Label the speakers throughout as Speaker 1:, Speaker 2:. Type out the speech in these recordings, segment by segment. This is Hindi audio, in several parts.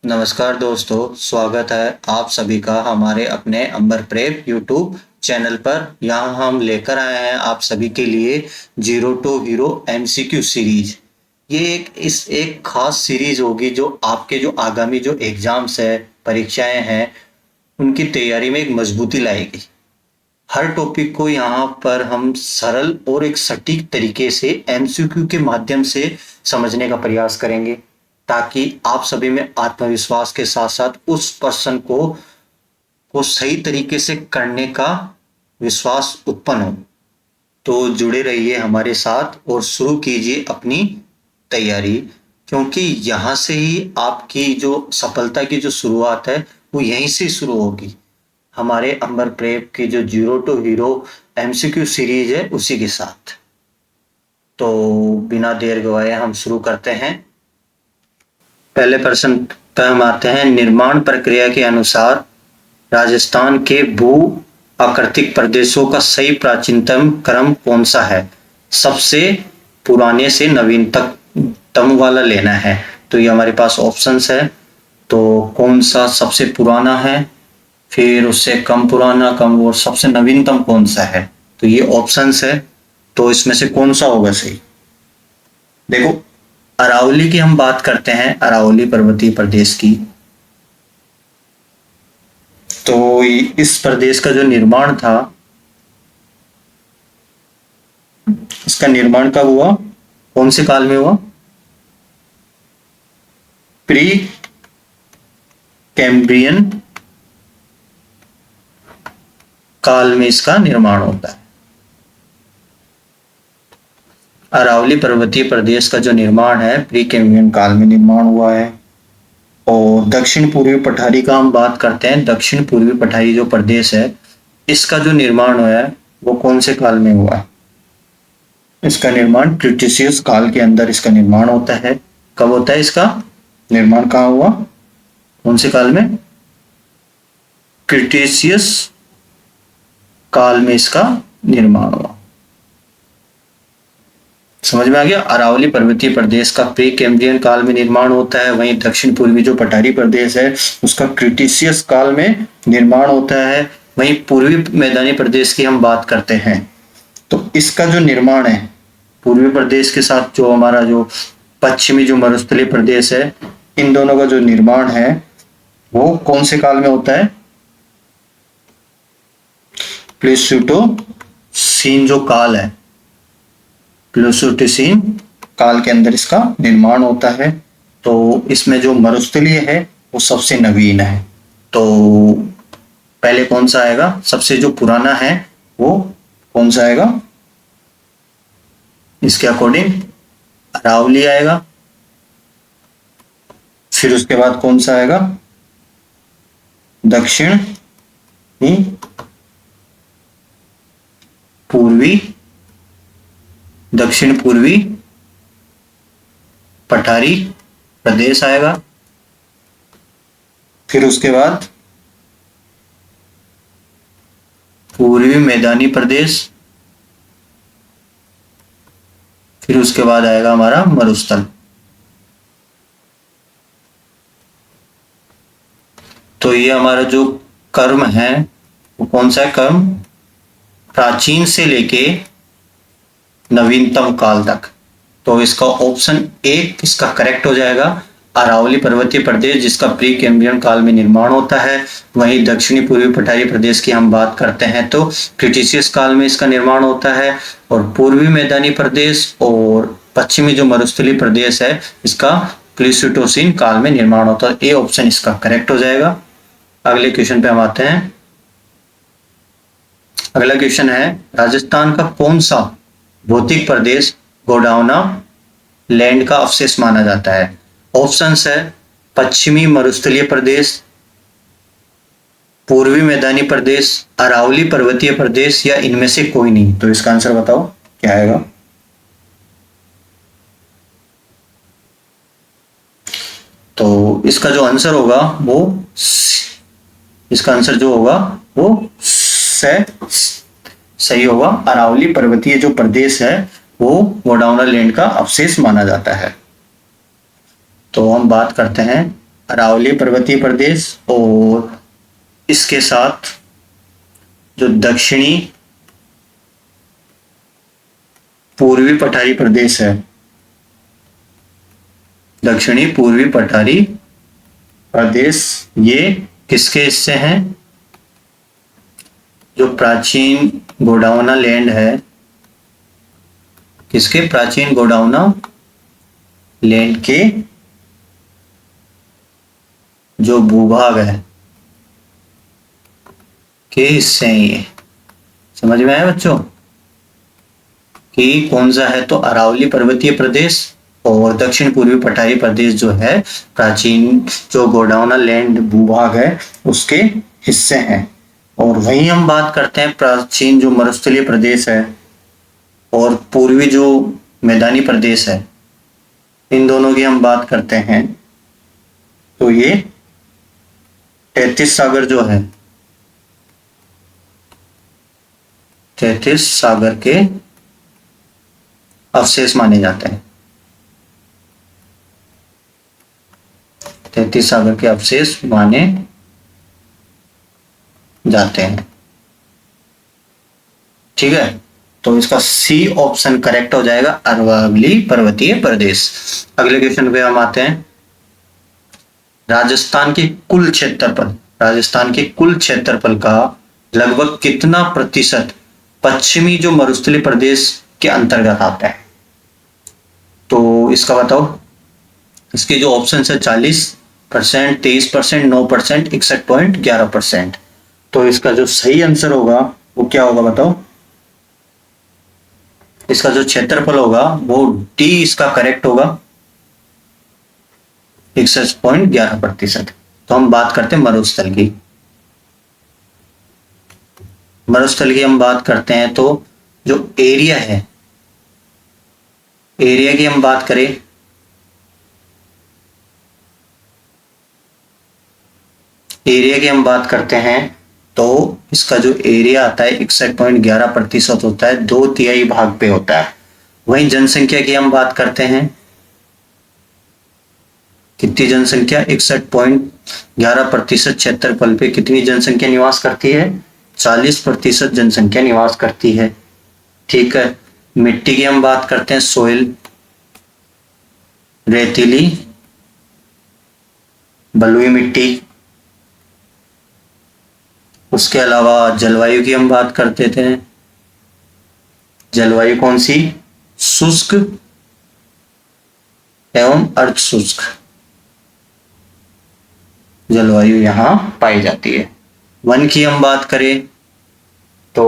Speaker 1: नमस्कार दोस्तों, स्वागत है आप सभी का हमारे अपने अंबर प्रेप यूट्यूब चैनल पर। यहाँ हम लेकर आए हैं आप सभी के लिए zero to hero MCQ series. ये एक खास सीरीज होगी जो आपके जो आगामी जो एग्जाम्स है, परीक्षाएं हैं, उनकी तैयारी में एक मजबूती लाएगी। हर टॉपिक को यहाँ पर हम सरल और एक सटीक तरीके से एमसीक्यू के माध्यम से समझने का प्रयास करेंगे, ताकि आप सभी में आत्मविश्वास के साथ साथ उस पर्सन को सही तरीके से करने का विश्वास उत्पन्न हो। तो जुड़े रहिए हमारे साथ और शुरू कीजिए अपनी तैयारी, क्योंकि यहाँ से ही आपकी जो सफलता की जो शुरुआत है वो यहीं से शुरू होगी। हमारे अंबर प्रेप की जो zero to hero MCQ series है उसी के साथ। तो बिना देर गवाए हम शुरू करते हैं। पहले प्रश्न पर हम आते हैं। निर्माण प्रक्रिया के अनुसार राजस्थान के भू आकृतिक प्रदेशों का सही प्राचीनतम क्रम कौन सा है? सबसे पुराने से नवीनतम वाला लेना है। तो ये हमारे पास ऑप्शंस है। तो कौन सा सबसे पुराना है, फिर उससे कम पुराना, कम, और सबसे नवीनतम कौन सा है? तो ये ऑप्शंस है। तो इसमें से कौन सा होगा सही? देखो, अरावली की हम बात करते हैं, अरावली पर्वतीय प्रदेश की। तो इस प्रदेश का जो निर्माण था, इसका निर्माण कब हुआ, कौन से काल में हुआ? प्री कैम्ब्रियन काल में इसका निर्माण होता है। अरावली पर्वतीय प्रदेश का जो निर्माण है प्री कैम्ब्रियन काल में निर्माण हुआ है। और दक्षिण पूर्वी पठारी का हम बात करते हैं। दक्षिण पूर्वी पठारी जो प्रदेश है, इसका जो निर्माण हुआ है वो कौन से काल में हुआ है? इसका निर्माण क्रिटेशियस काल के अंदर इसका निर्माण होता है। कब होता है इसका निर्माण, कहाँ हुआ, कौन से काल में? क्रिटेशियस काल में इसका निर्माण हुआ। समझ में आ गया? अरावली पर्वतीय प्रदेश का प्री कैम्ब्रियन काल में निर्माण होता है, वहीं दक्षिण पूर्वी जो पठारी प्रदेश है उसका क्रिटेशियस काल में निर्माण होता है। वहीं पूर्वी मैदानी प्रदेश की हम बात करते हैं, तो इसका जो निर्माण है पूर्वी प्रदेश के साथ जो हमारा जो पश्चिमी जो मरुस्थलीय प्रदेश है, इन दोनों का जो निर्माण है वो कौन से काल में होता है? प्लेस्टोसीन जो काल है, प्लेस्टोसीन काल के अंदर इसका निर्माण होता है। तो इसमें जो मरुस्थलीय है वो सबसे नवीन है। तो पहले कौन सा आएगा? सबसे जो पुराना है वो कौन सा आएगा? इसके अकॉर्डिंग अरावली आएगा। फिर उसके बाद कौन सा आएगा? दक्षिण पूर्वी पठारी प्रदेश आएगा। फिर उसके बाद पूर्वी मैदानी प्रदेश। फिर उसके बाद आएगा हमारा मरुस्थल। तो ये हमारा जो क्रम है वो कौन सा है? क्रम प्राचीन से लेके नवीनतम काल तक। तो इसका ऑप्शन एक इसका करेक्ट हो जाएगा, अरावली पर्वतीय प्रदेश जिसका प्री कैम्ब्रियन काल में निर्माण होता है। वहीं दक्षिणी पूर्वी पठारी प्रदेश की हम बात करते हैं तो क्रिटेशियस काल में इसका निर्माण होता है। और पूर्वी मैदानी प्रदेश और पश्चिमी जो मरुस्थलीय प्रदेश है इसका प्लेस्टोसीन काल में निर्माण होता है। ए ऑप्शन इसका करेक्ट हो जाएगा। अगले क्वेश्चन पे हम आते हैं। अगला क्वेश्चन है, राजस्थान का कौन सा भौतिक प्रदेश गोंडवाना लैंड का अवशेष माना जाता है? ऑप्शंस है पश्चिमी मरुस्थलीय प्रदेश, पूर्वी मैदानी प्रदेश, अरावली पर्वतीय प्रदेश, या इनमें से कोई नहीं। तो इसका आंसर बताओ क्या आएगा? तो इसका जो आंसर होगा वो इसका आंसर जो होगा वो सही होगा। अरावली पर्वतीय जो प्रदेश है वो गोंडवाना लैंड का अवशेष माना जाता है। तो हम बात करते हैं अरावली पर्वतीय प्रदेश और इसके साथ जो दक्षिणी पूर्वी पठारी प्रदेश है, दक्षिणी पूर्वी पठारी प्रदेश, ये किसके हिस्से हैं? जो प्राचीन गोंडवाना लैंड है, किसके? प्राचीन गोंडवाना लैंड के जो भूभाग है के हिस्से हैं ये। समझ में आया बच्चों कि कौन सा है? तो अरावली पर्वतीय प्रदेश और दक्षिण पूर्वी पठारी प्रदेश जो है प्राचीन जो गोंडवाना लैंड भूभाग है उसके हिस्से हैं। और वहीं हम बात करते हैं प्राचीन जो मरुस्थलीय प्रदेश है और पूर्वी जो मैदानी प्रदेश है, इन दोनों की हम बात करते हैं तो ये 33 सागर जो है, 33 सागर के अवशेष माने जाते हैं। 33 सागर के अवशेष माने जाते हैं। ठीक है, तो इसका सी ऑप्शन करेक्ट हो जाएगा, अरावली पर्वतीय प्रदेश। अगले क्वेश्चन पे हम आते हैं। राजस्थान के कुल क्षेत्रफल, राजस्थान के कुल क्षेत्रफल का लगभग कितना प्रतिशत पश्चिमी जो मरुस्थलीय प्रदेश के अंतर्गत आता है? तो इसका बताओ। इसके जो ऑप्शन है 40%, 23%, 9%, 61.11%। तो इसका जो सही आंसर होगा वो क्या होगा बताओ? इसका जो क्षेत्रफल होगा वो डी इसका करेक्ट होगा, 61.11%। तो हम बात करते हैं मरुस्थल की। मरुस्थल की हम बात करते हैं तो जो एरिया है, एरिया की हम बात करें एरिया की हम बात करते हैं तो इसका जो एरिया आता है 61.11% होता है, 2/3 भाग पे होता है। वहीं जनसंख्या की हम बात करते हैं, कितनी जनसंख्या? 61.11% क्षेत्रफल पे कितनी जनसंख्या निवास करती है? 40% जनसंख्या निवास करती है। ठीक है, मिट्टी की हम बात करते हैं, सोइल, रेतीली बलुई मिट्टी। उसके अलावा जलवायु की हम बात करते थे, जलवायु कौन सी? शुष्क एवं अर्ध शुष्क जलवायु यहां पाई जाती है। वन की हम बात करें तो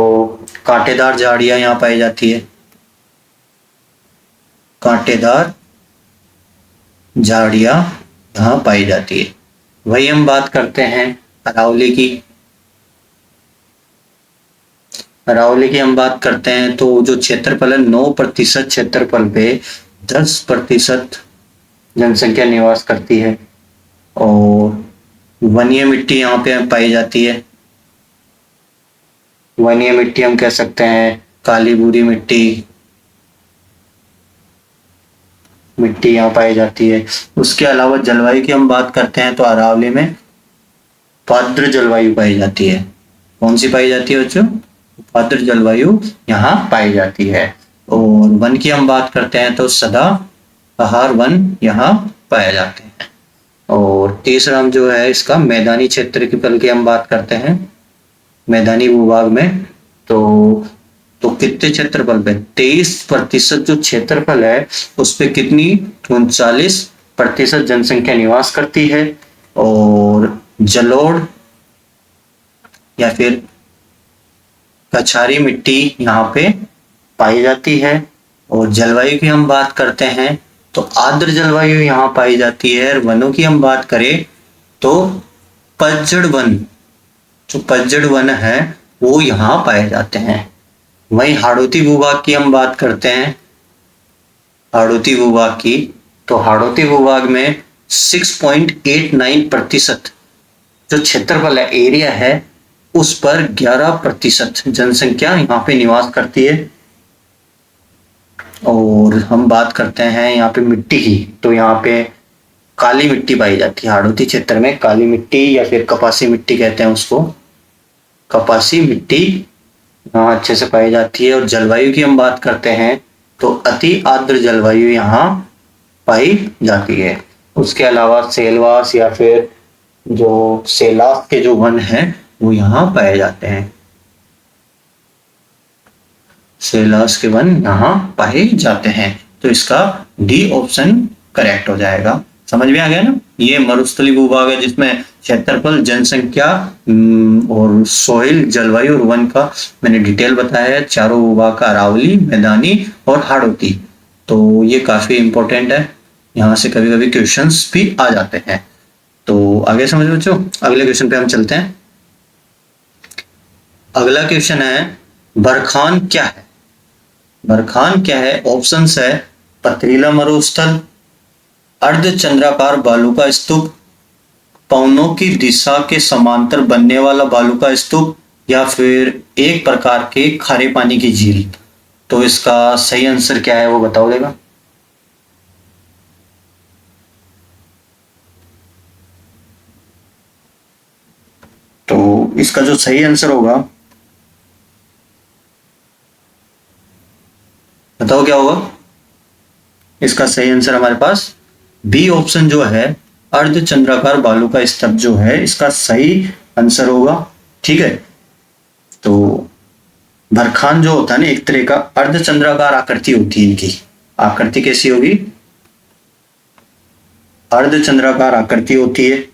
Speaker 1: कांटेदार झाड़ियां यहां पाई जाती है, कांटेदार झाड़ियां यहां पाई जाती है। वही हम बात करते हैं अरावली की। अरावली की हम बात करते हैं तो जो क्षेत्रफल है 9% क्षेत्रफल पे 10% जनसंख्या निवास करती है। और वनीय मिट्टी यहाँ पे पाई जाती है। वनीय मिट्टी हम कह सकते हैं काली भूरी मिट्टी, मिट्टी यहाँ पाई जाती है। उसके अलावा जलवायु की हम बात करते हैं तो अरावली में आर्द्र जलवायु पाई जाती है। कौन सी पाई जाती है बच्चों? आर्द्र जलवायु यहाँ पाई जाती है। और वन की हम बात करते हैं तो सदाबहार वन यहाँ पाए जाते हैं। और तीसरा जो है इसका मैदानी क्षेत्र की हम बात करते हैं, मैदानी भूभाग में तो कितने क्षेत्रफल पे? 23% जो क्षेत्रफल है उस पे कितनी? 39% जनसंख्या निवास करती है। और जलोढ़ या फिर कछारी मिट्टी यहाँ पे पाई जाती है। और जलवायु की हम बात करते हैं तो आर्द्र जलवायु यहाँ पाई जाती है। और वनों की हम बात करें तो पतझड़ वन, जो पतझड़ वन है वो यहाँ पाए जाते हैं। वहीं हाड़ौती भूभाग की हम बात करते हैं, हाड़ौती भूभाग की, तो हाड़ौती भूभाग में 6.89% जो क्षेत्रफल है, एरिया है, उस पर 11% जनसंख्या यहाँ पे निवास करती है। और हम बात करते हैं यहाँ पे मिट्टी की, तो यहाँ पे काली मिट्टी पाई जाती है। हाड़ौती क्षेत्र में काली मिट्टी या फिर कपासी मिट्टी कहते हैं उसको, कपासी मिट्टी यहाँ अच्छे से पाई जाती है। और जलवायु की हम बात करते हैं तो अति आर्द्र जलवायु यहाँ पाई जाती है। उसके अलावा सेलवास या फिर जो सेलास के जो वन हैं वो यहाँ पाए जाते हैं। सेलास के वन यहाँ पाए जाते हैं, तो इसका डी ऑप्शन करेक्ट हो जाएगा। समझ में आ गया ना। ये मरुस्थलीय भूभाग है जिसमें क्षेत्रफल, जनसंख्या और सोइल, जलवायु और वन का मैंने डिटेल बताया है। चारों भूभाग का अरावली, मैदानी और हाड़ौती। तो ये काफी इंपॉर्टेंट है, यहाँ से कभी कभी क्वेश्चंस भी आ जाते हैं। तो आगे समझ बच्चों, अगले क्वेश्चन पे हम चलते हैं। अगला क्वेश्चन है बरखान क्या है। बरखान क्या है? ऑप्शंस है पथरीला मरुस्थल, अर्धचंद्राकार बालू का स्तूप, पवनों की दिशा के समांतर बनने वाला बालू का स्तूप, या फिर एक प्रकार के खारे पानी की झील। तो इसका सही आंसर क्या है वो बताओ देगा। तो इसका जो सही आंसर होगा बताओ क्या होगा। इसका सही आंसर हमारे पास बी ऑप्शन जो है, अर्धचंद्राकार बालू का स्तूप जो है, इसका सही आंसर होगा। ठीक है, तो बरखान जो होता है ना, एक तरह का अर्धचंद्राकार आकृति होती है। इनकी आकृति कैसी होगी? अर्धचंद्राकार आकृति होती है,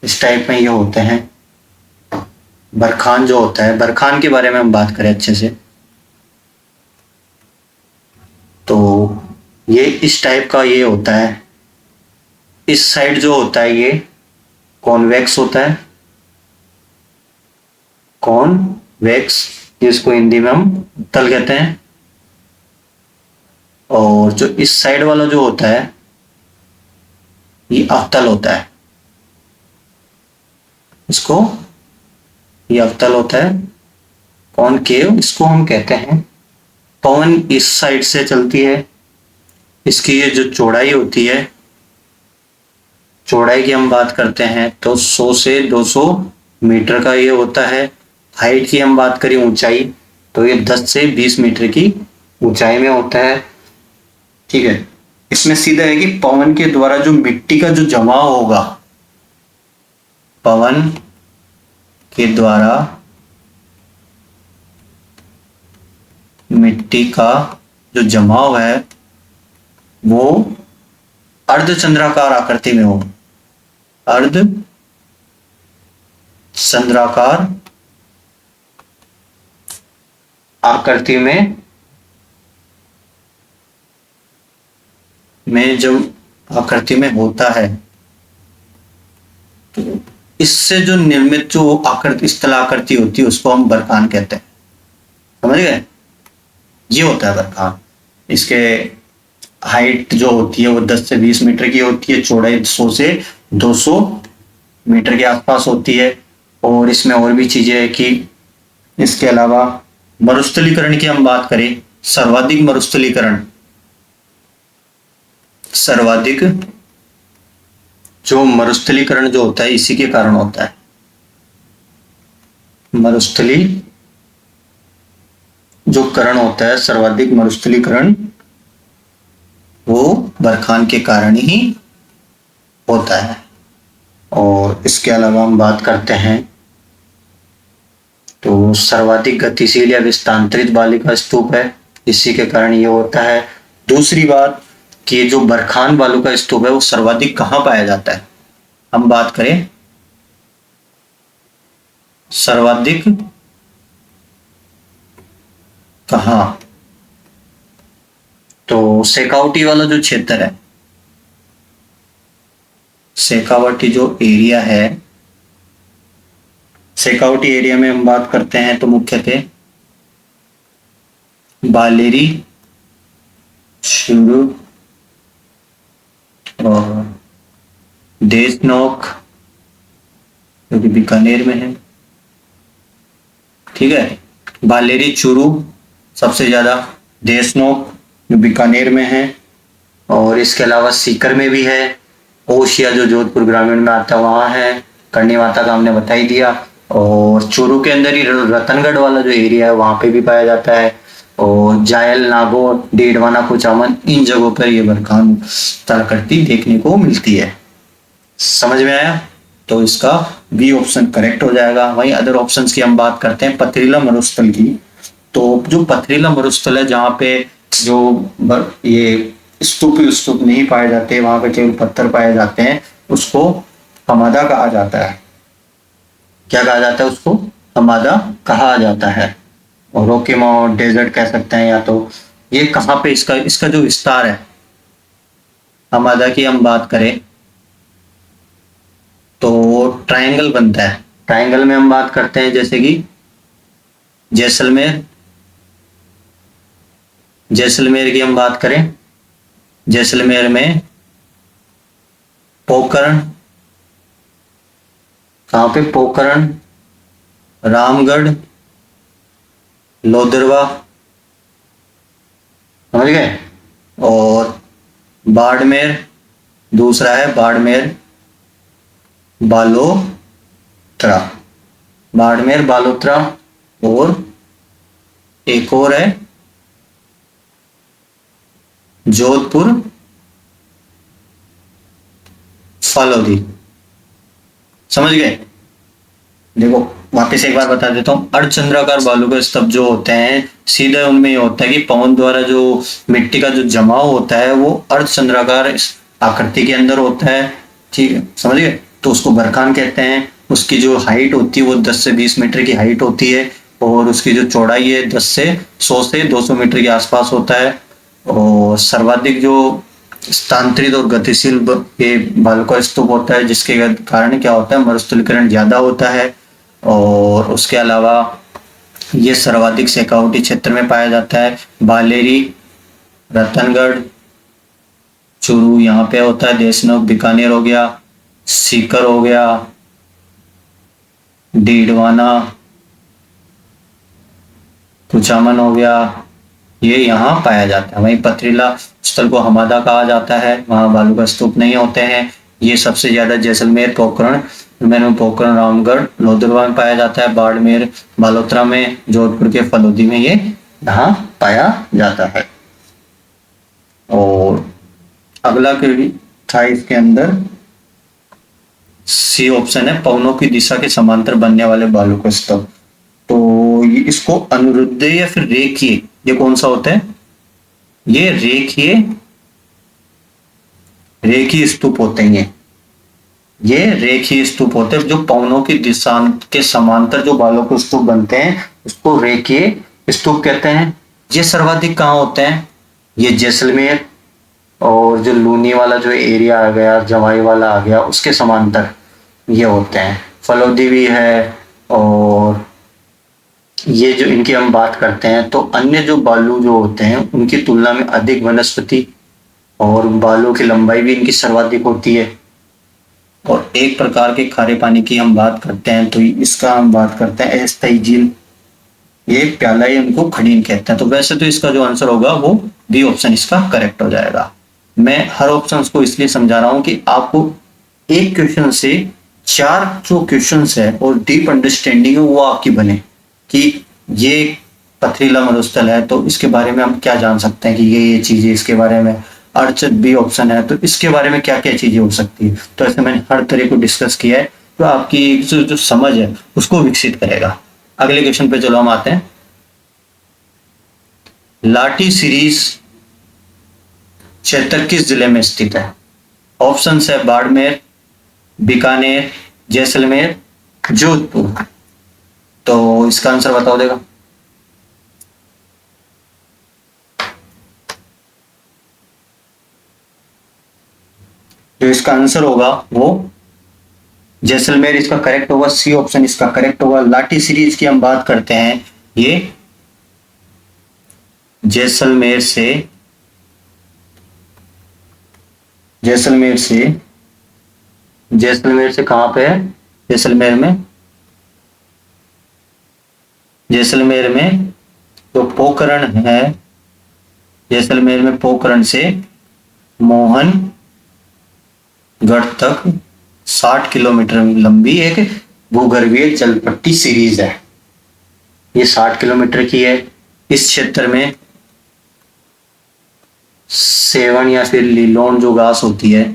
Speaker 1: इस टाइप में ये होते हैं। बरखान जो होता है, बरखान के बारे में हम बात करें अच्छे से तो ये इस टाइप का ये होता है। इस साइड जो होता है ये कॉन्वेक्स होता है, कॉन्वेक्स, जिसको हिंदी में हम तल कहते हैं। और जो इस साइड वाला जो होता है ये अवतल होता है, इसको ये अवतल होता है, कॉनकेव इसको हम कहते हैं। पवन इस साइड से चलती है, इसकी ये जो चौड़ाई होती है, चौड़ाई की हम बात करते हैं तो 100 से 200 मीटर का ये होता है। हाइट की हम बात करें, ऊंचाई, तो ये 10 से 20 मीटर की ऊंचाई में होता है। ठीक है, इसमें सीधा है कि पवन के द्वारा जो मिट्टी का जो जमाव होगा, पवन के द्वारा मिट्टी का जो जमाव है वो अर्धचंद्राकार आकृति में हो, अर्धचंद्राकार आकृति में जब आकृति में होता है तो इससे जो निर्मित जो आकृति, स्थल आकृति होती है उसको हम बरखान कहते हैं। समझ गए? ये होता है बरखान। इसके हाइट जो होती है वो 10 से 20 मीटर की होती है, चौड़ाई 100 से 200 मीटर के आसपास होती है। और इसमें और भी चीजें है कि इसके अलावा मरुस्थलीकरण की हम बात करें, सर्वाधिक मरुस्थलीकरण, सर्वाधिक जो मरुस्थलीकरण जो होता है इसी के कारण होता है। मरुस्थली जो करण होता है, सर्वाधिक मरुस्थलीकरण, वो बरखान के कारण ही होता है। और इसके अलावा हम बात करते हैं तो सर्वाधिक गतिशील या विस्थांतरित बालिका स्तूप है, इसी के कारण ये होता है। दूसरी बात कि जो बरखान बालू का स्तूप है वो सर्वाधिक कहाँ पाया जाता है। हम बात करें सर्वाधिक कहाँ, तो शेखावटी वाला जो क्षेत्र है, शेखावटी जो एरिया है, शेखावटी एरिया में हम बात करते हैं तो मुख्यतः बालेरी, चूरू और देशनोक जो कि बीकानेर में है। ठीक है, बालेरी, चूरू सबसे ज्यादा, देशनोक जो बीकानेर में है, और इसके अलावा सीकर में भी है, ओशिया जो जोधपुर ग्रामीण में आता है वहाँ है। करणी माता का हमने बता ही दिया। और चूरू के अंदर ही रतनगढ़ वाला जो एरिया है वहां पे भी पाया जाता है। और जायल, नागौर, डीडवाना, कुचामन, इन जगहों पर ये बरखान तलकटी देखने को मिलती है। समझ में आया? तो इसका बी ऑप्शन करेक्ट हो जाएगा। वहीं अदर ऑप्शंस की हम बात करते हैं, पथरीला मरुस्थल की। तो जो पथरीला मरुस्थल है जहाँ पे जो ये स्तूप स्तूप नहीं पाए जाते, वहां पे केवल पत्थर पाए जाते हैं, उसको हमादा कहा जाता है। क्या कहा जाता है उसको? हमादा कहा जाता है। और रॉकी माउंट डेजर्ट कह सकते हैं, या तो ये कहाँ पे इसका इसका जो विस्तार है हमादा की हम बात करें तो ट्रायंगल बनता है। ट्रायंगल में हम बात करते हैं जैसे कि जैसलमेर, जैसलमेर की हम बात करें, जैसलमेर में पोखरण, कहाँ पे? पोखरण, रामगढ़, लोदरवा, समझ गए? और बाड़मेर, दूसरा है बाड़मेर बालोतरा, बाड़मेर बालोतरा। और एक और है जोधपुर फालोदी। समझ गए? देखो वापस एक बार बता देता हूँ, अर्धचंद्राकार बालू के स्तंभ जो होते हैं सीधे उनमें ये होता है कि पवन द्वारा जो मिट्टी का जो जमाव होता है वो अर्धचंद्राकार आकृति के अंदर होता है। ठीक है, समझ गए? तो उसको बरखान कहते हैं। उसकी जो हाइट होती है वो 10 से 20 मीटर की हाइट होती है। और उसकी जो चौड़ाई है 100 से 200 मीटर के आसपास होता है। और सर्वाधिक जो स्थानांतरित और गतिशील ये बालू का स्तूप होता है, जिसके कारण क्या होता है? मरुस्थलीकरण ज्यादा होता है। और उसके अलावा ये सर्वाधिक शेखावटी क्षेत्र में पाया जाता है। बालेरी, रतनगढ़, चूरू यहाँ पे होता है। देशनोक, बीकानेर हो गया, सीकर हो गया, डीडवाना, कुचामन हो गया, ये यहाँ पाया जाता है। वहीं पथरीला स्थल को हमादा कहा जाता है, वहां बालू का स्तूप नहीं होते हैं। ये सबसे ज्यादा जैसलमेर, पोखरण में पोखरण, रामगढ़, लोदरवा में पाया जाता है। बाड़मेर, बालोतरा में, जोधपुर के फलोदी में ये यहाँ पाया जाता है। और अगला था इसके अंदर सी ऑप्शन है, पवनों की दिशा के समांतर बनने वाले बालू का स्तंभ। तो ये इसको अनुरुद्ध या फिर रेखीय, ये कौन सा होता है? ये रेखीय, रेखीय स्तूप होते हैं। ये रेखीय स्तूप होते हैं जो पवनों की दिशा के समांतर जो बालू के स्तूप बनते हैं उसको रेखीय स्तूप कहते हैं। ये सर्वाधिक कहाँ होते हैं? ये जैसलमेर और जो लूनी वाला जो एरिया आ गया, जवाई वाला आ गया, उसके समांतर ये होते हैं। फलोदी भी है। और ये जो इनकी हम बात करते हैं तो अन्य जो बालू जो होते हैं उनकी तुलना में अधिक वनस्पति और बालू की लंबाई भी इनकी सर्वाधिक होती है। और एक प्रकार के खारे पानी की हम बात करते हैं तो इसका हम बात करते हैं अस्थायी झील। ये प्याला ही उनको खड़ीन कहते हैं। तो वैसे तो इसका जो आंसर होगा वो बी ऑप्शन इसका करेक्ट हो जाएगा। मैं हर ऑप्शन को इसलिए समझा रहा हूं कि आपको एक क्वेश्चन से 4 जो क्वेश्चन है और डीप अंडरस्टैंडिंग है वो आपकी बने कि ये पथरीला मरुस्थल है तो इसके बारे में हम क्या जान सकते हैं कि ये चीजें इसके बारे में। अर्चद बी ऑप्शन है तो इसके बारे में क्या क्या चीजें हो सकती है। तो ऐसे मैंने हर तरह को डिस्कस किया है तो आपकी जो समझ है उसको विकसित करेगा। अगले क्वेश्चन पे चलो हम आते हैं। लाठी सीरीज क्षेत्र किस जिले में स्थित है? ऑप्शन है बाड़मेर, बीकानेर, जैसलमेर, जोधपुर। तो इसका आंसर बताओ देगा। जो इसका आंसर होगा वो जैसलमेर इसका करेक्ट होगा। सी ऑप्शन इसका करेक्ट होगा। लाठी सीरीज की हम बात करते हैं, ये जैसलमेर से कहां पे है? जैसलमेर में जो पोखरण है, जैसलमेर में पोखरण से मोहन गढ़ तक 60 किलोमीटर लंबी एक भूगर्भीय जलपट्टी सीरीज है। ये 60 किलोमीटर की है। इस क्षेत्र में सेवन या फिर लीलोन जो घास होती है,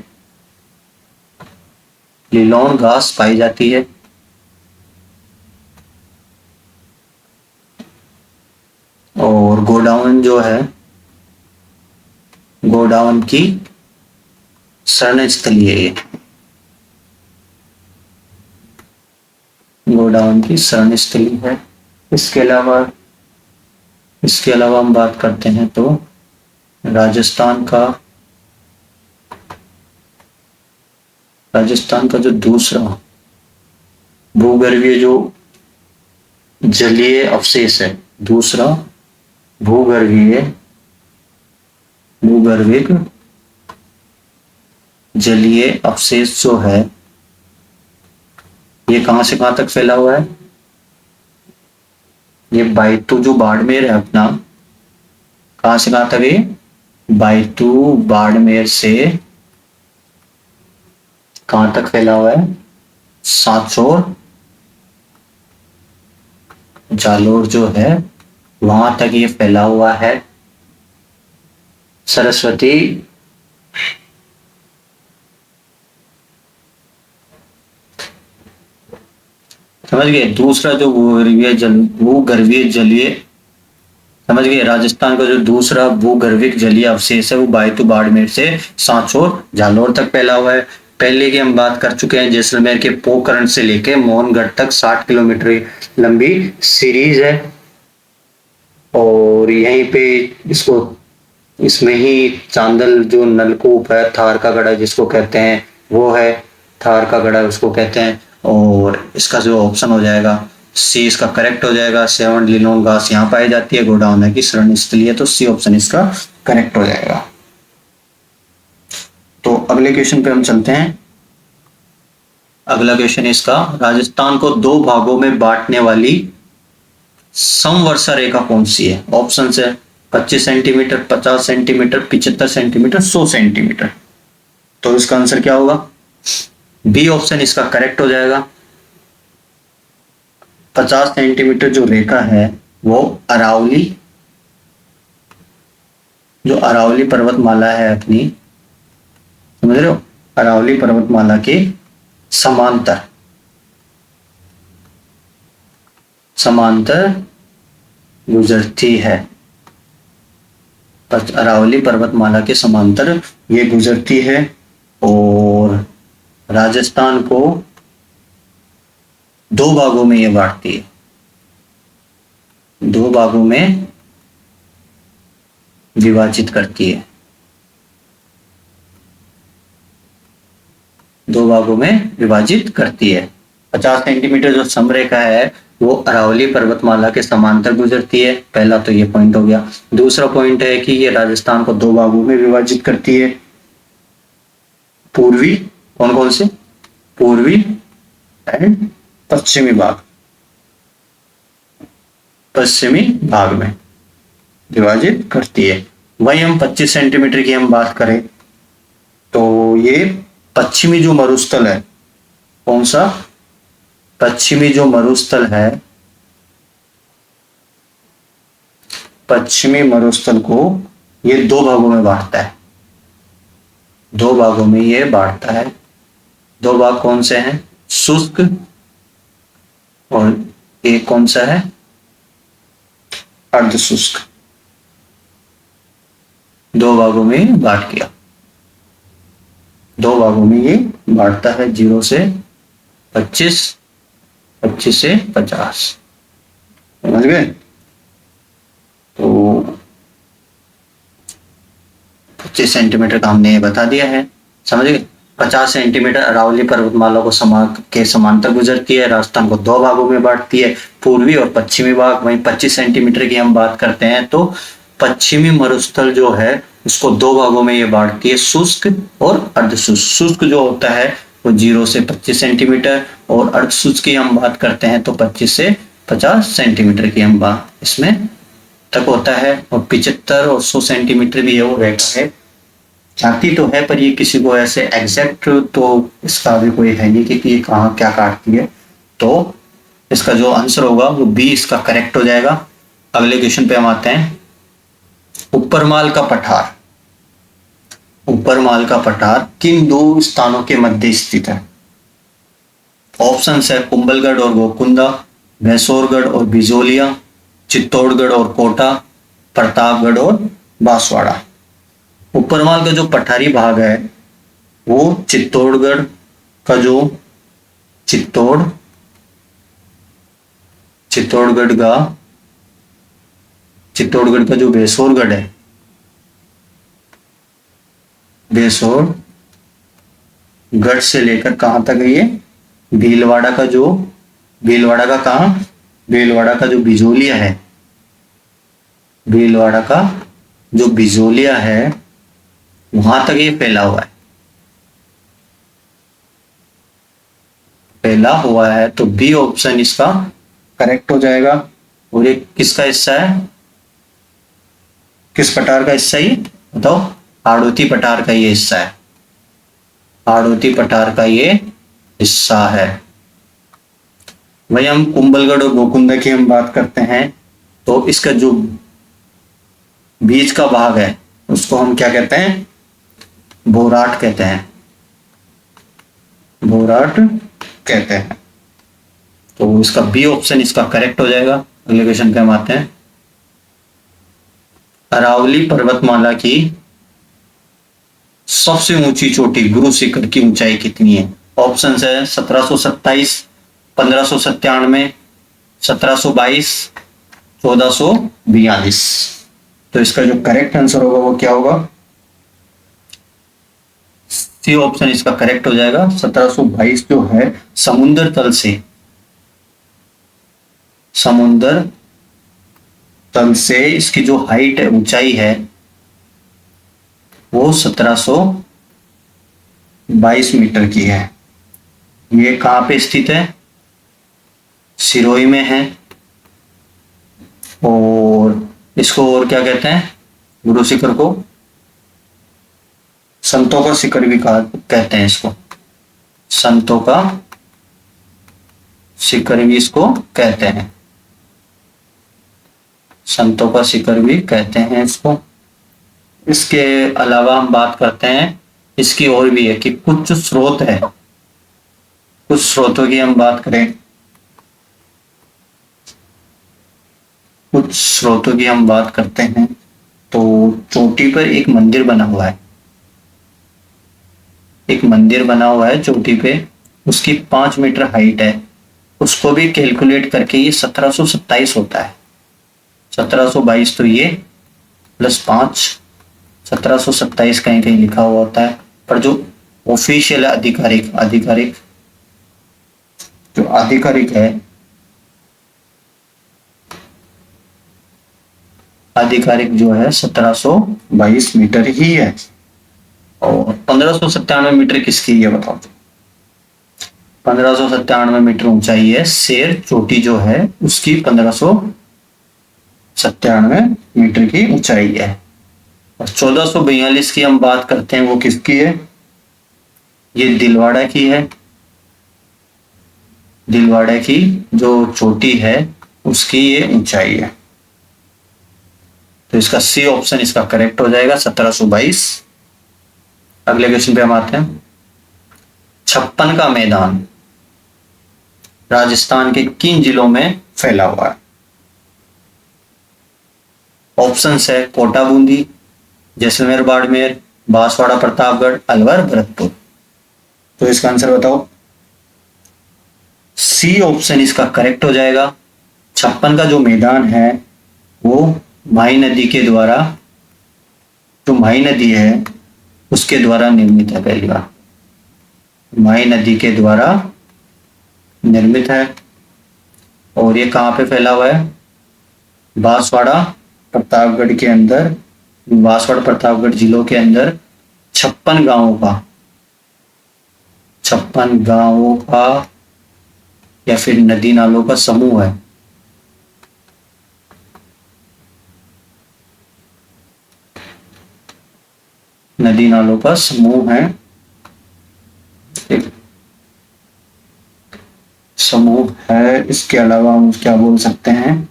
Speaker 1: लीलोन घास पाई जाती है। और गोडाउन जो है, गोडाउन की शरण स्थली है ये, गोडाउन की शरण स्थली है। इसके अलावा हम बात करते हैं तो राजस्थान का जो दूसरा भूगर्भीय जो जलीय अवशेष है, दूसरा भूगर्भिक जलीय अवशेष जो है, ये कहां से कहां तक फैला हुआ है? ये बायतू जो बाड़मेर है अपना, कहां से कहां तक है? बायतू बाड़मेर से कहां तक फैला हुआ है? सांचौर जालोर जो है वहां तक ये फैला हुआ है। सरस्वती समझ गए? दूसरा जो भूगर्भीय जलीय, समझ गए? राजस्थान का जो दूसरा भूगर्भिक जलीय अवशेष है वो बायतू बाड़मेर से सांचौर जालोर तक फैला हुआ है। पहले की हम बात कर चुके हैं, जैसलमेर के पोखरण से लेके मोहनगढ़ तक 60 किलोमीटर लंबी सीरीज है। और यहीं पे इसमें ही चांदल जो नलकूप है, थार का गढ़ा जिसको कहते हैं वो है, थार का गढ़ा उसको कहते हैं। और इसका जो ऑप्शन हो जाएगा सी इसका करेक्ट हो जाएगा। सेवन लीलोन घास यहाँ पाई जाती है, गोडाउन की शरण स्थली है, तो सी ऑप्शन इसका करेक्ट हो जाएगा। तो अगले क्वेश्चन पे हम चलते हैं। अगला क्वेश्चन इसका, राजस्थान को दो भागों में बांटने वाली समवर्षा रेखा कौन सी है? ऑप्शन है 25 सेंटीमीटर, 50 सेंटीमीटर, 75 सेंटीमीटर, 100 सेंटीमीटर। तो इसका आंसर क्या होगा? बी ऑप्शन इसका करेक्ट हो जाएगा। 50 सेंटीमीटर जो रेखा है वो अरावली, जो अरावली पर्वतमाला है अपनी, समझ रहे हो? अरावली पर्वतमाला के समांतर गुजरती है। अरावली पर्वतमाला के समांतर ये गुजरती है और राजस्थान को दो भागों में ये बांटती है, दो भागों में विभाजित करती है, दो भागों में विभाजित करती है। 50 सेंटीमीटर जो समरेखा है वो अरावली पर्वतमाला के समांतर गुजरती है। पहला तो ये पॉइंट हो गया। दूसरा पॉइंट है कि ये राजस्थान को दो भागों में विभाजित करती है। पूर्वी, कौन कौन से? पूर्वी एंड पश्चिमी भाग, पश्चिमी भाग में विभाजित करती है। वही हम 25 सेंटीमीटर की हम बात करें तो ये पश्चिमी जो मरुस्थल है, कौन सा? पश्चिमी जो मरुस्थल है, पश्चिमी मरुस्थल को ये दो भागों में बांटता है, दो भागों में ये बांटता है। दो भाग कौन से हैं? शुष्क, और एक कौन सा है? अर्ध शुष्क। दो भागों में बांट किया, दो भागों में ये बांटता है। 0 से 25, 25 से 50, समझ गए? तो 25 सेंटीमीटर का हमने बता दिया है, समझ गए? 50 सेंटीमीटर अरावली पर्वतमाला को समांतर गुजरती है, राजस्थान को दो भागों में बांटती है, पूर्वी और पश्चिमी भाग। वहीं 25 सेंटीमीटर की हम बात करते हैं तो पश्चिमी मरुस्थल जो है उसको दो भागों में ये बांटती है, शुष्क और अर्धशुष्क। शुष्क जो होता है वो 0 से 25 सेंटीमीटर, और अर्धशुष्क की हम बात करते हैं तो 25 से 50 सेंटीमीटर की हम बात इसमें तक होता है। और 75 और 100 सेंटीमीटर भी वो रेखा है जाती तो है, पर ये किसी को ऐसे एग्जैक्ट तो इसका अभी कोई है नहीं कि ये कहाँ क्या काटती है। तो इसका जो आंसर होगा वो बी इसका करेक्ट हो जाएगा। अगले क्वेश्चन पे हम आते हैं। ऊपरमाल का पठार, ऊपरमाल का पठार किन दो स्थानों के मध्य स्थित है? ऑप्शन है कुंभलगढ़ और गोकुंदा, भैंसोरगढ़ और बिजोलिया, चित्तौड़गढ़ और कोटा, प्रतापगढ़ और बांसवाड़ा। ऊपरमाल का जो पठारी भाग है वो चित्तौड़गढ़ का जो चित्तौड़ चित्तौड़गढ़ का चित्तौड़गढ़ का जो भैंसोरगढ़ है, भैंसोरगढ़ से लेकर कहां तक है ये भीलवाड़ा का जो भीलवाड़ा का कहा भीलवाड़ा का जो बिजोलिया है, भीलवाड़ा का जो बिजोलिया है वहां तक ये फैला हुआ है, फैला हुआ है। तो बी ऑप्शन इसका करेक्ट हो जाएगा। और ये किसका हिस्सा है, किस पठार का हिस्सा ये बताओ? हाड़ौती पठार का ये हिस्सा है, हाड़ौती पठार का ये हिस्सा है। वही हम कुंभलगढ़ और गोकुंदा की हम बात करते हैं तो इसका जो बीच का भाग है उसको हम क्या कहते हैं? बोराट कहते हैं, बोराट कहते हैं। तो इसका बी ऑप्शन इसका करेक्ट हो जाएगा। अगले क्वेश्चन पे हम आते हैं। अरावली पर्वतमाला की सबसे ऊंची चोटी गुरु शिखर की ऊंचाई कितनी है? ऑप्शन है 1727, 1597, 1722, 1442। तो इसका जो करेक्ट आंसर होगा वो क्या होगा? सी ऑप्शन इसका करेक्ट हो जाएगा। 1722 जो है समुद्र तल से, समुद्र तल से इसकी जो हाइट है, ऊंचाई है वो 1722 मीटर की है। ये कहां पे स्थित है? सिरोही में है। और इसको और क्या कहते हैं? गुरु शिखर को संतों का शिखर भी कहते हैं इसको, संतों का शिखर भी इसको कहते हैं, संतों का शिखर भी कहते हैं इसको। इसके अलावा हम बात करते हैं, इसकी और भी है कि कुछ स्रोत है, कुछ स्रोतों की हम बात करें, कुछ स्रोतों की हम बात करते हैं तो चोटी पर एक मंदिर बना हुआ है, एक मंदिर बना हुआ है चोटी पे, उसकी 5 मीटर हाइट है। उसको भी कैलकुलेट करके ये 1727 होता है। 1722 तो ये प्लस 5, 1727 कहीं कहीं लिखा हुआ होता है। पर जो ऑफिशियल आधिकारिक आधिकारिक जो आधिकारिक है, आधिकारिक जो है 1722 मीटर ही है। और 1597 मीटर किसकी है बताओ? 1597 मीटर ऊंचाई है शेर चोटी जो है उसकी, 1597 मीटर की ऊंचाई है। और 1442 की हम बात करते हैं, वो किसकी है? ये दिलवाड़ा की है, दिलवाड़ा की जो चोटी है उसकी ये ऊंचाई है। तो इसका सी ऑप्शन इसका करेक्ट हो जाएगा, 1722। अगले क्वेश्चन पे हम आते हैं। छप्पन का मैदान राजस्थान के किन जिलों में फैला हुआ है? ऑप्शन है कोटा बूंदी, जैसलमेर बाड़मेर, बांसवाड़ा प्रतापगढ़, अलवर भरतपुर। तो इसका आंसर बताओ। सी ऑप्शन इसका करेक्ट हो जाएगा। छप्पन का जो मैदान है वो माही नदी के द्वारा, जो माही नदी है उसके द्वारा निर्मित है, पहली बार माही नदी के द्वारा निर्मित है। और ये कहाँ पे फैला हुआ है? बांसवाड़ा प्रतापगढ़ के अंदर, बांसवाड़ा प्रतापगढ़ जिलों के अंदर 56 गांवों का, 56 गांवों का या फिर नदी नालों का समूह है। नदी नालों का समूह है, एक समूह है। इसके अलावा हम क्या बोल सकते हैं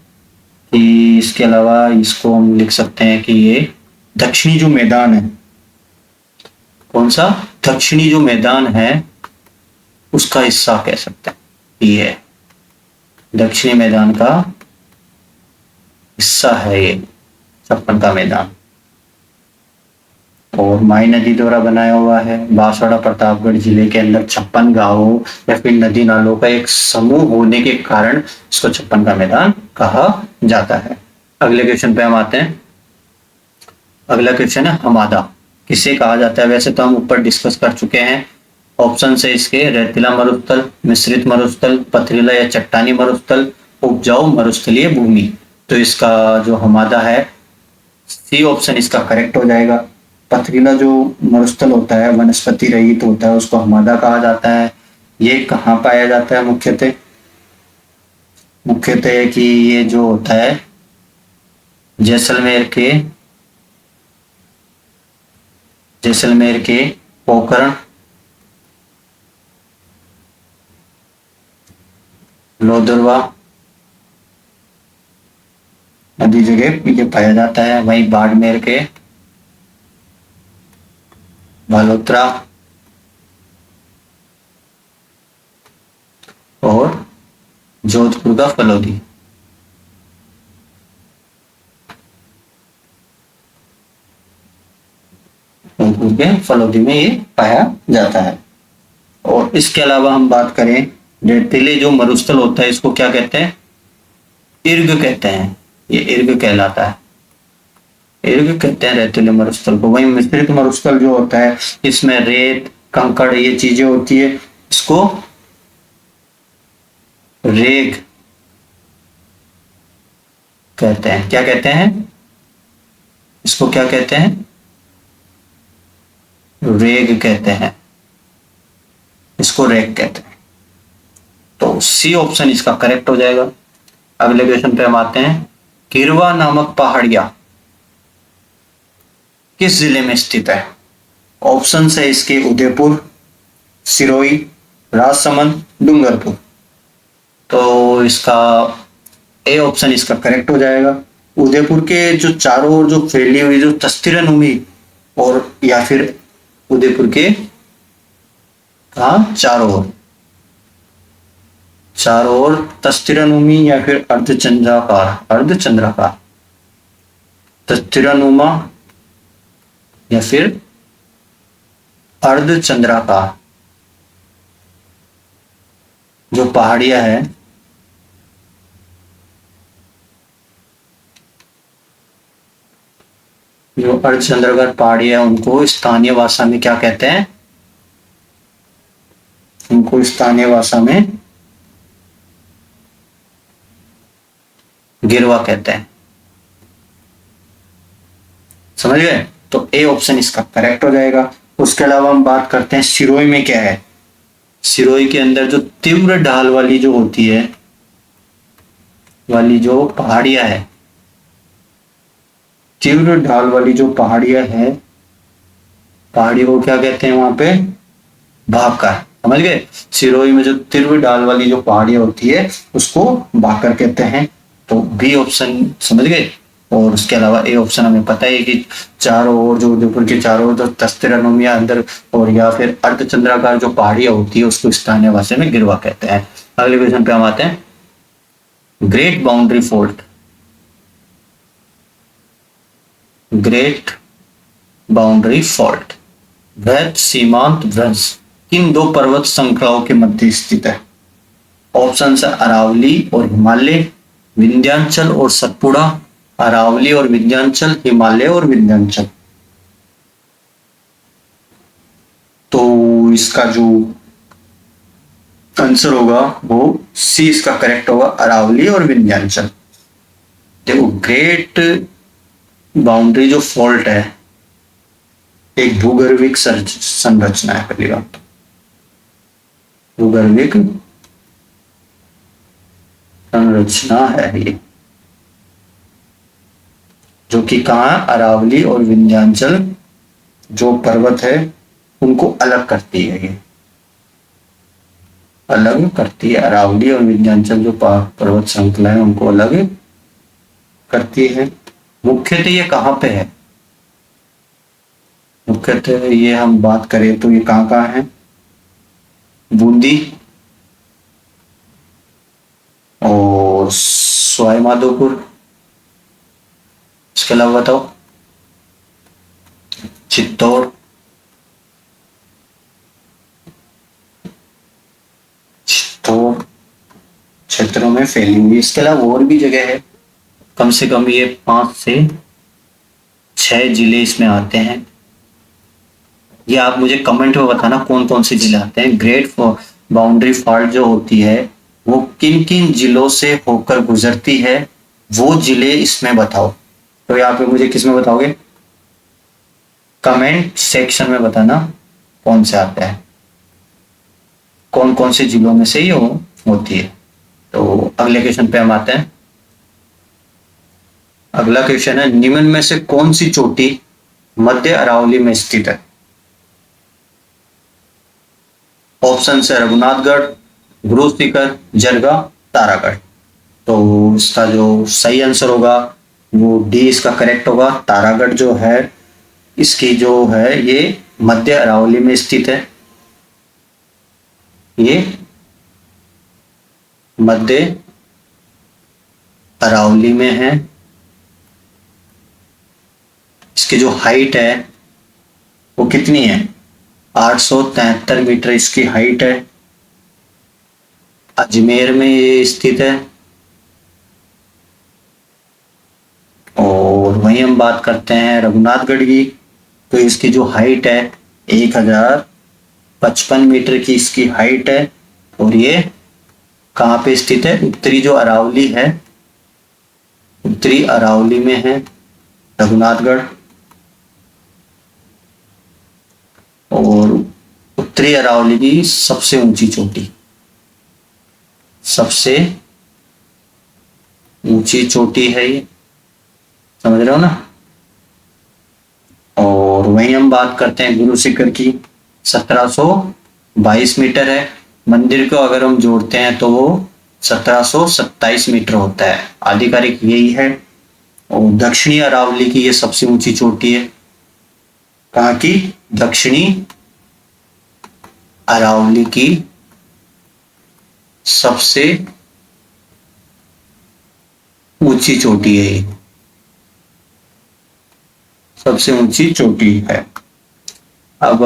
Speaker 1: कि इसके अलावा इसको हम लिख सकते हैं कि ये दक्षिणी जो मैदान है, कौन सा दक्षिणी जो मैदान है उसका हिस्सा कह सकते हैं। ये दक्षिणी मैदान का हिस्सा है ये छप्पन का मैदान। और माई नदी द्वारा बनाया हुआ है। बांसवाड़ा प्रतापगढ़ जिले के अंदर 56 गांवों या फिर नदी नालों का एक समूह होने के कारण इसको 56 का मैदान कहा जाता है। अगले क्वेश्चन पे हम आते हैं। अगला क्वेश्चन है हमादा किसे कहा जाता है। वैसे तो हम ऊपर डिस्कस कर चुके हैं। ऑप्शन है इसके रेतीला मरुस्थल, मिश्रित मरुस्थल, पथरीला या चट्टानी मरुस्थल, उपजाऊ मरुस्थलीय भूमि। तो इसका जो हमादा है सी ऑप्शन इसका करेक्ट हो जाएगा। पथरीला जो मरुस्थल होता है वनस्पति रहित होता है उसको हमादा कहा जाता है। ये कहाँ पाया जाता है मुख्यतः कि ये जो होता है जैसलमेर के पोखरण, लोदरवा नदी जगह ये पाया जाता है। वहीं बाड़मेर के बालोतरा और जोधपुर का फलोदी। जोधपुर के फलोदी में ये पाया जाता है। और इसके अलावा हम बात करें रेतीले जो मरुस्थल होता है इसको क्या कहते हैं, इर्ग कहते हैं। ये इर्ग कहलाता है, इर्ग कहते हैं रेतीले मरुस्थल को। वहीं मिश्रित मरुस्थल जो होता है इसमें रेत कंकड़ ये चीजें होती है, इसको रेग कहते हैं। क्या कहते हैं इसको, क्या कहते हैं, रेग कहते हैं, इसको रेग कहते हैं। तो सी ऑप्शन इसका करेक्ट हो जाएगा। अगले क्वेश्चन पे हम आते हैं। किरवा नामक पहाड़िया किस जिले में स्थित है। ऑप्शन है इसके उदयपुर, सिरोही, राजसमंद, डूंगरपुर। तो इसका ए ऑप्शन इसका करेक्ट हो जाएगा। उदयपुर के जो चारों ओर जो फैली हुई जो तस्तिरनुमी और या फिर उदयपुर के चारों ओर तस्तिरनुमी या फिर अर्धचंद्राकार तस्तिरनुमा या फिर अर्धचंद्राकार जो पहाड़ियां है जो अर्धचंद्राकार पहाड़ियां है उनको स्थानीय भाषा में क्या कहते हैं, उनको स्थानीय भाषा में गिरवा कहते हैं। समझ गए। तो ए ऑप्शन इसका करेक्ट हो जाएगा। उसके अलावा हम बात करते हैं सिरोही में क्या है। सिरोही के अंदर जो तीव्र ढाल वाली जो होती है वाली जो पहाड़ियां है, तीव्र ढाल वाली जो पहाड़ियां है, पहाड़ियों को क्या कहते हैं वहां पे, भाकर। समझ गए। सिरोही में जो तीव्र ढाल वाली जो पहाड़ियां होती है उसको भाकर कहते हैं। तो बी ऑप्शन समझ गए। और उसके अलावा ए ऑप्शन हमें पता है कि चारों ओर जो उदयपुर के चारों ओर जो तस्तिरनुमा अंदर और या फिर अर्धचंद्राकार जो पहाड़ियां होती है उसको स्थानीय भाषा में गिरवा कहते हैं। अगले क्वेश्चन पे हम आते हैं। Great boundary fault, great boundary fault वह सीमांत भ्रंश किन दो पर्वत श्रृंखलाओं के मध्य स्थित है। ऑप्शन है अरावली और हिमालय, विंध्याचल और सतपुड़ा, अरावली और विंध्याचल, हिमालय और विंध्याचल। तो इसका जो आंसर होगा वो सी इसका करेक्ट होगा, अरावली और विंध्याचल। देखो ग्रेट बाउंड्री जो फॉल्ट है एक भूगर्भिक संरचना है। पहली बात भूगर्भिक संरचना है ये, जो कि कहाँ अरावली और विंध्याचल जो पर्वत है उनको अलग करती है, ये अलग करती है। अरावली और विंध्याचल जो पर्वत श्रृंखला है उनको अलग करती है। मुख्यतः ये कहाँ पे है? मुख्यतः ये हम बात करें तो ये कहाँ कहाँ है? बूंदी और सवाई माधोपुर। इसके अलावा बताओ, चित्तौड़, चित्तौड़ क्षेत्रों में फैली हुई। इसके अलावा और भी जगह है, कम से कम ये 5 से 6 जिले इसमें आते हैं। ये आप मुझे कमेंट में बताना कौन कौन से जिले आते हैं। ग्रेट बाउंड्री फॉल्ट जो होती है वो किन किन जिलों से होकर गुजरती है, वो जिले इसमें बताओ। तो यहाँ पे मुझे किस में बताओगे? कमेंट सेक्शन में बताना कौन से आता है, कौन कौन से जिलों में से ये होती है। तो अगले क्वेश्चन पे हम आते हैं। अगला क्वेश्चन है, निम्न में से कौन सी चोटी मध्य अरावली में स्थित है? ऑप्शन है रघुनाथगढ़, गुरु शिखर, जरगा, तारागढ़। तो इसका जो सही आंसर होगा वो डी इसका करेक्ट होगा। तारागढ़ जो है इसकी जो है ये मध्य अरावली में स्थित है। ये मध्य अरावली में है। इसकी जो हाइट है वो कितनी है? 873 मीटर इसकी हाइट है। अजमेर में ये स्थित है। और वहीं हम बात करते हैं रघुनाथगढ़ की, तो इसकी जो हाइट है 1055 मीटर की इसकी हाइट है। और ये कहाँ पे स्थित है? उत्तरी जो अरावली है, उत्तरी अरावली में है रघुनाथगढ़। और उत्तरी अरावली की सबसे ऊंची चोटी, सबसे ऊंची चोटी है ये, समझ रहे हो ना। और वहीं हम बात करते हैं गुरु शिखर की, 1722 मीटर है। मंदिर को अगर हम जोड़ते हैं तो वो 1727 मीटर होता है, आधिकारिक यही है। और दक्षिणी अरावली की ये सबसे ऊंची चोटी है। कहाँ की? दक्षिणी अरावली की सबसे ऊंची चोटी है, ये सबसे ऊंची चोटी है। अब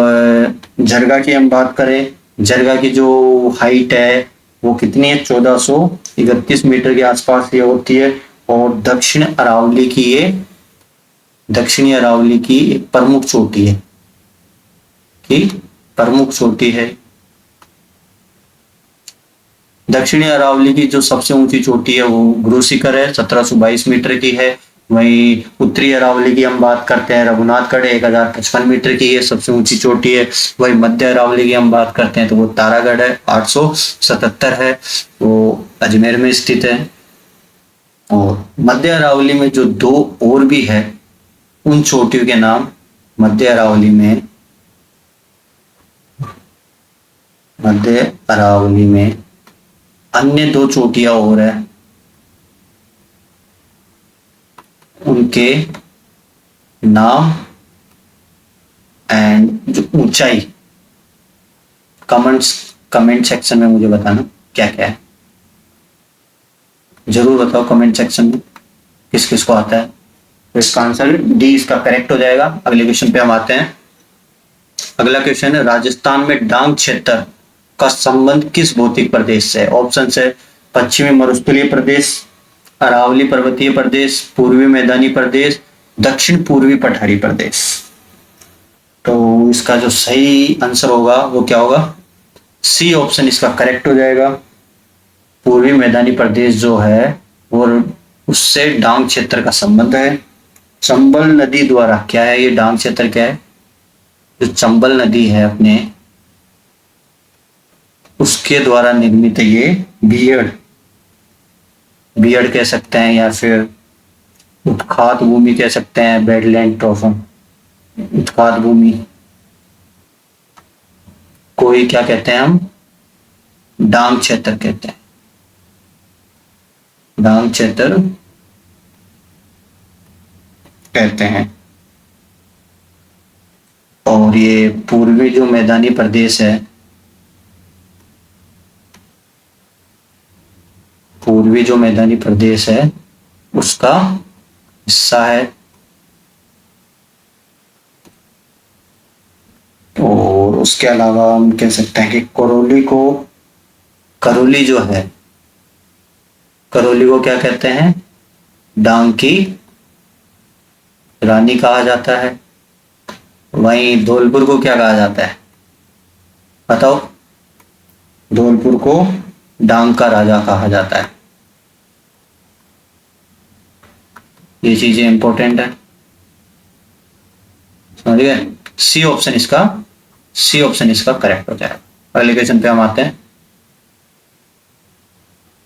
Speaker 1: जरगा की हम बात करें, जरगा की जो हाइट है वो कितनी है? 1431 मीटर के आसपास ये होती है। और दक्षिण अरावली की ये, दक्षिणी अरावली की एक प्रमुख चोटी है, कि प्रमुख चोटी है। दक्षिणी अरावली की जो सबसे ऊंची चोटी है वो गुरु शिखर है, 1722 मीटर की है। वहीं उत्तरी अरावली की हम बात करते हैं, रघुनाथगढ़ 1055 मीटर की है, सबसे ऊंची चोटी है। वही मध्य अरावली की हम बात करते हैं तो वो तारागढ़ है, 877 है, वो अजमेर में स्थित है। और मध्य अरावली में जो 2 और भी है उन चोटियों के नाम मध्य अरावली में, मध्य अरावली में अन्य 2 चोटियां और है, उनके नाम एंड जो ऊंचाई, कमेंट सेक्शन में मुझे बताना क्या क्या है। जरूर बताओ कमेंट सेक्शन में किस किस को आता है। तो इसका आंसर डी इसका करेक्ट हो जाएगा। अगले क्वेश्चन पे हम आते हैं। अगला क्वेश्चन है, राजस्थान में डांग क्षेत्र का संबंध किस भौतिक प्रदेश से है? ऑप्शन है पश्चिमी मरुस्थलीय प्रदेश, अरावली पर्वतीय प्रदेश, पूर्वी मैदानी प्रदेश, दक्षिण पूर्वी पठारी प्रदेश। तो इसका जो सही आंसर होगा वो क्या होगा? सी ऑप्शन इसका करेक्ट हो जाएगा। पूर्वी मैदानी प्रदेश जो है वो उससे डांग क्षेत्र का संबंध है। चंबल नदी द्वारा, क्या है ये डांग क्षेत्र? क्या है? जो चंबल नदी है अपने, उसके द्वारा निर्मित है ये बियड, बियड कह सकते हैं या फिर उत्खात भूमि कह सकते हैं, बेडलैंड ट्रॉफम, उत्पाद भूमि, कोई क्या कहते हैं हम, डांग क्षेत्र कहते हैं, डांग क्षेत्र कहते हैं। और ये पूर्वी जो मैदानी प्रदेश है, पूर्वी जो मैदानी प्रदेश है उसका हिस्सा है। और उसके अलावा हम कह सकते हैं कि करौली जो है, करौली को क्या कहते हैं, डांग की रानी कहा जाता है। वहीं धौलपुर को क्या कहा जाता है, बताओ। धौलपुर को डांग का राजा कहा जाता है। ये चीजें इंपॉर्टेंट है, समझ गए। सी ऑप्शन इसका करेक्ट हो जाएगा। अगले क्वेश्चन पे हम आते हैं।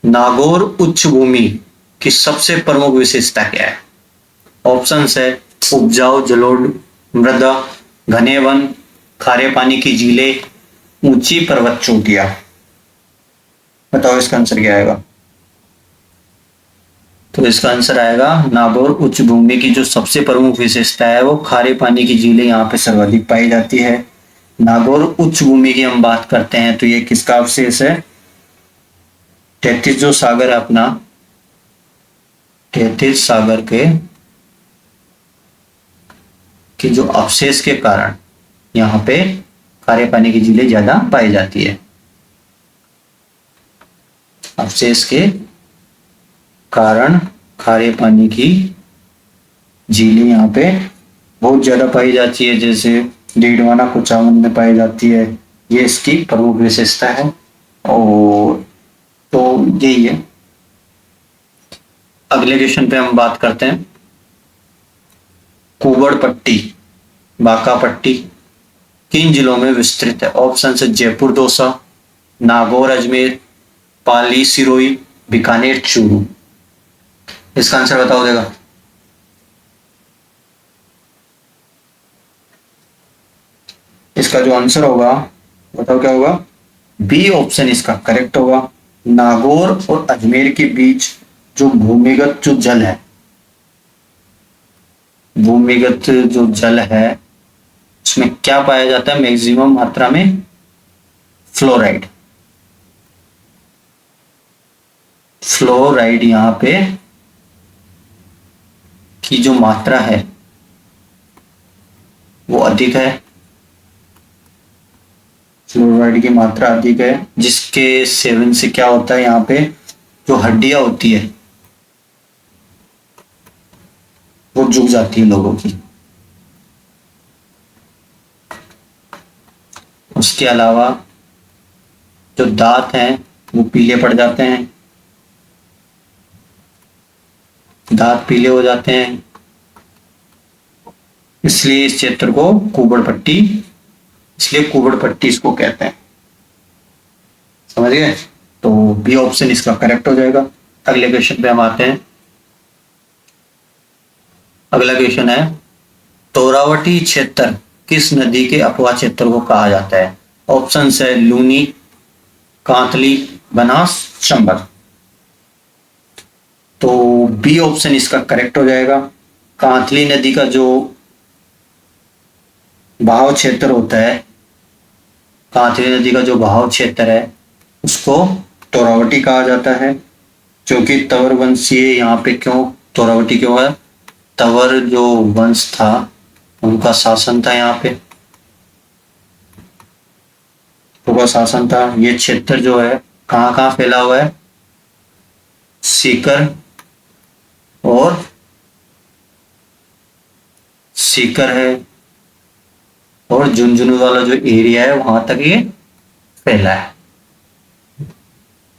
Speaker 1: नागौर उच्च भूमि की सबसे प्रमुख विशेषता क्या है? ऑप्शन है उपजाऊ जलोढ़ मृदा, घने वन, खारे पानी की झीलें, ऊंची पर्वत चोटियां। बताओ इसका आंसर क्या आएगा? तो इसका आंसर आएगा नागौर उच्च भूमि की जो सबसे प्रमुख विशेषता है वो खारे पानी की झीलें यहाँ पे सर्वाधिक पाई जाती है। नागौर उच्च भूमि की हम बात करते हैं तो ये किसका अवशेष है? 33 जो सागर है अपना, 33 सागर के जो अवशेष के कारण यहाँ पे खारे पानी की झीलें ज्यादा पाई जाती है। अवशेष के कारण खारे पानी की झीलें यहाँ पे बहुत ज्यादा पाई जाती है, जैसे डीडवाना कुचामन में पाई जाती है। ये इसकी प्रमुख विशेषता है। और तो यही है। अगले क्वेश्चन पे हम बात करते हैं। कुबड़ पट्टी, बांका पट्टी किन जिलों में विस्तृत है? ऑप्शन है जयपुर दौसा, नागौर अजमेर, पाली सिरोही, बीकानेर चूरू। इसका आंसर बताओ देगा। इसका जो आंसर होगा बताओ क्या होगा? बी ऑप्शन इसका करेक्ट होगा। नागौर और अजमेर के बीच जो भूमिगत जो जल है, भूमिगत जो जल है उसमें क्या पाया जाता है मैक्सिमम मात्रा में? फ्लोराइड। फ्लोराइड यहाँ पे की जो मात्रा है वो अधिक है, फ्लोराइड की मात्रा अधिक है, जिसके सेवन से क्या होता है यहाँ पे जो हड्डियां होती है वो झुक जाती है लोगों की। उसके अलावा जो दांत हैं वो पीले पड़ जाते हैं, दांत पीले हो जाते हैं, इसलिए इस क्षेत्र को कुबड़ पट्टी, इसलिए कुबड़ पट्टी इसको कहते हैं। समझ गए? तो बी ऑप्शन इसका करेक्ट हो जाएगा। अगले क्वेश्चन पे हम आते हैं। अगला क्वेश्चन है तोरावटी क्षेत्र किस नदी के अपवा क्षेत्र को कहा जाता है? ऑप्शन है लूनी, कांतली, बनास, चंबल। तो बी ऑप्शन इसका करेक्ट हो जाएगा। कांतली नदी का जो बहाव क्षेत्र होता है, कांतली नदी का जो बहाव क्षेत्र है उसको तोरावटी कहा जाता है। क्योंकि तवर वंशीय यहाँ पे क्यों तोरावटी क्यों है? तवर जो वंश था उनका शासन था यहाँ पे, उनका शासन था। ये क्षेत्र जो है कहाँ कहाँ फैला हुआ है? सीकर है और झुंझुनू वाला जो एरिया है वहां तक ये फैला है।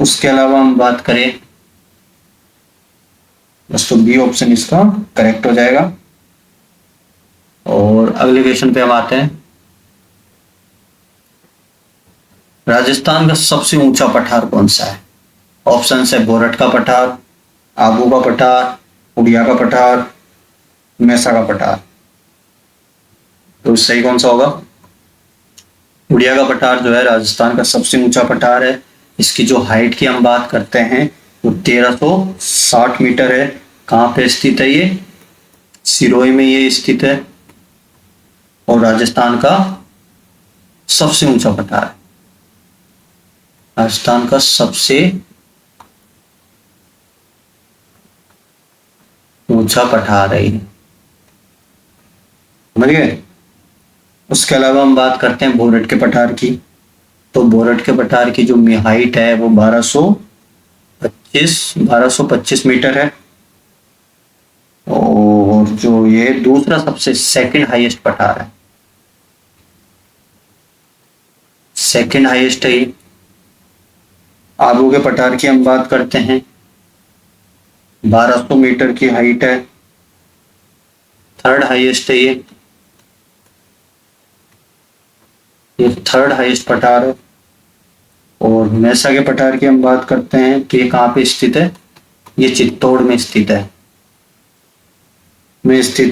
Speaker 1: उसके अलावा हम बात करें बस, तो बी ऑप्शन इसका करेक्ट हो जाएगा। और अगले क्वेश्चन पे हम आते हैं। राजस्थान का सबसे ऊंचा पठार कौन सा है? ऑप्शन है बोरट का पठार, आबू का पठार, उड़िया का पठार, मैसा का पठार। तो सही कौन सा होगा? उड़िया का पठार जो है राजस्थान का सबसे ऊंचा पठार है। इसकी जो हाइट की हम बात करते हैं वो 1360 मीटर है। कहाँ पे स्थित है ये? सिरोही में ये स्थित है और राजस्थान का सबसे ऊंचा पठार है। राजस्थान का सबसे ऊंचा पठार है ये, समझ गए? उसके अलावा हम बात करते हैं बोरट के पठार की। तो बोरट के पठार की जो हाइट है वो 1225 मीटर है। और जो ये दूसरा सबसे सेकंड हाईएस्ट पठार है, सेकंड हाईएस्ट है ये। आबू के पठार की हम बात करते हैं, 1200 मीटर की हाइट है, थर्ड हाईएस्ट है ये थर्ड हाईएस्ट पठार है। और मैसा के पठार की हम बात करते हैं तो ये कहाँ पे स्थित है? ये चित्तौड़ में स्थित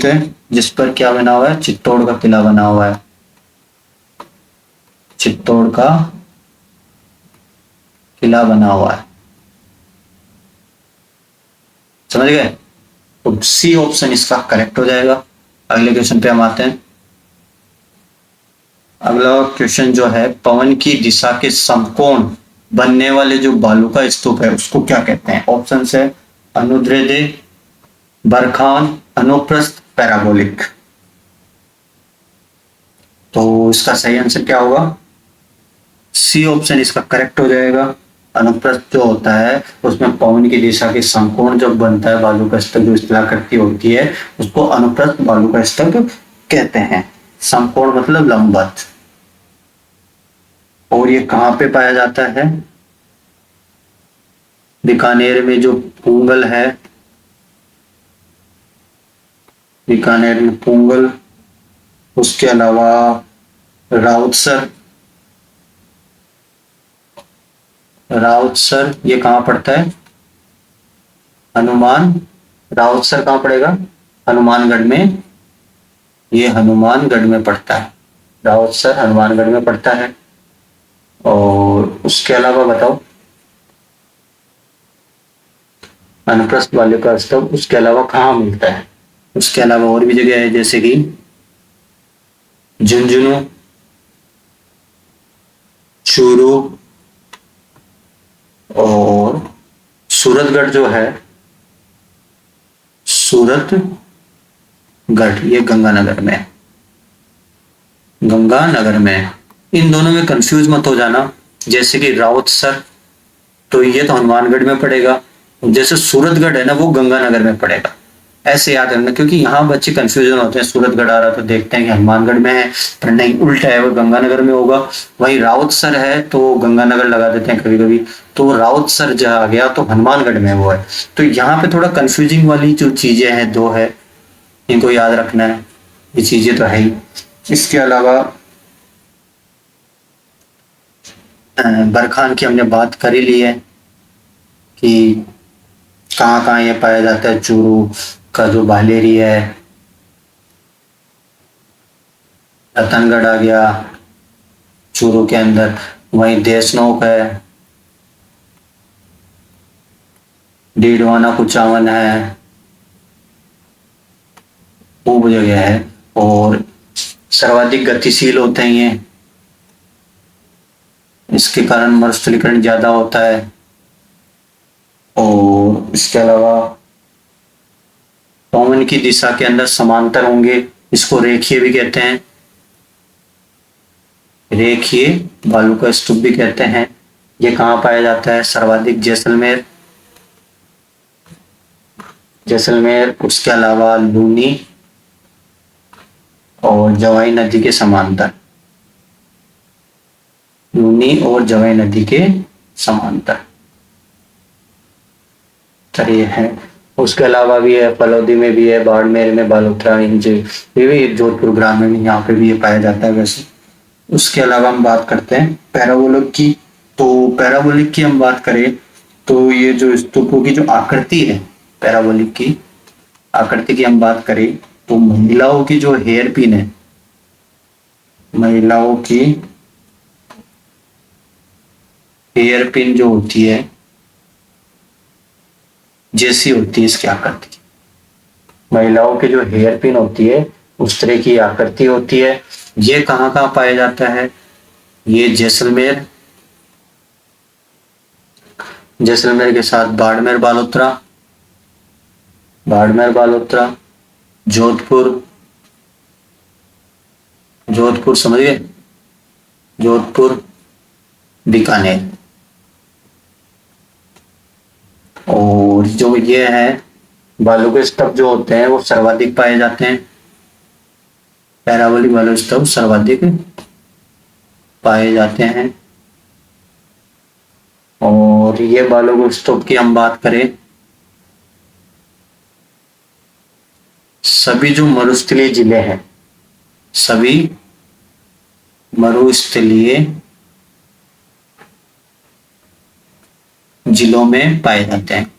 Speaker 1: है, जिस पर क्या बना हुआ है? चित्तौड़ का किला बना हुआ है, चित्तौड़ का किला बना हुआ है, समझ गए? तो सी ऑप्शन इसका करेक्ट हो जाएगा। अगले क्वेश्चन पे हम आते हैं। अगला क्वेश्चन जो है, पवन की दिशा के समकोण बनने वाले जो बालू का स्तूप है उसको क्या कहते हैं? ऑप्शन है अनुदैर्ध्य, बरखान, अनुप्रस्थ, पैराबोलिक। तो इसका सही आंसर क्या होगा? सी ऑप्शन इसका करेक्ट हो जाएगा। अनुप्रस्थ जो होता है उसमें पवन की दिशा के समकोण जब बनता है बालू का स्तूप, जो स्थलाकृति होती है उसको अनुप्रस्थ बालू का स्तूप कहते हैं। समकोण मतलब लंबवत। और ये कहाँ पे पाया जाता है? बीकानेर में जो पूंगल है, बीकानेर में पूंगल, उसके अलावा राउतसर, ये कहाँ पड़ता है? हनुमान। राउतसर कहाँ पड़ेगा? हनुमानगढ़ में, ये हनुमानगढ़ में पड़ता है। राउतसर हनुमानगढ़ में पड़ता है। और उसके अलावा बताओ, अनुप्रस्थ बालू का स्तूप उसके अलावा कहाँ मिलता है? उसके अलावा और भी जगह है, जैसे कि झुंझुनू, चूरू और सूरतगढ़ जो है, सूरतगढ़ ये गंगानगर में, इन दोनों में कंफ्यूज मत हो जाना। जैसे कि राउतसर तो ये तो हनुमानगढ़ में पड़ेगा, जैसे सूरतगढ़ है ना वो गंगानगर में पड़ेगा। ऐसे याद रखना, क्योंकि यहाँ बच्चे कंफ्यूजन होते हैं। सूरतगढ़ आ रहा तो देखते हैं कि हनुमानगढ़ में है, पर नहीं, उल्टा है, वो गंगानगर में होगा। वही राउतसर है तो गंगानगर लगा देते हैं कभी कभी, तो राउतसर जहाँ आ गया तो हनुमानगढ़ में वो है। तो यहाँ पे थोड़ा कंफ्यूजिंग वाली जो चीजें हैं दो है, इनको याद रखना है। ये चीजें तो है ही। इसके अलावा बरखान की हमने बात कर ही ली है कि कहाँ कहाँ ये पाया जाता है। चूरू का जो बालेरी है, रतनगढ़ आ गया चूरू के अंदर, वहीं देशनोक है, डीडवाना कुचावन है, खूब जगह है। और सर्वाधिक गतिशील होते हैं ये, इसके कारण मरुस्थलीकरण ज्यादा होता है। और इसके अलावा पवन की दिशा के अंदर समांतर होंगे, इसको रेखीय भी कहते हैं, रेखीय बालू का स्तूप भी कहते हैं। ये कहाँ पाया जाता है? सर्वाधिक जैसलमेर, उसके अलावा लूनी और जवाई नदी के समांतर, लूनी और जवाई नदी के समांतर ये है। उसके अलावा भी है, फलौदी में भी है, बाड़मेर में, बालोतरा, ये भी जोधपुर ग्रामीण, यहाँ पे भी ये पाया जाता है वैसे। उसके अलावा हम बात करते हैं पैराबोलिक की। तो पैराबोलिक की हम बात करें तो ये जो स्तूपों की जो आकृति है, पैराबोलिक की आकृति की हम बात करें तो महिलाओं की जो हेयर पिन है, महिलाओं की हेयर पिन जो होती है जैसी होती है इसकी आकृति। महिलाओं की जो हेयर पिन होती है उस तरह की आकृति होती है। ये कहाँ कहाँ पाया जाता है? ये जैसलमेर, जैसलमेर के साथ बाड़मेर बालोतरा, बाड़मेर बालोतरा, जोधपुर, जोधपुर समझ गए, जोधपुर, बीकानेर। और जो ये है बालू के स्तंभ जो होते हैं वो सर्वाधिक पाए जाते हैं। पैराबोलिक बालू स्तंभ सर्वाधिक पाए जाते हैं। और ये बालू स्तंभ की हम बात करें, सभी जो मरुस्थलीय जिले हैं, सभी मरुस्थलीय जिलों में पाए जाते हैं।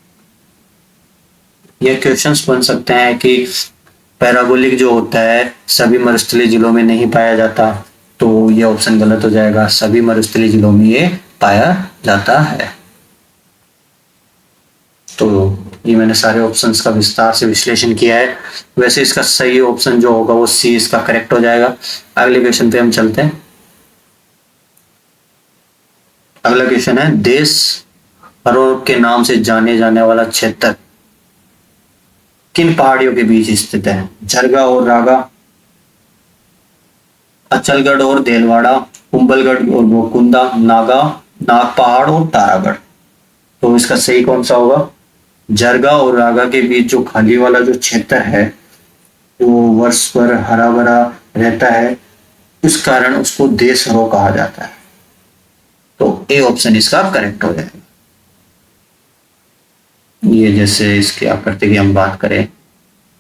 Speaker 1: ये क्वेश्चंस बन सकते हैं कि पैराबोलिक जो होता है सभी मरुस्थलीय जिलों में नहीं पाया जाता, तो ये ऑप्शन गलत हो जाएगा। सभी मरुस्थलीय जिलों में ये पाया जाता है। तो ये मैंने सारे ऑप्शंस का विस्तार से विश्लेषण किया है। वैसे इसका सही ऑप्शन जो होगा वो सी इसका करेक्ट हो जाएगा। अगले क्वेश्चन पे हम चलते हैं। अगला क्वेश्चन है, देश हरों के नाम से जाने जाने वाला क्षेत्र किन पहाड़ियों के बीच स्थित है? झरगा और रागा, अचलगढ़ और देलवाड़ा, कुंभलगढ़ और गोकुंदा, नागा नाग पहाड़ और तारागढ़। तो इसका सही कौन सा होगा? झरगा और रागा के बीच जो खाली वाला जो क्षेत्र है वो वर्ष भर हरा भरा रहता है, इस कारण उसको देशहरो कहा जाता है। तो ए ऑप्शन इसका करेक्ट हो जाएगा। ये जैसे इसकी आकृति की हम बात करें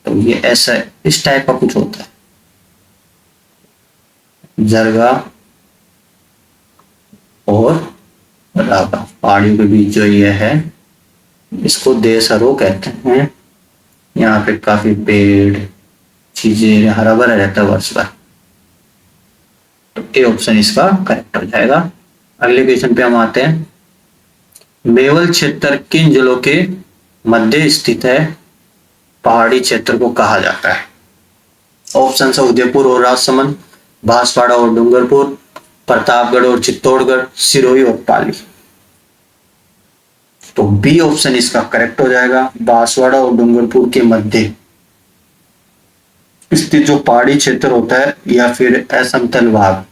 Speaker 1: तो ये ऐसा इस टाइप का कुछ होता है। झरगा और रागा पहाड़ियों के बीच जो ये है इसको देशहरो कहते हैं। यहाँ पे काफी पेड़ चीजें हरा भरा रहता है वर्ष भर। तो ए ऑप्शन इसका करेक्ट हो जाएगा। अगले क्वेश्चन पे हम आते हैं। मेवल क्षेत्र किन जिलों के मध्य स्थित है? पहाड़ी क्षेत्र को कहा जाता है। ऑप्शन है उदयपुर और राजसमंद, बांसवाड़ा और डूंगरपुर, प्रतापगढ़ और चित्तौड़गढ़, सिरोही और पाली। तो बी ऑप्शन इसका करेक्ट हो जाएगा। बांसवाड़ा और डूंगरपुर के मध्य स्थित जो पहाड़ी क्षेत्र होता है या फिर असमतल भाग,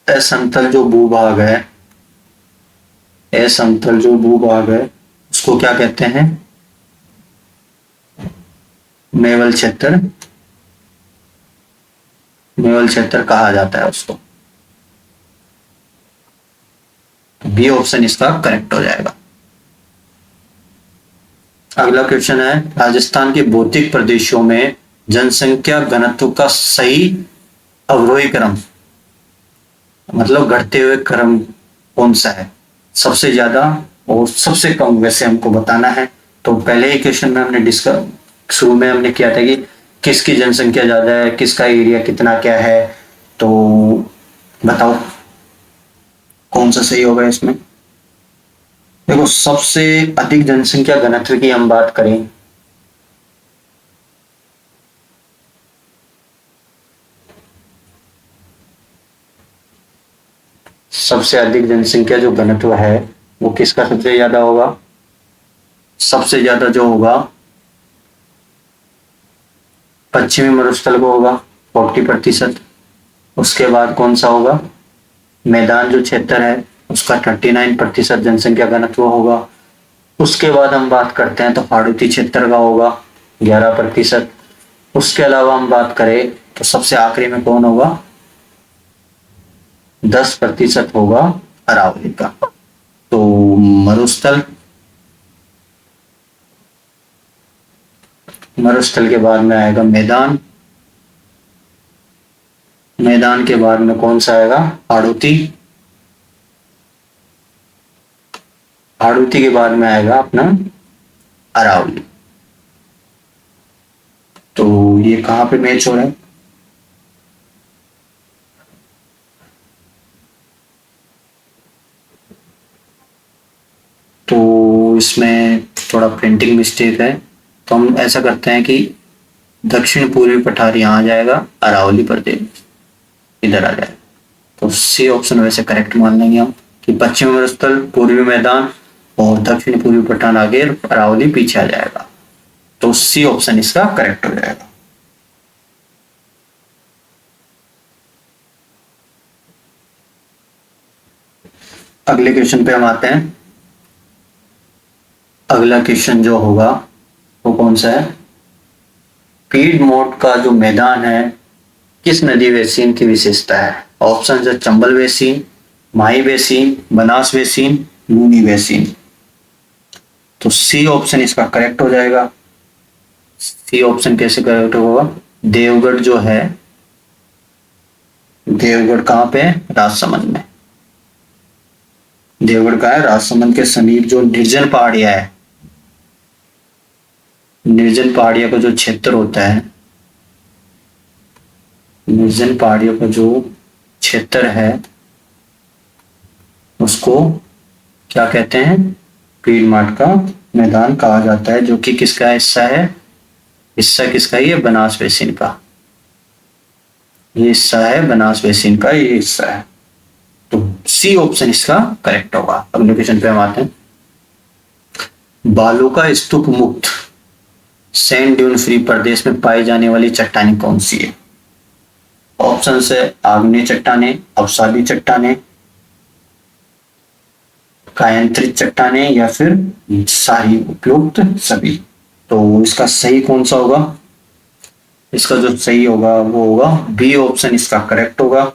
Speaker 1: असमतल जो भूभाग है, असमतल जो भूभाग है उसको क्या कहते हैं? मेवल क्षेत्र, मेवल क्षेत्र कहा जाता है उसको। बी ऑप्शन इसका करेक्ट हो जाएगा। अगला क्वेश्चन है, राजस्थान के भौतिक प्रदेशों में जनसंख्या घनत्व का सही अवरोही क्रम, मतलब घटते हुए क्रम कौन सा है? सबसे ज्यादा और सबसे कम वैसे हमको बताना है। तो पहले ही क्वेश्चन में हमने डिस्कस शुरू में हमने किया था कि किसकी जनसंख्या ज्यादा है, किसका एरिया कितना क्या है। तो बताओ कौन सा सही होगा इसमें? देखो सबसे अधिक जनसंख्या घनत्व की हम बात करें सबसे अधिक जनसंख्या जो घनत्व है वो किसका सबसे ज्यादा होगा? सबसे ज्यादा जो होगा पश्चिमी मरुस्थल को होगा 40%। उसके बाद कौन सा होगा? मैदान जो क्षेत्र है उसका 39% जनसंख्या घनत्व होगा। उसके बाद हम बात करते हैं तो हाड़ौती क्षेत्र का होगा 11%। उसके अलावा हम बात करें तो सबसे आखिरी में कौन होगा? 10% होगा अरावली का। तो मरुस्थल, मरुस्थल के बाद में आएगा मैदान, मैदान के बाद में कौन सा आएगा? हाड़ौती, हाड़ौती के बाद में आएगा अपना अरावली। तो ये कहां पे मैच हो रहा है? प्रिंटिंग मिस्टेक है, तो हम ऐसा करते हैं कि दक्षिण पूर्वी पठार यहाँ आ जाएगा, अरावली प्रदेश इधर आ जाएगा। तो सी ऑप्शन वैसे करेक्ट मान लेंगे हम कि पश्चिमी मरुस्थल, पूर्वी मैदान और दक्षिण पूर्वी पठार आगे, अरावली पीछे आ जाएगा। तो सी ऑप्शन इसका करेक्ट हो जाएगा। अगले क्वेश्चन पे हम आते हैं। अगला क्वेश्चन जो होगा वो कौन सा है? पीडमोंट का जो मैदान है किस नदी बेसिन की विशेषता है? ऑप्शन है Chambal basin, Mahi basin, Banas basin, Luni basin. तो सी ऑप्शन इसका करेक्ट हो जाएगा। सी ऑप्शन कैसे करेक्ट होगा? देवगढ़ जो है, देवगढ़ कहां पे है? राजसमंद में। देवगढ़ का है राजसमंद के समीप जो निर्जन पहाड़िया है, निर्जन पहाड़ियों का जो क्षेत्र होता है, निर्जन पहाड़ियों का जो क्षेत्र है उसको क्या कहते हैं? पीडमोंट का मैदान कहा जाता है, जो कि किसका हिस्सा है? हिस्सा किसका? ये बनास बेसिन का, ये हिस्सा है बनास बेसिन का, ये हिस्सा है। तो सी ऑप्शन इसका करेक्ट होगा। अगले क्वेश्चन पे हम आते हैं। बालू का स्तूप मुक्त सैंड ड्यून फ्री प्रदेश में पाई जाने वाली चट्टानें कौन सी है? ऑप्शन है आग्नेय चट्टानें, अवसादी चट्टानें, कायांतरित चट्टानें या फिर सारी उपयुक्त सभी। तो इसका सही कौन सा होगा? इसका जो सही होगा वो होगा बी ऑप्शन इसका करेक्ट होगा।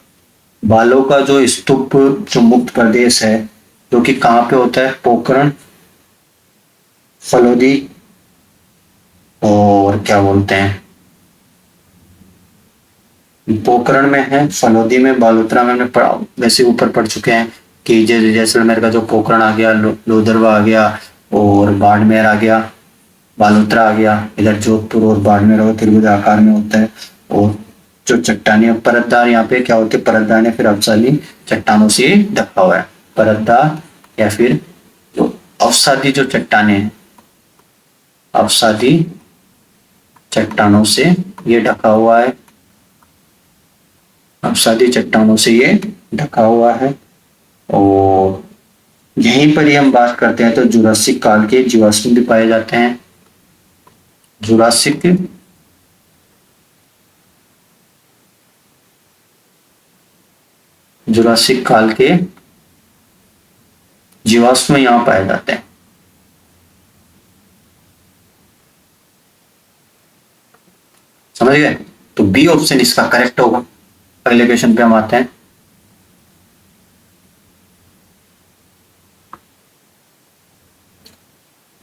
Speaker 1: बालों का जो स्तूप जो मुक्त प्रदेश है, जो कि कहां पे होता है? पोखरण, फलोदी और क्या बोलते हैं, पोखरण में है, फलोदी में, बालोतरा में। हमने वैसे ऊपर पढ़ चुके हैं कि जैसलमेर का जो पोखरण आ गया, लोदरवा आ गया और बाड़मेर आ गया, बालोतरा आ गया, इधर जोधपुर और बाड़मेर और त्रिभुज आकार में होता है। और जो चट्टानी परतदार यहाँ पे क्या होते हैं? परतदार ने फिर अवसादी चट्टानों से ढका हुआ है, परतदार या फिर जो अवसादी जो चट्टाने हैं, अवसादी चट्टानों से ये ढका हुआ है, अवसादी चट्टानों से ये ढका हुआ है। और यहीं पर ही हम बात करते हैं तो जुरासिक काल के जीवाश्म भी पाए जाते हैं। जुरासिक जुरासिक काल के जीवाश्म यहां पाए जाते हैं। समझ गए? तो बी ऑप्शन इसका करेक्ट होगा। अगले क्वेश्चन पे हम आते हैं।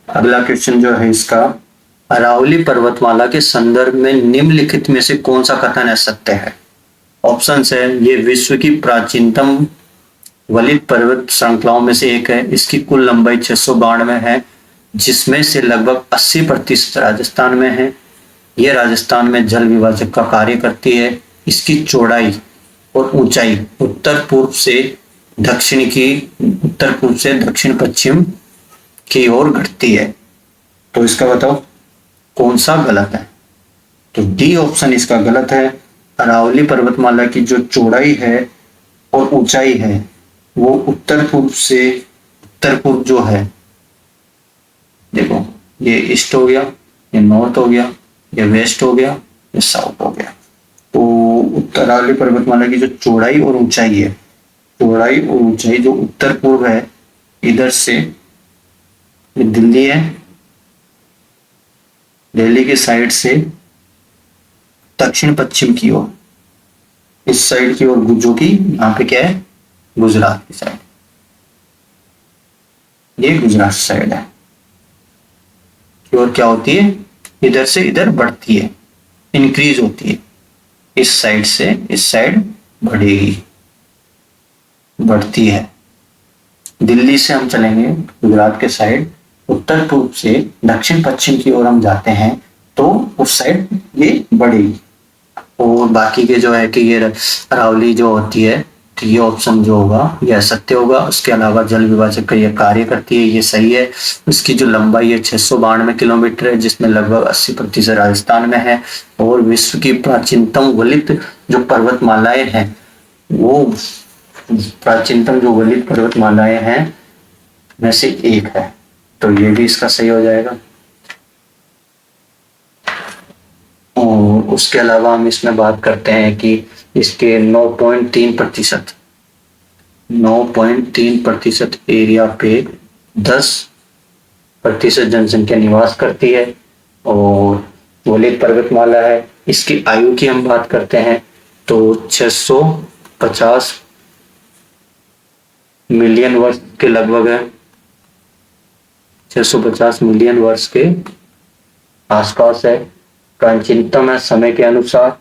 Speaker 1: अगला क्वेश्चन जो है इसका, अरावली पर्वतमाला के संदर्भ में निम्नलिखित में से कौन सा कथन असत्य है? ऑप्शन है ये विश्व की प्राचीनतम वलित पर्वत श्रृंखलाओं में से एक है, इसकी कुल लंबाई 692 है, जिसमें से लगभग 80% राजस्थान में है। यह राजस्थान में जल विभाजक का कार्य करती है। इसकी चौड़ाई और ऊंचाई उत्तर पूर्व से दक्षिण पश्चिम की ओर घटती है। तो इसका बताओ कौन सा गलत है? तो डी ऑप्शन इसका गलत है। अरावली पर्वतमाला की जो चौड़ाई है और ऊंचाई है वो उत्तर पूर्व जो है, देखो ये ईस्ट हो गया, ये नॉर्थ हो गया, ये वेस्ट हो गया, ये साउथ हो गया। तो अरावली पर्वतमाला की जो चौड़ाई और ऊंचाई है, चौड़ाई और ऊंचाई जो उत्तर पूर्व है, इधर से दिल्ली है, दिल्ली की साइड से दक्षिण पश्चिम की ओर, इस साइड की ओर, जो कि यहाँ पे क्या है? गुजरात की साइड, ये गुजरात साइड है की ओर क्या होती है? इधर से इधर बढ़ती है, इंक्रीज होती है। इस साइड से इस साइड बढ़ेगी, बढ़ती है। दिल्ली से हम चलेंगे गुजरात के साइड, उत्तर पूर्व से दक्षिण पश्चिम की ओर हम जाते हैं तो उस साइड ये बढ़ेगी। और बाकी के जो है कि ये अरावली जो होती है तो ये ऑप्शन जो होगा ये असत्य होगा। उसके अलावा जल विभाजक का ये कार्य करती है, ये सही है। इसकी जो लंबाई है 692 किलोमीटर है, जिसमें लगभग 80% राजस्थान में है। और विश्व की प्राचीनतम वलित जो पर्वतमालाएं हैं, वो प्राचीनतम जो वलित पर्वतमालाएं हैं में से एक है। तो ये भी इसका सही हो जाएगा। और उसके अलावा हम इसमें बात करते हैं कि इसके 9.3% 9.3% एरिया पे 10% जनसंख्या निवास करती है और वलित पर्वतमाला है। इसकी आयु की हम बात करते हैं तो 650 मिलियन वर्ष के लगभग है, 650 मिलियन वर्ष के आसपास है। प्राचीनतम है समय के अनुसार।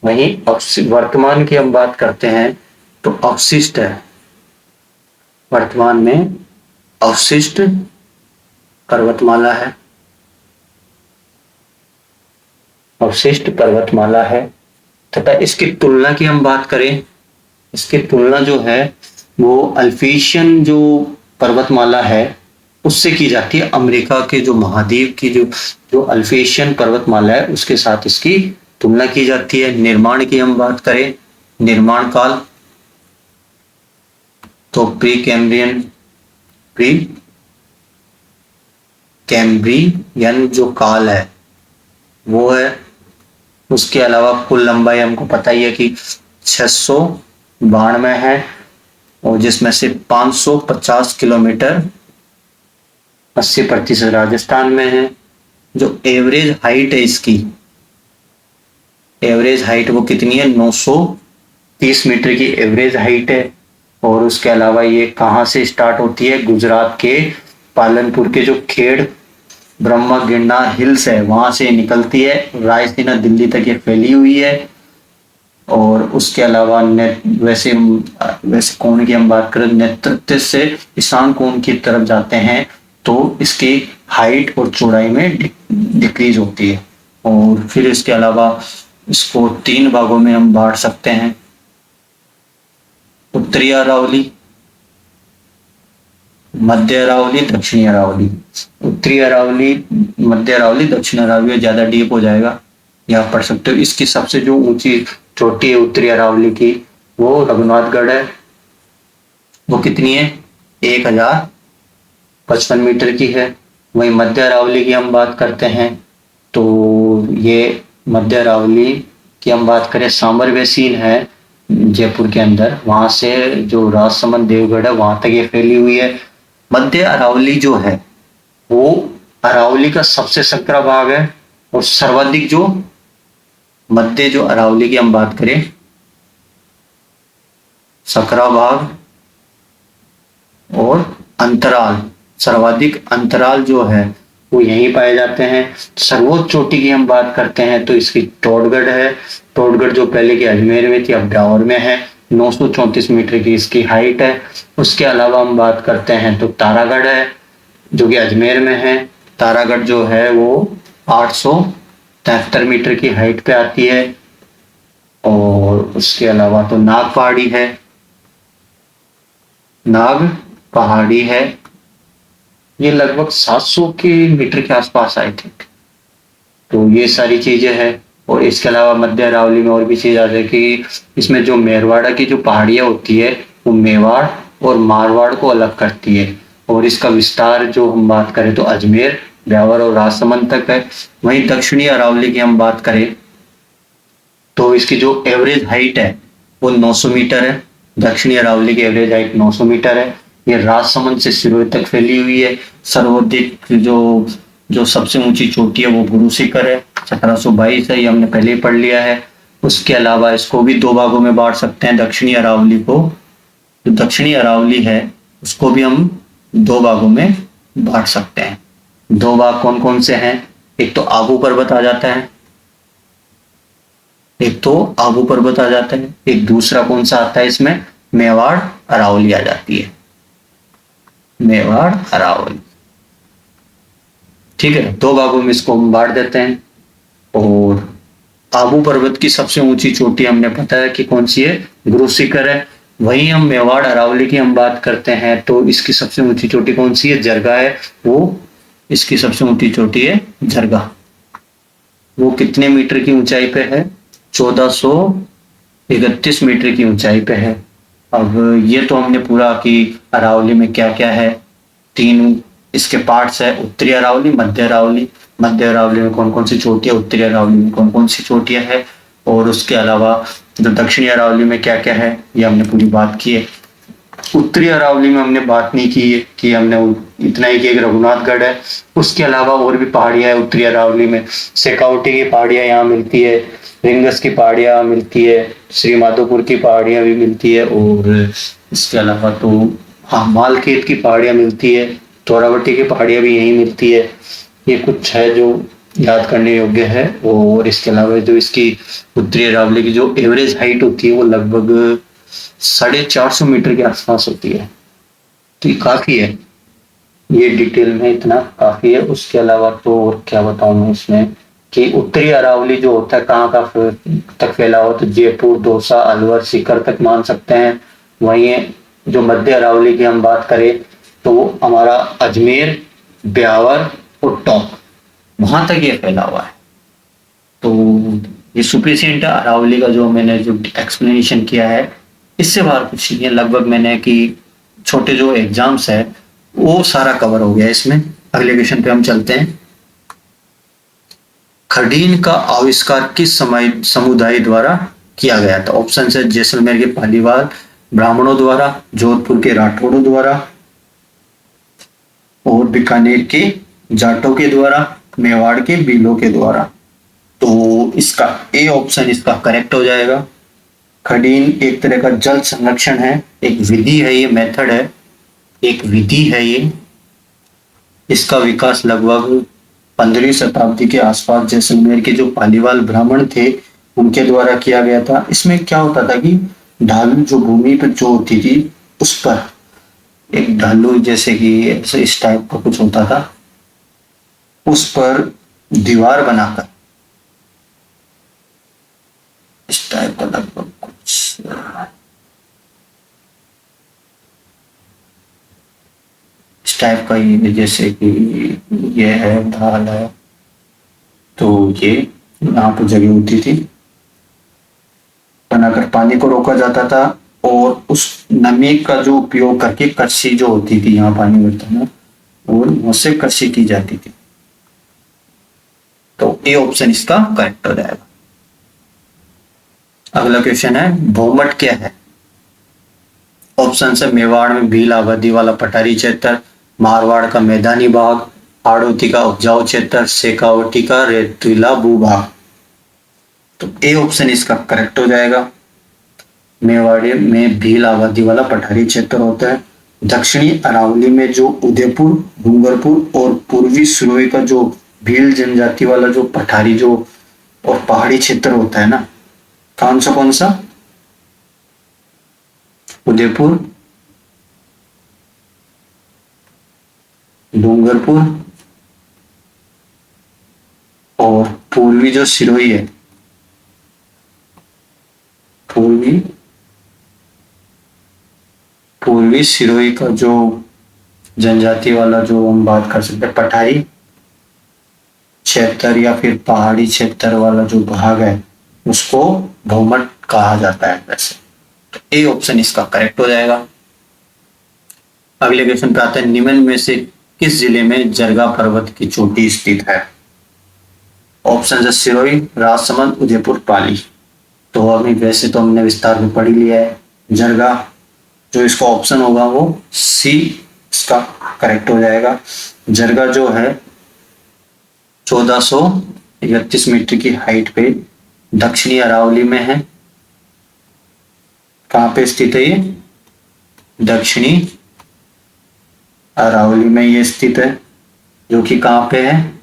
Speaker 1: वहीं वर्तमान की हम बात करते हैं तो अवशिष्ट है, वर्तमान में अवशिष्ट पर्वतमाला है, अवशिष्ट पर्वतमाला है। तथा इसकी तुलना की हम बात करें, इसकी तुलना जो है वो अल्पीशियन जो पर्वतमाला है उससे की जाती है। अमेरिका के जो महाद्वीप की जो अल्पेशियन पर्वतमाला है उसके साथ इसकी तुलना की जाती है। निर्माण की हम बात करें, निर्माण काल तो प्री कैम्ब्रियन जो काल है वो है। उसके अलावा कुल लंबाई हमको पता ही है कि 692 है और जिसमें से 550 किलोमीटर 80% राजस्थान में है। जो एवरेज हाइट है इसकी, एवरेज हाइट वो कितनी है, 930 मीटर की एवरेज हाइट है। और उसके अलावा ये कहाँ से स्टार्ट होती है, गुजरात के पालनपुर के जो खेड़ ब्रह्मा गिरनार हिल्स है वहां से निकलती है। रायसीना दिल्ली तक ये फैली हुई है। और उसके अलावा वैसे कोण की हम बात करें, नेतृत्व से ईशान कोण की तरफ जाते हैं तो इसकी हाइट और चौड़ाई में डिक्रीज होती है। और फिर इसके अलावा इसको 3 भागों में हम बांट सकते हैं, उत्तरी अरावली, मध्य अरावली, दक्षिणी अरावली। उत्तरी अरावली, मध्य अरावली, दक्षिण अरावली ज्यादा डीप हो जाएगा, यहाँ पढ़ सकते हो। इसकी सबसे जो ऊंची चोटी है उत्तरी अरावली की वो रघुनाथगढ़ है। वो कितनी है, 1055 मीटर की है। वहीं मध्य अरावली की हम बात करते हैं तो ये मध्य अरावली की हम बात करें, सांबर बेसिन है जयपुर के अंदर, वहां से जो राजसमंद देवगढ़ है वहां तक ये फैली हुई है। मध्य अरावली जो है वो अरावली का सबसे संकरा भाग है और सर्वाधिक जो मध्य जो अरावली की हम बात करें सकरा भाग और अंतराल, सर्वाधिक अंतराल जो है वो यहीं पाए जाते हैं। सर्वोच्च चोटी की हम बात करते हैं तो इसकी टोडगढ़ है। टोडगढ़ जो पहले की अजमेर में थी अब ब्यावर में है, 934 मीटर की इसकी हाइट है। उसके अलावा हम बात करते हैं तो तारागढ़ है जो कि अजमेर में है। तारागढ़ जो है वो 873 मीटर की हाइट पे आती है। और उसके अलावा तो नाग पहाड़ी है, नाग पहाड़ी है, ये लगभग 700 के मीटर के आसपास आई थिंक। तो ये सारी चीजें हैं। और इसके अलावा मध्य अरावली में और भी चीज आ जाए कि इसमें जो मेरवाड़ा की जो पहाड़ियां होती है वो मेवाड़ और मारवाड़ को अलग करती है। और इसका विस्तार जो हम बात करें तो अजमेर, ब्यावर और राजसमंद तक है। वहीं दक्षिणी अरावली की हम बात करें तो इसकी जो एवरेज हाइट है वो 900 मीटर है। दक्षिणी अरावली की एवरेज हाइट 900 मीटर है। ये राजसमंद से सिरोही तक फैली हुई है। सर्वाधिक जो सबसे ऊंची चोटी है वो गुरु शिखर है, 1722 है, ये हमने पहले ही पढ़ लिया है। उसके अलावा इसको भी 2 भागों में बांट सकते हैं। दक्षिणी अरावली को, जो दक्षिणी अरावली है उसको भी हम 2 भागों में बांट सकते हैं। 2 भाग कौन कौन से हैं, एक तो आबू पर्वत आ जाता है, एक तो आबू पर्वत आ जाता है, एक दूसरा कौन सा आता है इसमें, मेवाड़ अरावली आ जाती है, मेवाड़ अरावली। ठीक है, 2 भागों में इसको हम बांट देते हैं। और आबू पर्वत की सबसे ऊंची चोटी हमने पता है कि कौन सी है, गुरु शिखर है। वहीं हम मेवाड़ अरावली की हम बात करते हैं तो इसकी सबसे ऊंची चोटी कौन सी है? जरगा है। वो इसकी सबसे ऊंची चोटी है जरगा। वो कितने मीटर की ऊंचाई पे है? 1431 मीटर की ऊंचाई पे है। अब ये तो हमने पूरा कि अरावली में क्या क्या है। तीन इसके पार्ट्स है, उत्तरी अरावली, मध्य अरावली। मध्य अरावली में कौन कौन सी चोटियां, उत्तरी अरावली में कौन कौन सी चोटियां है, और उसके अलावा जो दक्षिणी अरावली में क्या क्या है, ये हमने पूरी बात की है। उत्तरी अरावली में हमने बात नहीं की है कि हमने इतना ही कि एक रघुनाथगढ़ है। उसके अलावा और भी पहाड़ियां है उत्तरी अरावली में। शेखावटी की पहाड़ियां यहाँ मिलती है, रिंगस की पहाड़ियां मिलती है, श्री माधोपुर की पहाड़ियां भी मिलती है, और इसके अलावा तो हाँ मालखेत की पहाड़ियां मिलती है, तोरावटी की पहाड़ियां भी यहीं मिलती है। ये कुछ है जो याद करने योग्य है। और इसके अलावा जो इसकी उत्तरी अरावली की जो एवरेज हाइट होती है वो लगभग 450 मीटर के आसपास होती है। तो ये काफी है, ये डिटेल में इतना काफी है। उसके अलावा तो और क्या बताऊं मैं इसमें कि उत्तरी अरावली जो होता है कहाँ का तक फैला हो, तो जयपुर, दौसा, अलवर, सीकर तक मान सकते हैं। वहीं जो मध्य अरावली की हम बात करें तो वो हमारा अजमेर, ब्यावर और टोंक, वहां तक ये फैला हुआ है। तो ये सुफिशियंट है अरावली का जो मैंने जो एक्सप्लेनेशन किया है, इससे बाहर कुछ नहीं है। लगभग मैंने कि छोटे जो एग्जाम्स है वो सारा कवर हो गया इसमें। अगले क्वेश्चन पे हम चलते हैं। खडीन का आविष्कार किस समय समुदाय द्वारा किया गया था? ऑप्शन है जैसलमेर के पालीवाल ब्राह्मणों द्वारा, जोधपुर के राठौड़ों द्वारा, और बीकानेर के जाटों के द्वारा, मेवाड़ के भीलों के द्वारा। तो इसका ए ऑप्शन इसका करेक्ट हो जाएगा। खडीन एक तरह का जल संरक्षण है, एक विधि है, ये मेथड है, एक विधि है ये। इसका विकास लगभग 15वीं शताब्दी के आसपास जैसलमेर के जो पालीवाल ब्राह्मण थे उनके द्वारा किया गया था। इसमें क्या होता था कि ढालू जो भूमि पर जो होती थी उस पर एक ढालू जैसे कि ऐसे इस टाइप का कुछ होता था, उस पर दीवार बनाकर इस टाइप का लगभग कुछ इस टाइप का, ये जैसे कि ये है ढाल है, तो ये यहाँ पर जगह होती थी, बनाकर पानी को रोका जाता था और उस नमी का जो उपयोग करके कच्ची जो होती थी यहाँ पानी भरता ना, और उससे कच्ची की जाती थी। तो ए ऑप्शन इसका करेक्ट हो जाएगा। अगला क्वेश्चन है भौमट क्या है? ऑप्शन है मेवाड़ में भील आबादी वाला पठारी क्षेत्र, मारवाड़ का मैदानी भाग, हाड़ौती का उपजाऊ क्षेत्र, शेखावटी का रेतीला भूभाग। तो ए ऑप्शन इसका करेक्ट हो जाएगा। मेवाड़ी में भील आबादी वाला पठारी क्षेत्र होता है। दक्षिणी अरावली में जो उदयपुर, डूंगरपुर और पूर्वी सिरोही का जो भील जनजाति वाला जो पठारी जो और पहाड़ी क्षेत्र होता है ना, कौन सा? उदयपुर, डूंगरपुर और पूर्वी जो सिरोही है, पूर्वी सिरोही का जो जनजाति वाला जो हम बात कर सकते हैं पठारी क्षेत्र या फिर पहाड़ी क्षेत्र वाला जो भाग है उसको भौमट कहा जाता है वैसे। तो ए ऑप्शन इसका करेक्ट हो जाएगा। अगले क्वेश्चन पे आते हैं निम्न में से किस जिले में जरगा पर्वत की चोटी स्थित है? ऑप्शन है सिरोही, राजसमंद, उदयपुर, पाली। तो अभी वैसे तो हमने विस्तार में पढ़ लिया है जरगा, जो इसका ऑप्शन होगा वो सी इसका करेक्ट हो जाएगा। जरगा जो है 1431 मीटर की हाइट पे दक्षिणी अरावली में है। कहां पे स्थित है ये? दक्षिणी अरावली में ये स्थित है, जो कि कहां पे है?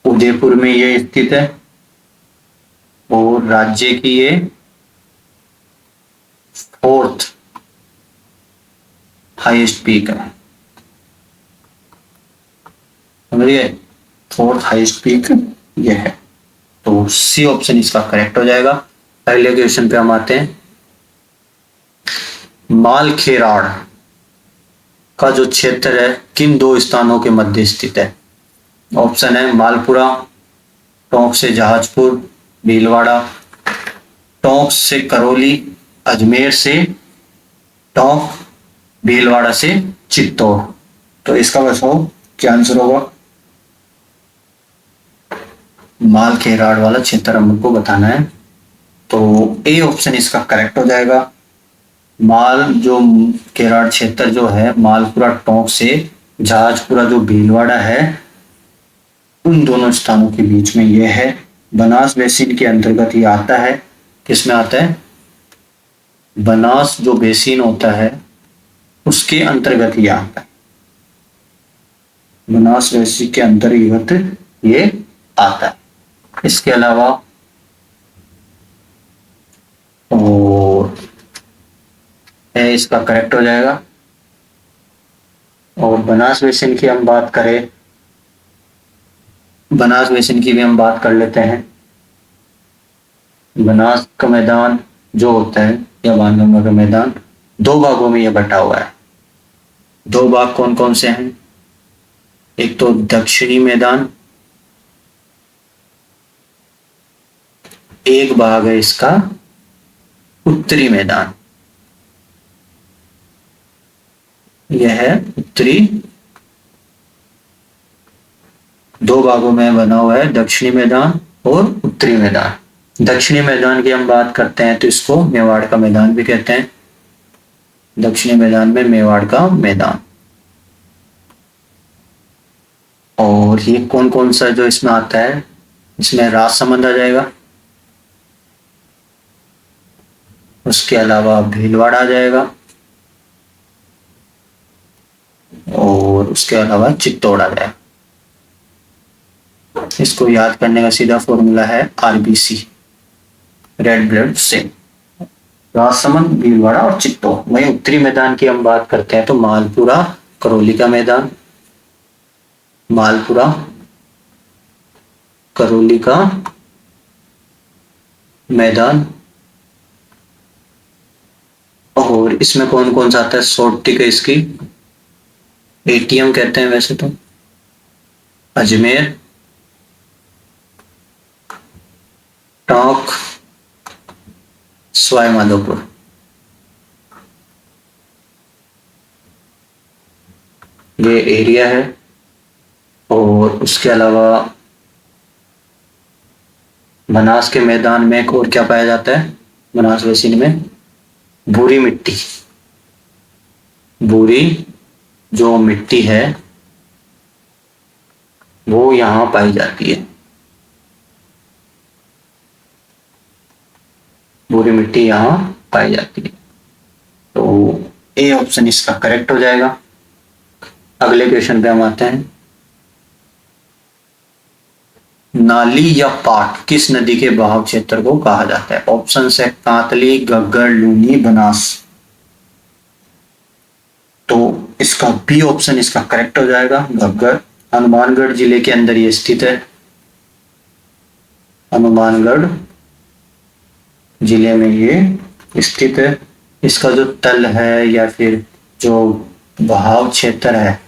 Speaker 1: उदयपुर में ये स्थित है, और राज्य की ये 4th हाईएस्ट पीक है। समझिए 4th हाईएस्ट पीक ये है। तो सी ऑप्शन इसका करेक्ट हो जाएगा। अगले क्वेश्चन पे हम आते हैं। मालखेराड़ का जो क्षेत्र है किन दो स्थानों के मध्य स्थित है? ऑप्शन है मालपुरा, टोंक से जहाजपुर, भीलवाड़ा, टोंक से करौली, अजमेर से टोंक, भीलवाड़ा से चित्तौड़। तो इसका बताओ क्या आंसर होगा? मालखेराड़ वाला क्षेत्र हमको बताना है, तो ए ऑप्शन इसका करेक्ट हो जाएगा। माल जो केराड़ क्षेत्र जो है मालपुरा टोंक से जहाजपुरा जो भीलवाड़ा है उन दोनों स्थानों के बीच में यह है। बनास बेसिन के अंतर्गत ये आता है। किसमें आता है? बनास जो बेसिन होता है उसके अंतर्गत ये आता है। बनास बेसिन के अंतर्गत ये आता है। इसके अलावा और इसका करेक्ट हो जाएगा। और बनास बेसिन की हम बात करें, बनास बेसिन की भी हम बात कर लेते हैं। बनास का मैदान जो होता है या बाणगंगा का मैदान दो भागों में यह बटा हुआ है। दो भाग कौन कौन से हैं? एक तो दक्षिणी मैदान, एक भाग है इसका उत्तरी मैदान। यह है उत्तरी, दो भागों में बना हुआ है, दक्षिणी मैदान और उत्तरी मैदान। दक्षिणी मैदान की हम बात करते हैं तो इसको मेवाड़ का मैदान भी कहते हैं। दक्षिणी मैदान में मेवाड़ का मैदान। और ये कौन कौन सा जो इसमें आता है? इसमें राजसमंद आ जाएगा, उसके अलावा भीलवाड़ा आ जाएगा और उसके अलावा चित्तौड़ आ जाएगा। इसको याद करने का सीधा फॉर्मूला है RBC, red blood cell. Rajsamand, Bhilwara और चित्तौड़। वहीं उत्तरी मैदान की हम बात करते हैं तो मालपुरा करौली का मैदान, मालपुरा करौली का मैदान। और इसमें कौन कौन सा आता है? शॉर्ट टिक है इसकी, एटीएम कहते हैं वैसे तो, अजमेर, टोंक, सवाई माधोपुर। ये एरिया है। और उसके अलावा बनास के मैदान में एक और क्या पाया जाता है? बनास बेसिन में भूरी मिट्टी। भूरी जो मिट्टी है वो यहां पाई जाती है। भूरी मिट्टी यहां पाई जाती है। तो ए ऑप्शन इसका करेक्ट हो जाएगा। अगले क्वेश्चन पे हम आते हैं। नाली या पाट किस नदी के बहाव क्षेत्र को कहा जाता है? ऑप्शन है कांतली, घग्गर, लूनी, बनास। तो इसका बी ऑप्शन इसका करेक्ट हो जाएगा, घग्गर। हनुमानगढ़ जिले के अंदर ये स्थित है। हनुमानगढ़ जिले में ये स्थित है। इसका जो तल है या फिर जो बहाव क्षेत्र है,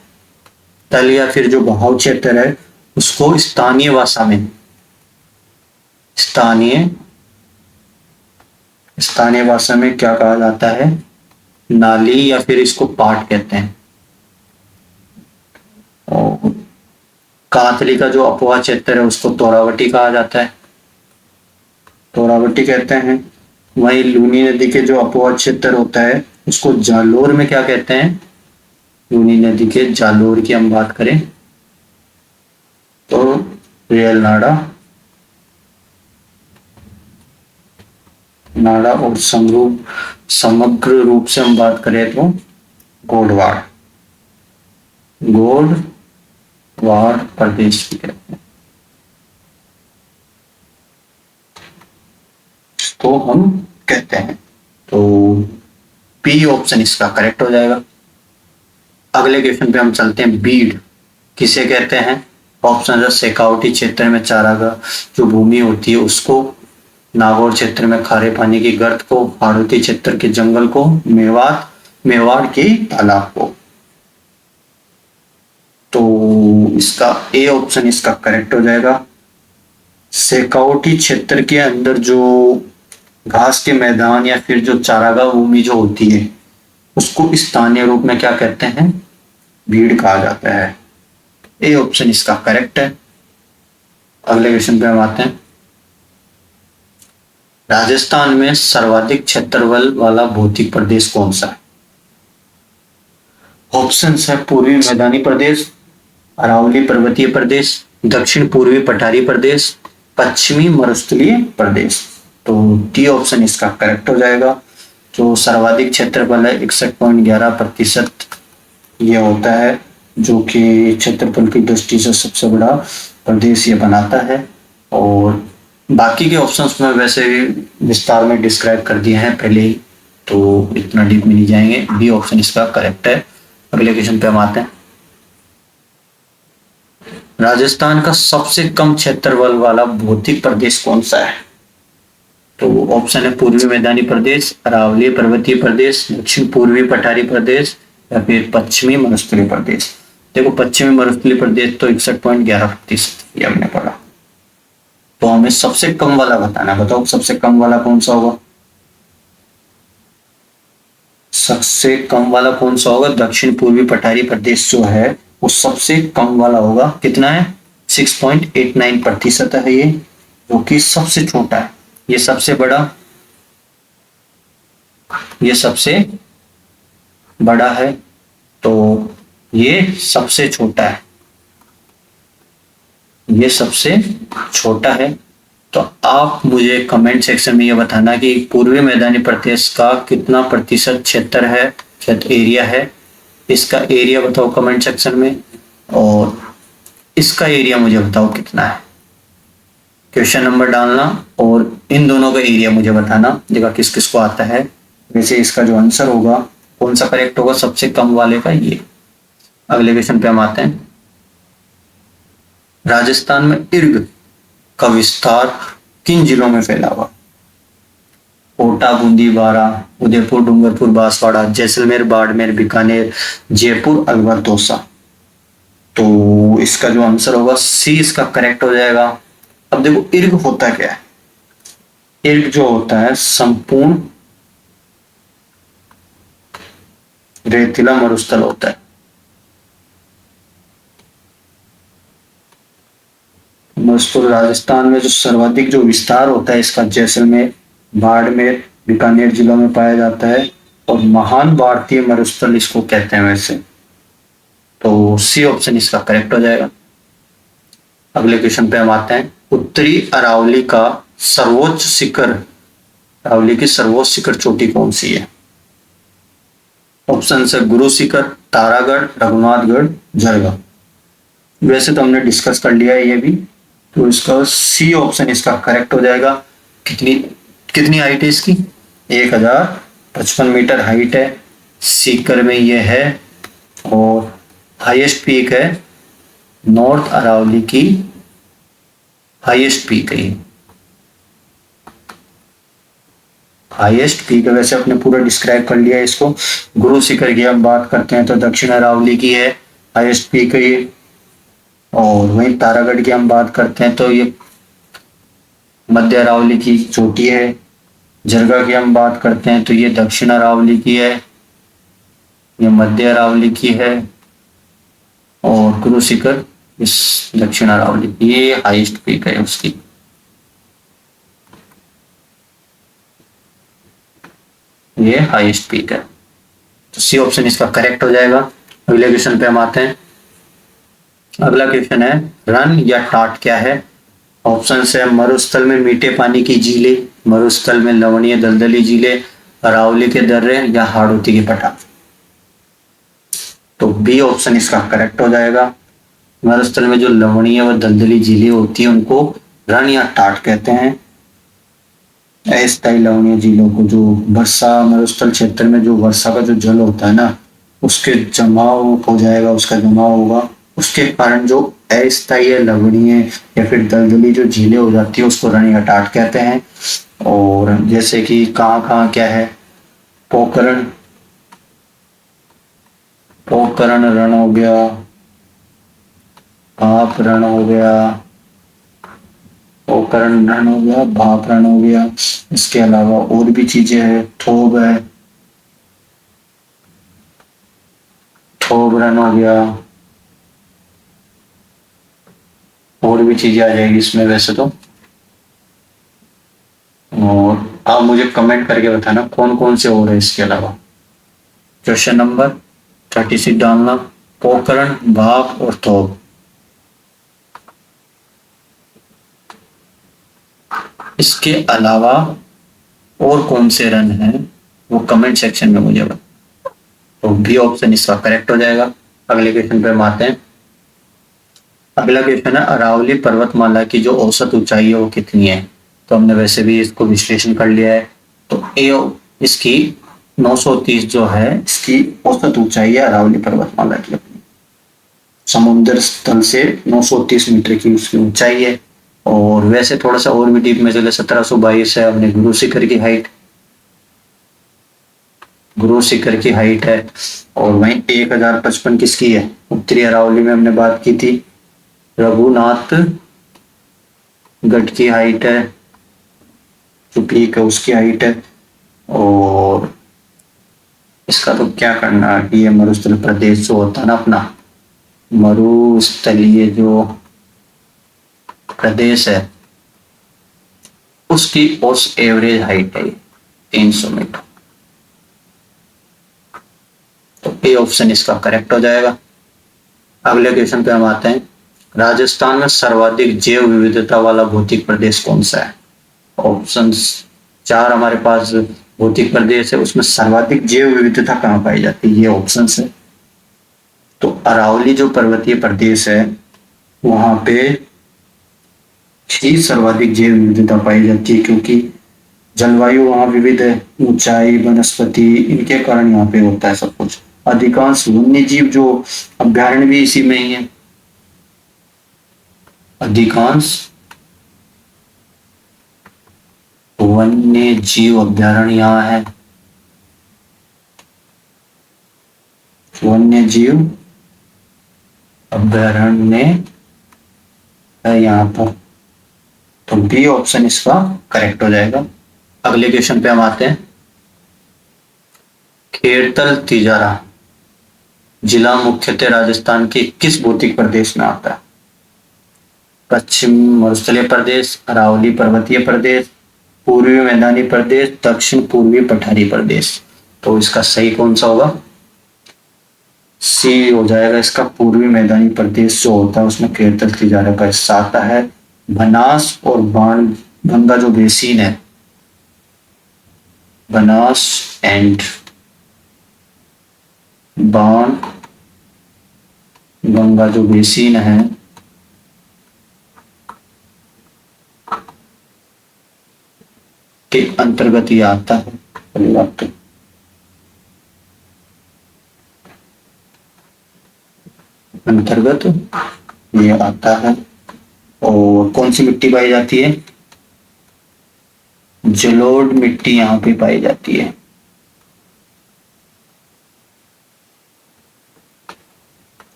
Speaker 1: तल या फिर जो बहाव क्षेत्र है उसको स्थानीय भाषा में स्थानीय भाषा में क्या कहा जाता है? नाली या फिर इसको पाट कहते हैं। और कांतली का जो अपवाह क्षेत्र है उसको तोरावटी कहा जाता है, तोरावटी कहते हैं। वहीं लूनी नदी के जो अपवाह क्षेत्र होता है उसको जालोर में क्या कहते हैं? लूनी नदी के जालोर की हम बात करें तो रियल नाड़ा, नाड़ा। और समग्र रूप से हम बात करें तो गोडवाड़, गोडवाड़ प्रदेश भी कहते हैं। तो हम कहते हैं, तो पी ऑप्शन इसका करेक्ट हो जाएगा। अगले क्वेश्चन पे हम चलते हैं। बीड किसे कहते हैं? ऑप्शन है शेखावटी क्षेत्र में चारागाह जो भूमि होती है उसको, नागौर क्षेत्र में खारे पानी की गर्त को, हाड़ौती क्षेत्र के जंगल को, मेवात मेवाड़ के तालाब को। तो इसका ए ऑप्शन इसका करेक्ट हो जाएगा। शेखावटी क्षेत्र के अंदर जो घास के मैदान या फिर जो चारागाह भूमि जो होती है उसको स्थानीय रूप में क्या कहते हैं? भीड़ कहा जाता है। ए ऑप्शन इसका करेक्ट है। अगले क्वेश्चन पे हम आते हैं। राजस्थान में सर्वाधिक क्षेत्रफल वाला भौतिक प्रदेश कौन सा है? ऑप्शन है पूर्वी मैदानी प्रदेश, अरावली पर्वतीय प्रदेश, दक्षिण पूर्वी पठारी प्रदेश, पश्चिमी मरुस्थलीय प्रदेश। तो डी ऑप्शन इसका करेक्ट हो जाएगा। जो सर्वाधिक क्षेत्रफल है 61.11% ये होता है, जो कि क्षेत्रफल की दृष्टि से सबसे बड़ा प्रदेश ये बनाता है। और बाकी के ऑप्शंस में वैसे विस्तार में डिस्क्राइब कर दिए हैं पहले ही, तो इतना डीप में नहीं जाएंगे। बी ऑप्शन इसका करेक्ट है। अगले क्वेश्चन पे हम आते हैं। राजस्थान का सबसे कम क्षेत्रफल वाला भौतिक प्रदेश कौन सा है? तो ऑप्शन है पूर्वी मैदानी प्रदेश, अरावली पर्वतीय प्रदेश, दक्षिण पूर्वी पठारी प्रदेश या फिर पश्चिमी मरुस्थलीय प्रदेश। देखो पश्चिमी मरुस्थलीय प्रदेश तो 61.11% ये हमने पढ़ा। तो हमें सबसे कम वाला बताना, बताओ सबसे कम वाला कौन सा होगा? सबसे कम वाला कौन सा होगा? दक्षिण पूर्वी पठारी प्रदेश जो है वो सबसे कम वाला होगा। कितना है? 6.89% है ये, जो कि सबसे छोटा है। ये सबसे बड़ा, ये सबसे बड़ा है, तो ये सबसे छोटा है, ये सबसे छोटा है। तो आप मुझे कमेंट सेक्शन में ये बताना कि पूर्वी मैदानी प्रदेश का कितना प्रतिशत क्षेत्र है, क्षेत्र एरिया है। इसका एरिया बताओ कमेंट सेक्शन में, और इसका एरिया मुझे बताओ कितना है। क्वेश्चन नंबर डालना और इन दोनों का एरिया मुझे बताना, देखा किस किस को आता है। वैसे इसका जो आंसर होगा कौन सा करेक्ट होगा? सबसे कम वाले का ये। अगले क्वेश्चन पे हम आते हैं। राजस्थान में इर्ग का विस्तार किन जिलों में फैला हुआ? कोटा, बूंदी, बारा, उदयपुर, डूंगरपुर, बांसवाड़ा, जैसलमेर, बाड़मेर, बीकानेर, जयपुर, अलवर, दौसा। तो इसका जो आंसर होगा सी इसका करेक्ट हो जाएगा। अब देखो इर्ग होता क्या है? इर्ग जो होता है संपूर्ण रेतीला मरुस्थल होता है। मरुस्थल राजस्थान में जो सर्वाधिक जो विस्तार होता है इसका जैसलमेर, बाड़मेर, बीकानेर जिलों में पाया जाता है, और महान भारतीय मरुस्थल इसको कहते हैं वैसे। तो सी ऑप्शन इसका करेक्ट हो जाएगा। अगले क्वेश्चन पे हम आते हैं। उत्तरी अरावली का सर्वोच्च शिखर, अरावली की सर्वोच्च शिखर चोटी कौन सी है? ऑप्शन है गुरु शिखर, तारागढ़, रघुनाथगढ़, जरगा। वैसे तो हमने डिस्कस कर लिया है ये भी, तो इसका सी ऑप्शन इसका करेक्ट हो जाएगा। कितनी कितनी हाइट है इसकी? 1055 मीटर हाइट है, सीकर में ये है, और हाईएस्ट पीक है नॉर्थ अरावली की, हाईएस्ट पीक है, हाईएस्ट पीक है। वैसे अपने पूरा डिस्क्राइब कर लिया है इसको। गुरु शिखर की हम बात करते हैं तो दक्षिण अरावली की है, हाईएस्ट पीक है ये। और वहीं तारागढ़ की हम बात करते हैं तो ये मध्य अरावली की चोटी है। जरगा की हम बात करते हैं तो ये दक्षिण अरावली की है, ये मध्य अरावली की है, और गुरु शिखर इस दक्षिण अरावली की, ये हाईएस्ट पीक है उसकी। ये हाईएस्ट पीक है, तो सी ऑप्शन इसका करेक्ट हो जाएगा। अगले क्वेश्चन पे हम आते हैं। अगला क्वेश्चन है रन या टाट क्या है? ऑप्शन है मरुस्थल में मीठे पानी की झीलें, मरुस्थल में लवणीय दलदली झीलें, अरावली के दर्रे या हाड़ौती के पठार। तो बी ऑप्शन इसका करेक्ट हो जाएगा। मरुस्थल में जो लवणीय व दलदली झीलें होती है उनको रन या टाट कहते हैं। अस्थायी लवणीय झीलों को, जो वर्षा मरुस्थल क्षेत्र में जो वर्षा का जो जल होता है ना उसके जमाव हो जाएगा, उसका जमाव होगा, उसके कारण जो अस्थायी लवणीय या फिर दलदली जो झीलें हो जाती है उसको रन या टाट कहते हैं। और जैसे कि कहाँ कहाँ क्या है, पोखरण, पोकरण रण हो गया, भाप रण हो गया, पोकरण रण हो गया, भाप रण हो गया। इसके अलावा और भी चीजें हैं, थोब है, थोब रण हो गया, और भी चीजें आ जाएगी इसमें वैसे तो। और आप मुझे कमेंट करके बताना कौन कौन से और है इसके अलावा। क्वेश्चन नंबर 36 डालना, पोकरण, भाप और थोक। इसके अलावा और कौन से रन हैं वो कमेंट सेक्शन में मुझे बताओ। तो बी ऑप्शन इसका करेक्ट हो जाएगा। अगले क्वेश्चन पे हम आते हैं। अगला क्वेश्चन है, अरावली पर्वतमाला की जो औसत ऊंचाई है वो कितनी है? तो हमने वैसे भी इसको विश्लेषण कर लिया है। तो ए इसकी 930 जो है इसकी औसत ऊंचाई है अरावली पर्वतमाला की। समुद्र स्थल से 930 मीटर की उसकी ऊंचाई है। और वैसे थोड़ा सा और भी डीप में चले, 1722 है अपने गुरु शिखर की हाइट, गुरु शिखर की हाइट है। और वहीं 1055 किसकी है? उत्तरी अरावली में हमने बात की थी, रघुनाथ गढ़ की हाइट है, जो पीक है उसकी हाइट है। और इसका तो क्या करना कि ये मरुस्थल प्रदेश जो होता है ना अपना, मरुस्थलीय जो प्रदेश है उसकी औसत एवरेज हाइट है 300 मीटर। तो ए ऑप्शन इसका करेक्ट हो जाएगा। अगले क्वेश्चन पे हम आते हैं। राजस्थान में सर्वाधिक जैव विविधता वाला भौतिक प्रदेश कौन सा है? ऑप्शन 4 हमारे पास भौतिक प्रदेश है, उसमें सर्वाधिक जैव विविधता कहाँ पाई जाती है? ये ऑप्शन है। तो अरावली जो पर्वतीय प्रदेश है वहां पे ही सर्वाधिक जैव विविधता पाई जाती है, क्योंकि जलवायु वहां विविध है, ऊंचाई, वनस्पति, इनके कारण यहाँ पे होता है सब कुछ। अधिकांश वन्य जीव जो अभ्यारण्य भी इसी में ही है। अधिकांश वन्य जीव अभ्यारण्य यहाँ है, वन्य जीव अभ्यारण्य है यहाँ पर। तो बी ऑप्शन इसका करेक्ट हो जाएगा। अगले क्वेश्चन पे हम आते हैं। खेड़तल तिजारा जिला मुख्यतः राजस्थान के किस भौतिक प्रदेश में आता है? पश्चिम मरुस्थलीय प्रदेश, अरावली पर्वतीय प्रदेश, पूर्वी मैदानी प्रदेश, दक्षिण पूर्वी पठारी प्रदेश। तो इसका सही कौन सा होगा? सी हो जाएगा इसका, पूर्वी मैदानी प्रदेश जो होता है उसमें खेड़तल तिजारा का हिस्सा आता है। बनास और बाण गंगा जो बेसिन है, बनास एंड बाण गंगा जो बेसिन है के अंतर्गत ये आता है। पहली बात तो अंतर्गत ये आता है। और कौन सी मिट्टी पाई जाती है? जलोढ़ मिट्टी यहाँ पे पाई जाती है।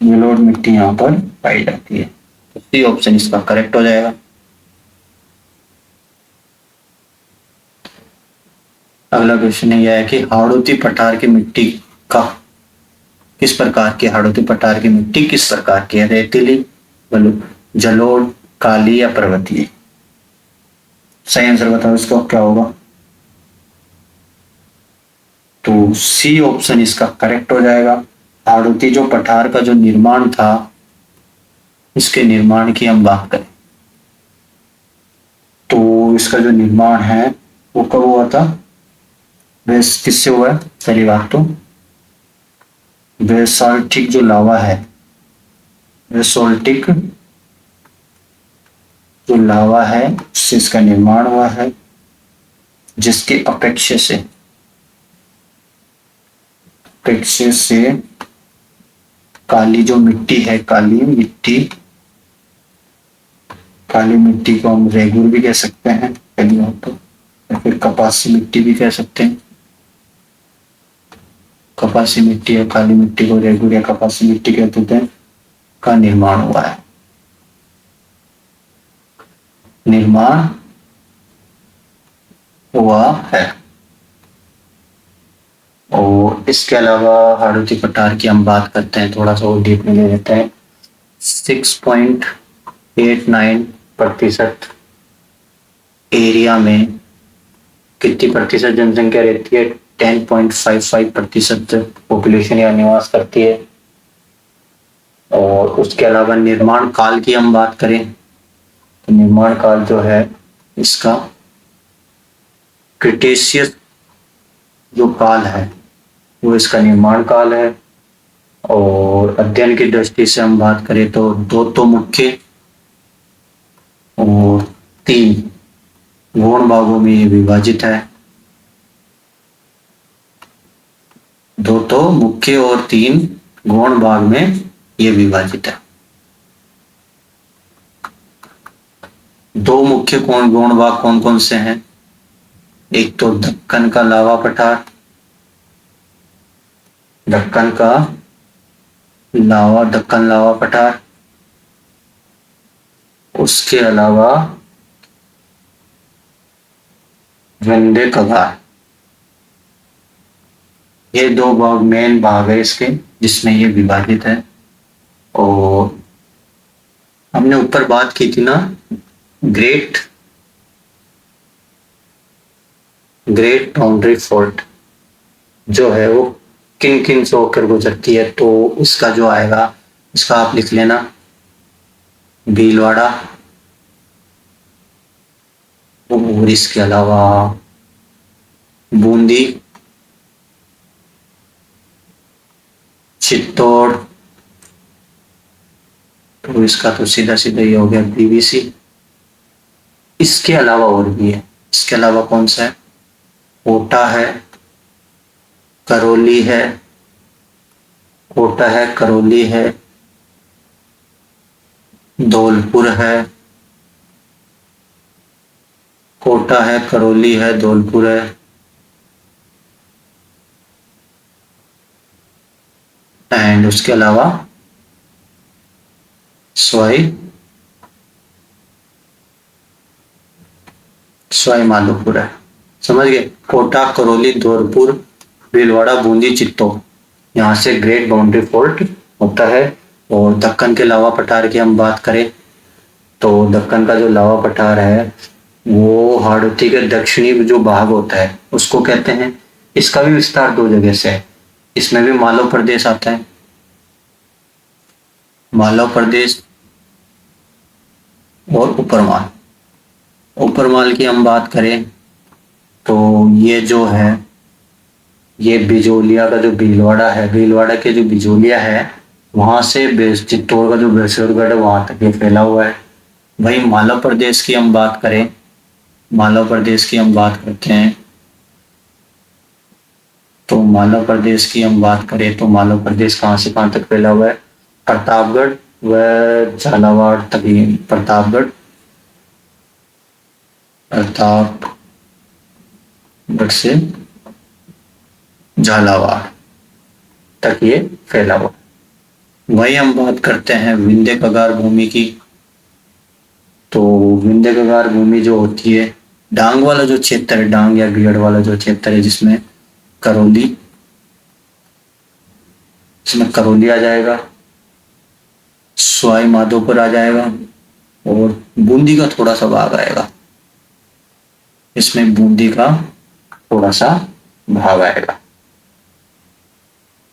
Speaker 1: जलोढ़ मिट्टी यहाँ पर पाई जाती है। तो सी ऑप्शन इसका करेक्ट हो जाएगा। अगला क्वेश्चन यह है कि हाड़ौती पठार की मिट्टी का किस प्रकार की, हाड़ौती पठार की मिट्टी किस प्रकार की है? रेतीली, जलोढ़, काली या पर्वतीय? सही आंसर बताओ इसका क्या होगा। तो सी ऑप्शन इसका करेक्ट हो जाएगा। हाड़ौती जो पठार का जो निर्माण था, इसके निर्माण की हम बात करें तो इसका जो निर्माण है वो कब हुआ था? वैस किससे हुआ है? पहली बात तो बेसाल्टिक जो लावा है, बेसाल्टिक जो लावा है उससे इसका निर्माण हुआ है, जिसके अपेक्षा से काली जो मिट्टी है, काली मिट्टी को हम रेगुर भी कह सकते हैं पहली बात तो, या फिर कपासी मिट्टी भी कह सकते हैं। कपासी मिट्टी या काली मिट्टी को रेगुर या कपासी मिट्टी कहते हैं का निर्माण हुआ है। निर्माण हुआ है। और इसके अलावा हाड़ौती पठार की हम बात करते हैं, थोड़ा सा और डीप में ले लेते हैं। 6.89% एरिया में कितनी प्रतिशत जनसंख्या रहती है? 10.55% पॉपुलेशन यहाँ निवास करती है। और उसके अलावा निर्माण काल की हम बात करें तो निर्माण काल जो है इसका क्रिटेशियस जो काल है वो इसका निर्माण काल है। और अध्ययन की दृष्टि से हम बात करें तो दो तो मुख्य और 3 गौण भागों में ये विभाजित है। दो तो मुख्य और 3 गौण भाग में ये विभाजित है। 2 मुख्य गौण भाग कौन कौन से हैं? एक तो दक्कन का लावा पठार, दक्कन लावा पठार। उसके अलावा विंध्य कगार। ये 2 भाग मेन भाग है इसके जिसमें ये विभाजित है। और हमने ऊपर बात की थी ना, ग्रेट बाउंड्री फॉल्ट जो है वो किन किन से होकर गुजरती है, तो इसका जो आएगा इसका आप लिख लेना, भीलवाड़ा और इसके अलावा बूंदी, चित्तौड़, तो इसका तो सीधा सीधा ही हो गया बीबीसी। इसके अलावा और भी है। इसके अलावा कौन सा है? कोटा है, करौली है, कोटा है, करौली है, धौलपुर है, कोटा है, करौली है, धौलपुर है, एंड उसके अलावा सवाई माधोपुर है। समझ गए? कोटा, करौली, धौलपुर, भीलवाड़ा, बूंदी, चित्तौड़, यहाँ से ग्रेट बाउंड्री फॉल्ट होता है। और दक्कन के लावा पठार की हम बात करें तो दक्कन का जो लावा पठार है वो हाड़ौती के दक्षिणी जो भाग होता है उसको कहते हैं। इसका भी विस्तार 2 जगह से है। इसमें भी मालव प्रदेश आता है, मालव प्रदेश और ऊपरमाल की हम बात करें तो ये जो है ये बिजोलिया का जो भीलवाड़ा है, भीलवाड़ा के जो बिजोलिया है वहां से चित्तौड़ का जो बेसुरगढ़ है वहां तक ये फैला हुआ है। वही मालव प्रदेश की हम बात करें, मालव प्रदेश की हम बात करते हैं तो मालव प्रदेश की हम बात करें तो मालव प्रदेश कहां से कहां तक फैला हुआ है? प्रतापगढ़ व झालावाड़ तक ही। प्रतापगढ़ से झालावाड़ तक ये फैला हुआ। वही हम बात करते हैं विंध्य कगार भूमि की। तो विंध्य कगार भूमि जो होती है, डांग वाला जो क्षेत्र है, डांग या गियड़ वाला जो क्षेत्र है जिसमें करौली, इसमें करौली आ जाएगा, सवाई माधोपुर आ जाएगा और बूंदी का थोड़ा सा भाग आएगा। इसमें बूंदी का थोड़ा सा भाग आएगा।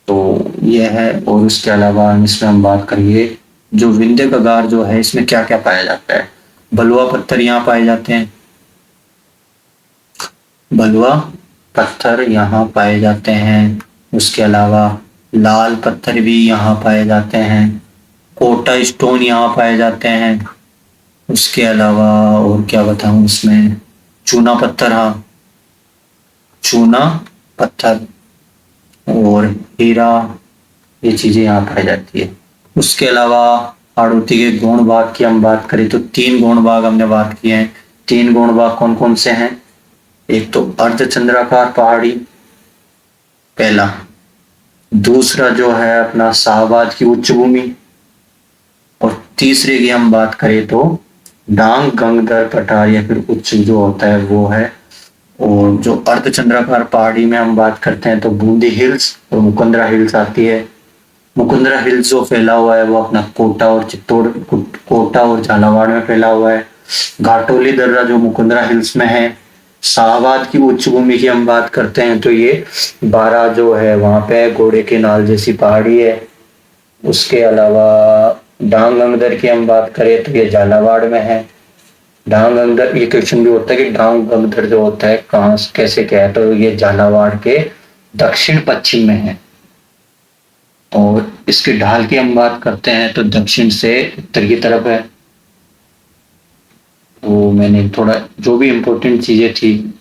Speaker 1: तो यह है। और उसके अलावा इसमें हम बात करिए जो विंध्य कगार जो है इसमें क्या क्या पाया जाता है? बलुआ पत्थर यहाँ पाए जाते हैं, बलुआ पत्थर यहाँ पाए जाते हैं। उसके अलावा लाल पत्थर भी यहाँ पाए जाते हैं, कोटा स्टोन यहाँ पाए जाते हैं। उसके अलावा और क्या बताऊं, इसमें चूना पत्थर, हाँ चूना पत्थर और हीरा, ये चीजें यहाँ पाई जाती है। उसके अलावा हाड़ौती के गौण भाग की हम बात करें तो 3 गौण भाग हमने बात किए हैं। 3 गौण भाग कौन कौन से हैं? एक तो अर्धचंद्राकार पहाड़ी, पहला दूसरा जो है अपना शाहबाद की उच्च भूमि, और तीसरे की हम बात करें तो डांग गंगदर पठार या फिर उच्च जो होता है वो है। और जो अर्धचंद्राकार पहाड़ी में हम बात करते हैं तो बूंदी हिल्स और मुकुंदरा हिल्स आती है। मुकुंदरा हिल्स जो फैला हुआ है वो अपना कोटा और झालावाड़ में फैला हुआ है। घाटोली दर्रा जो मुकुंदरा हिल्स में है। शाहबाद की उच्च भूमि की हम बात करते हैं तो ये बारह जो है वहां पे घोड़े के नाल जैसी पहाड़ी है। उसके अलावा डांग गंगदर की हम बात करें तो ये झालावाड़ में है। डांग गंगदर, ये क्वेश्चन भी होता है कि डांग गंगदर जो होता है कहाँ कैसे क्या है, तो ये झालावाड़ के दक्षिण पश्चिम में है। और इसकी ढाल की हम बात करते हैं तो दक्षिण से उत्तर की तरफ है। वो मैंने थोड़ा जो भी इम्पोर्टेंट चीजें थी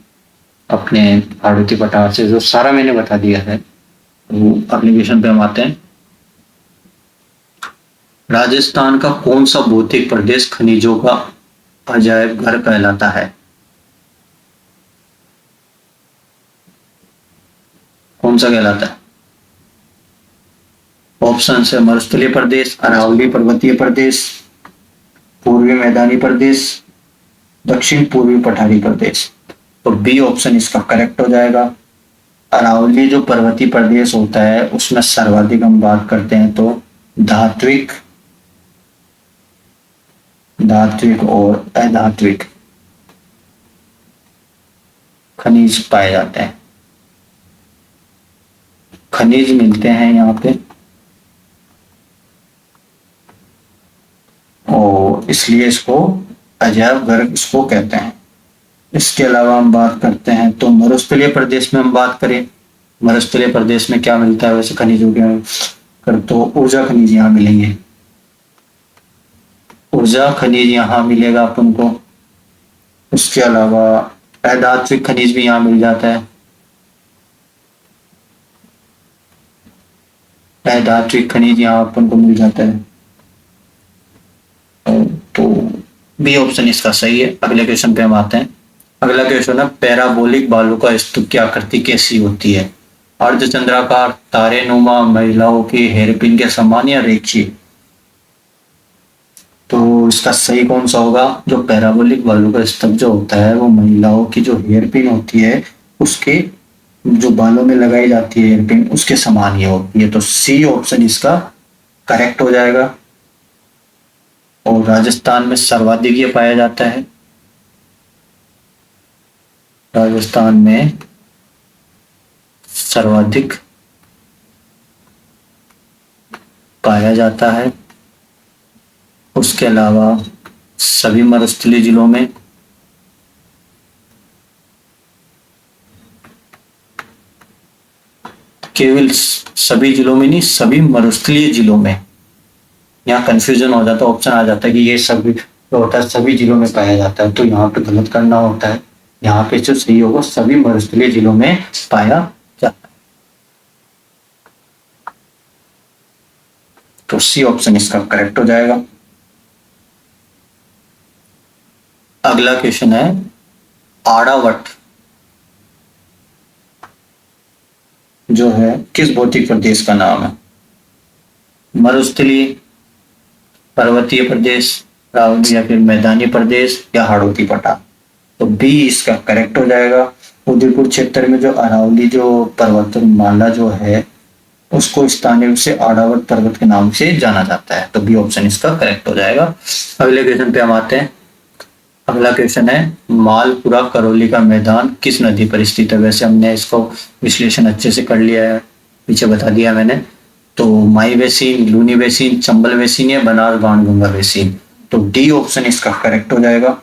Speaker 1: अपने आड़ती पठार से जो सारा मैंने बता दिया है। वो एप्लीकेशन पे हम आते हैं। राजस्थान का कौन सा भौतिक प्रदेश खनिजों का अजायब घर कहलाता है? कौन सा कहलाता है? ऑप्शन है मरुस्थलीय प्रदेश, अरावली पर्वतीय प्रदेश, पूर्वी मैदानी प्रदेश, दक्षिण पूर्वी पठारी प्रदेश। तो बी ऑप्शन इसका करेक्ट हो जाएगा। अरावली जो पर्वतीय प्रदेश होता है उसमें सर्वाधिक हम बात करते हैं तो धात्विक धात्विक और अधात्विक खनिज पाए जाते हैं। खनिज मिलते हैं यहाँ पे, और इसलिए इसको अजायब घर इसको कहते हैं। इसके अलावा हम बात करते हैं तो मरुस्थलीय प्रदेश में हम बात करें, मरुस्थलीय प्रदेश में क्या मिलता है वैसे खनिजों के कर तो ऊर्जा खनिज यहाँ मिलेंगे। ऊर्जा खनिज यहाँ मिलेगा अपन को। उसके अलावा अधात्विक खनिज भी यहाँ मिल जाता है। अधात्विक खनिज यहाँ अपन को मिल जाता है। तो बी ऑप्शन इसका सही है। अगले क्वेश्चन पे हम आते हैं। अगला क्वेश्चन है पैराबोलिक बालू का स्तूप की आकृति कैसी होती है? अर्धचंद्राकार, तारेनुमा, महिलाओं की हेयरपिन के समान या रेखीय? तो इसका सही कौन सा होगा? जो पैराबोलिक बालू का स्तूप जो होता है वो महिलाओं की जो हेयरपिन होती है उसके जो बालों में लगाई जाती है हेयरपिन उसके समान ही होती है। तो सी ऑप्शन इसका करेक्ट हो जाएगा। और राजस्थान में सर्वाधिक ये पाया जाता है। राजस्थान में सर्वाधिक पाया जाता है। उसके अलावा सभी मरुस्थलीय जिलों में केवल सभी जिलों में नहीं, सभी मरुस्थलीय जिलों में। यहाँ कंफ्यूजन हो जाता है, ऑप्शन आ जाता है कि ये सभी जो होता है सभी जिलों में पाया जाता है, तो यहाँ पे गलत करना होता है। यहाँ पे जो सही होगा सभी मरुस्थलीय जिलों में पाया जाता है। तो सी ऑप्शन इसका करेक्ट हो जाएगा। अगला क्वेश्चन है आड़ावट जो है किस भौतिक प्रदेश का नाम है? मरुस्थलीय, पर्वतीय प्रदेश, रावली या फिर मैदानी प्रदेश या हाड़ौती पठार? तो बी इसका करेक्ट हो जाएगा। उदयपुर क्षेत्र में जो अरावली जो पर्वतमाला जो है उसको स्थानीय रूप से आड़ावट पर्वत के नाम से जाना जाता है। तो बी ऑप्शन इसका करेक्ट हो जाएगा। अगले क्वेश्चन पे हम आते हैं। अगला क्वेश्चन है मालपुरा करौली का मैदान किस नदी पर स्थित है? वैसे हमने इसको विश्लेषण अच्छे से कर लिया है, पीछे बता दिया मैंने। तो Mahi basin, Luni basin, Chambal basin या बनास बाणगंगा बेसिन? तो डी ऑप्शन इसका करेक्ट हो जाएगा।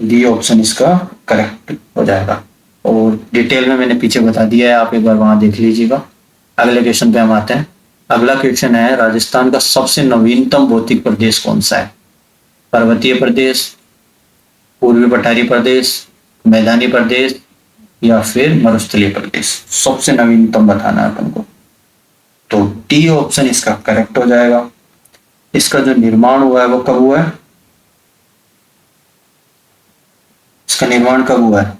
Speaker 1: डी ऑप्शन इसका करेक्ट हो जाएगा। और डिटेल में मैंने पीछे बता दिया है, आप एक बार वहां देख लीजिएगा। अगले क्वेश्चन पे हम आते हैं। अगला क्वेश्चन है राजस्थान का सबसे नवीनतम भौतिक प्रदेश कौन सा है? पर्वतीय प्रदेश, पूर्वी पठारी प्रदेश, मैदानी प्रदेश या फिर मरुस्थलीय प्रदेश? सबसे नवीनतम बताना है अपन को। तो डी ऑप्शन इसका करेक्ट हो जाएगा। इसका जो निर्माण हुआ है वो कब हुआ है? इसका निर्माण कब हुआ है?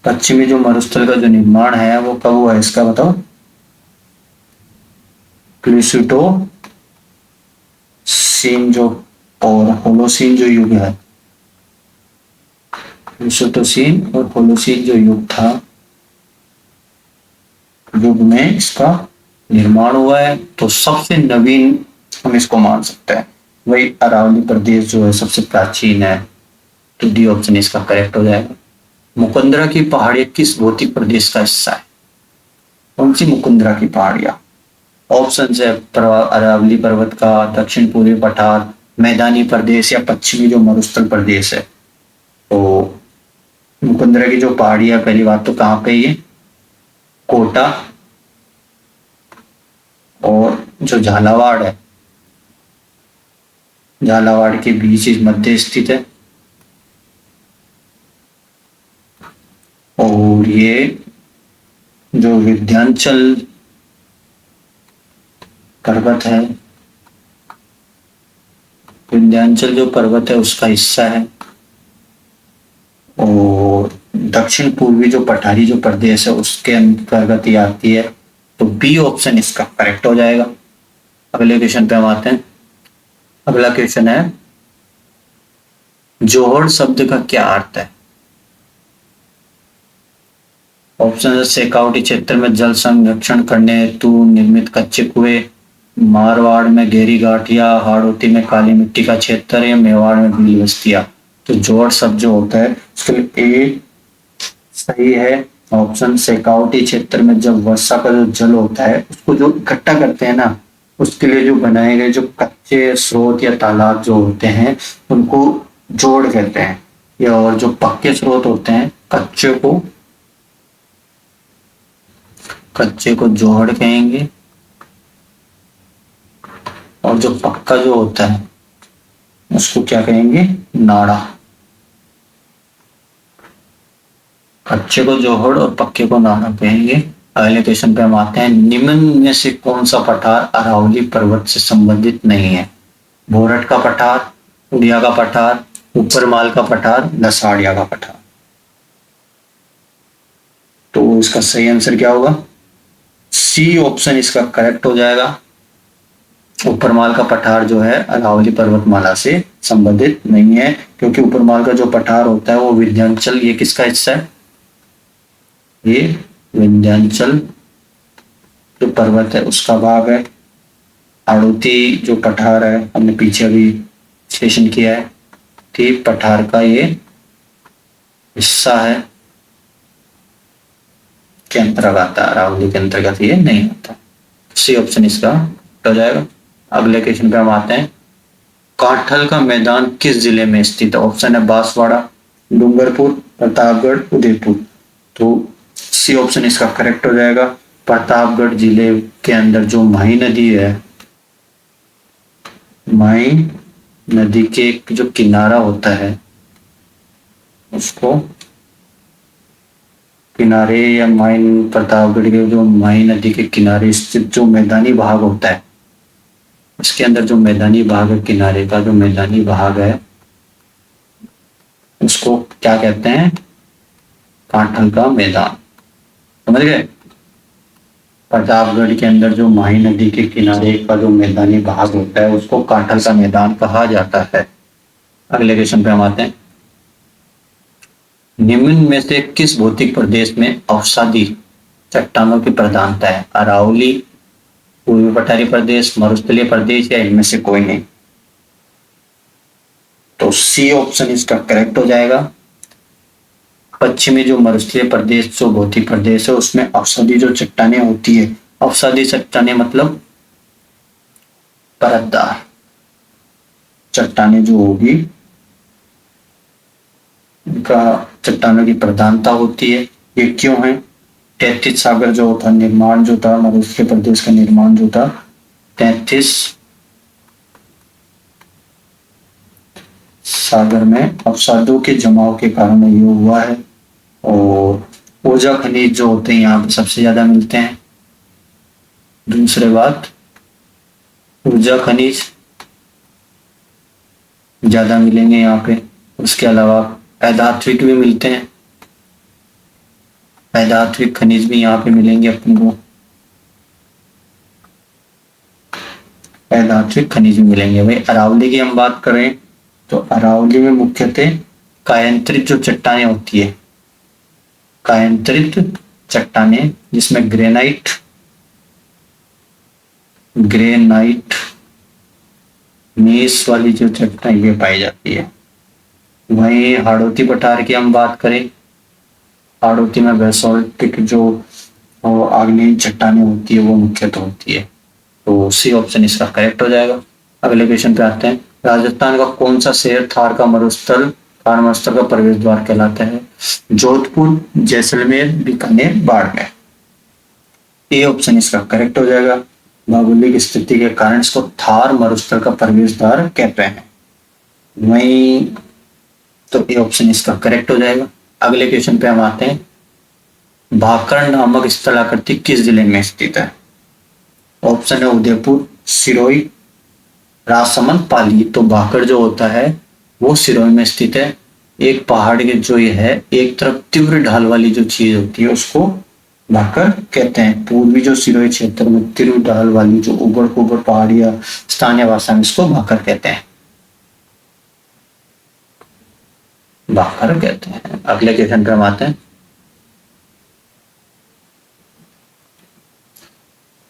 Speaker 1: पश्चिमी जो मरुस्थल का जो निर्माण है वो कब हुआ है इसका बताओ। प्लीस्टोसीन जो और होलोसीन जो युग है, प्लीस्टोसीन और होलोसीन जो युग था, युग में इसका निर्माण हुआ है। तो सबसे नवीन हम इसको मान सकते हैं वही अरावली प्रदेश जो है सबसे प्राचीन है। तो डी ऑप्शन इसका करेक्ट हो जाएगा। मुकुंदरा की पहाड़ियां किस भौतिक प्रदेश का हिस्सा है? कौन सी मुकुंदरा की पहाड़ियां? ऑप्शन है अरावली पर्वत का, दक्षिण पूर्वी पठार, मैदानी प्रदेश या पश्चिमी जो मरुस्थल प्रदेश है। तो मुकुंदरा की जो पहाड़ियां, पहली बात तो कहाँ पे ये कोटा और जो झालावाड़ है, झालावाड़ के बीच मध्य स्थित है। और ये जो विंध्याचल पर्वत है, विंध्याचल जो पर्वत है उसका हिस्सा है। और दक्षिण पूर्वी जो पठारी जो प्रदेश है उसके अंतर्गत ये आती है। तो बी ऑप्शन इसका करेक्ट हो जाएगा। अगले क्वेश्चन पे हम आते हैं। अगला क्वेश्चन है जोहड़ शब्द का क्या अर्थ है? ऑप्शन है शेखावटी क्षेत्र में जल संरक्षण करने हेतु निर्मित कच्चे कुएं, मारवाड़ में गहरी घाटियां, हाड़ौती में काली मिट्टी का क्षेत्र या मेवाड़ में भील बस्तियां। तो जोड़ शब्द जो होता है उसके लिए ए सही है ऑप्शन। शेखावटी क्षेत्र में जब वर्षा का जो जल होता है उसको जो इकट्ठा करते हैं ना, उसके लिए जो बनाए गए जो कच्चे स्रोत या तालाब जो होते हैं उनको जोड़ कहते हैं। या और जो पक्के स्रोत होते हैं कच्चे को जोहड़ कहेंगे। और जो पक्का जो होता है उसको क्या कहेंगे? नाड़ा। कच्चे को जोहड़ और पक्के को नाड़ा कहेंगे। अगले क्वेश्चन पे हम आते हैं। निम्न में से कौन सा पठार अरावली पर्वत से संबंधित नहीं है? भोरट का पठार, उड़िया का पठार, ऊपरमाल का पठार, नसाड़िया का पठार। तो इसका सही आंसर क्या होगा? सी ऑप्शन इसका करेक्ट हो जाएगा। ऊपरमाल का पठार जो है अरावली पर्वतमाला से संबंधित नहीं है, क्योंकि ऊपरमाल का जो पठार होता है वो विंध्याचल, ये किसका हिस्सा है? ये विंध्याचल जो पर्वत है उसका भाग है। हाड़ौती जो पठार है हमने पीछे अभी विश्लेषण किया है, ठीक पठार का ये हिस्सा है, के अंतर्गत आता है, अरावली के अंतर्गत ये नहीं आता। सी ऑप्शन इसका हो जाएगा। अगले क्वेश्चन पे हम आते हैं। काठल का मैदान किस जिले में स्थित है? ऑप्शन है बांसवाड़ा, डूंगरपुर, प्रतापगढ़, उदयपुर। तो सी ऑप्शन इसका करेक्ट हो जाएगा। प्रतापगढ़ जिले के अंदर जो माही नदी है, माही नदी के जो किनारा होता है उसको किनारे या माही, प्रतापगढ़ के जो माही नदी के किनारे स्थित जो मैदानी भाग होता है उसके अंदर जो मैदानी भाग है, किनारे का जो मैदानी भाग है उसको क्या कहते हैं? काठल का मैदान। समझ गए? प्रतापगढ़ के अंदर जो माही नदी के किनारे का जो मैदानी भाग होता है उसको काठल का मैदान कहा जाता है। अगले क्वेश्चन पे हम आते हैं। निम्न में से किस भौतिक प्रदेश में अवसादी चट्टानों की प्रधानता है? अरावली, पूर्वी पठारी प्रदेश, मरुस्थलीय प्रदेश या इनमें से कोई नहीं। तो सी ऑप्शन इसका करेक्ट हो जाएगा। पश्चिमी जो मरुस्थलीय प्रदेश जो भौतिक प्रदेश है उसमें अवसादी जो चट्टानें होती है, अवसादी चट्टानें मतलब परतदार चट्टानें जो होगी उनका चट्टानों की प्रधानता होती है। ये क्यों है? 33 सागर जो था निर्माण जो था, मरुस्थलीय प्रदेश का निर्माण जो था 33 सागर में अवसादों के जमाव के कारण ये हुआ है। और ऊर्जा खनिज जो होते हैं यहाँ पे सबसे ज्यादा मिलते हैं। दूसरे बात, ऊर्जा खनिज ज्यादा मिलेंगे यहाँ पे। उसके अलावा अधात्विक भी मिलते हैं। पैदात्विक खनिज भी यहाँ पे मिलेंगे अपन को, पैदात्विक खनिज भी मिलेंगे। भाई अरावली की हम बात करें तो अरावली में मुख्यतः कायांतरित जो चट्टानें होती है, कायांतरित चट्टानें जिसमें ग्रेनाइट, ग्रेनाइट मेस वाली जो चट्टान ये पाई जाती है। वहीं हाड़ौती पठार की हम बात करें, हाड़ौती में बेसोल्टिक जो आग्नेय चट्टानें होती है वो मुख्यतः होती है। तो सी ऑप्शन इसका करेक्ट हो जाएगा। अगले क्वेश्चन पे आते हैं। राजस्थान का कौन सा शहर थार का मरुस्थल, थार मरुस्थल का प्रवेश द्वार कहलाता है? जोधपुर, जैसलमेर, बीकानेर, बाड़मेर। ए ऑप्शन इसका करेक्ट हो जाएगा। भौगोलिक स्थिति के कारण इसको थार मरुस्थल का प्रवेश द्वार कहते हैं। वहीं तो ए ऑप्शन इसका करेक्ट हो जाएगा। अगले क्वेश्चन पे हम आते हैं। भाखड़ नामक स्थलाकृति किस जिले में स्थित है? ऑप्शन है उदयपुर, सिरोही, राजसमंद, पाली। तो भाखड़ जो होता है वो सिरोही में स्थित है। एक पहाड़ के जो ये है एक तरफ तीव्र ढाल वाली जो चीज होती है उसको भाखड़ कहते हैं। पूर्वी जो सिरोही क्षेत्र में तीव्र ढाल वाली जो उबड़ खुबड़ पहाड़ियां, स्थानीय भाषा में इसको भाखड़ कहते हैं, भाखड़ कहते हैं। अगले क्वेश्चन पे हम आते हैं।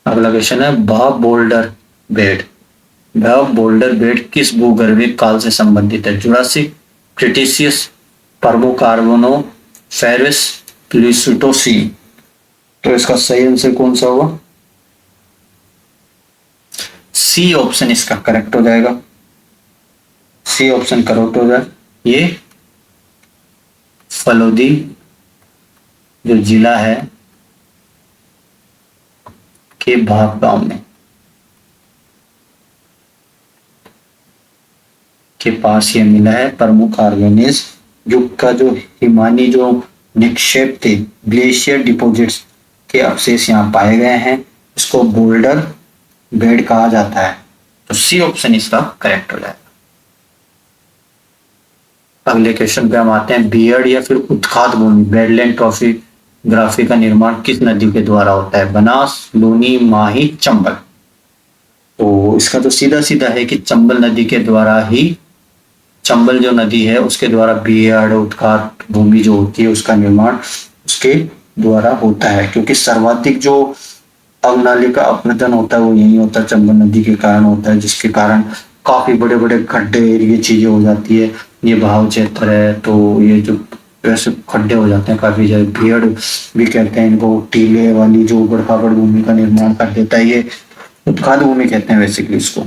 Speaker 1: अगला क्वेश्चन है बा बोल्डर बेड। बा बोल्डर बेड किस भूगर्भीय काल से संबंधित है? Jurassic, Cretaceous, Permo Carboniferous, Pleistocene. तो इसका सही आंसर कौन सा होगा? सी ऑप्शन इसका करेक्ट हो जाएगा। सी ऑप्शन करेक्ट हो जाए। ये फलोदी जो जिला है के भाग गांव में के पास ये मिला है। प्रमुख आर्गेनिज युग का जो हिमानी जो निक्षेप थे, ग्लेशियर डिपॉजिट्स के अवशेष यहाँ पाए गए हैं। इसको बोल्डर बेड कहा जाता है। तो सी ऑप्शन इसका करेक्ट हो जाएगा। अगले क्वेश्चन पे हम आते हैं। बियर्ड या फिर उत्खात भूमि, बेडलैंड टॉपोग्राफी का निर्माण किस नदी के द्वारा होता है? बनास, लूनी, माही, चंबल। तो इसका तो सीधा सीधा है कि चंबल नदी के द्वारा ही, चंबल जो नदी है उसके द्वारा बियर्ड उत्खात भूमि जो होती है उसका निर्माण उसके द्वारा होता है। क्योंकि सर्वाधिक जो अवनाली का अपरदन होता है वो यही होता है, चंबल नदी के कारण होता है, जिसके कारण काफी बड़े बड़े गड्ढे ये चीजें हो जाती है। ये बहाव क्षेत्र है तो ये जो वैसे खड्डे हो जाते हैं काफी ज्यादा। बियर्ड भी कहते हैं इनको, टीले वाली जो उबड़ खाबड़ भूमि का निर्माण कर देता है, ये उत्खात भूमि कहते हैं बेसिकली इसको।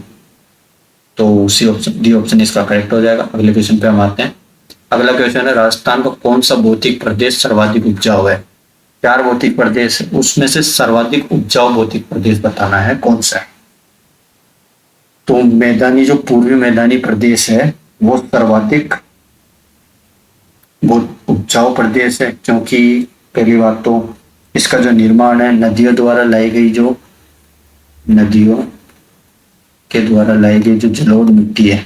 Speaker 1: तो सी ऑप्शन, डी ऑप्शन इसका करेक्ट हो जाएगा। अगले क्वेश्चन पे हम आते हैं। अगला क्वेश्चन है। राजस्थान का कौन सा भौतिक प्रदेश सर्वाधिक उपजाऊ है? 4 भौतिक प्रदेश है, उसमें से सर्वाधिक उपजाऊ भौतिक प्रदेश बताना है कौन सा है। तो मैदानी जो पूर्वी मैदानी प्रदेश है वो सर्वाधिक उपजाऊ प्रदेश है। क्योंकि पहली बात तो इसका जो निर्माण है नदियों द्वारा लाई गई, जो नदियों के द्वारा लाई गई जो जलोढ़ मिट्टी है,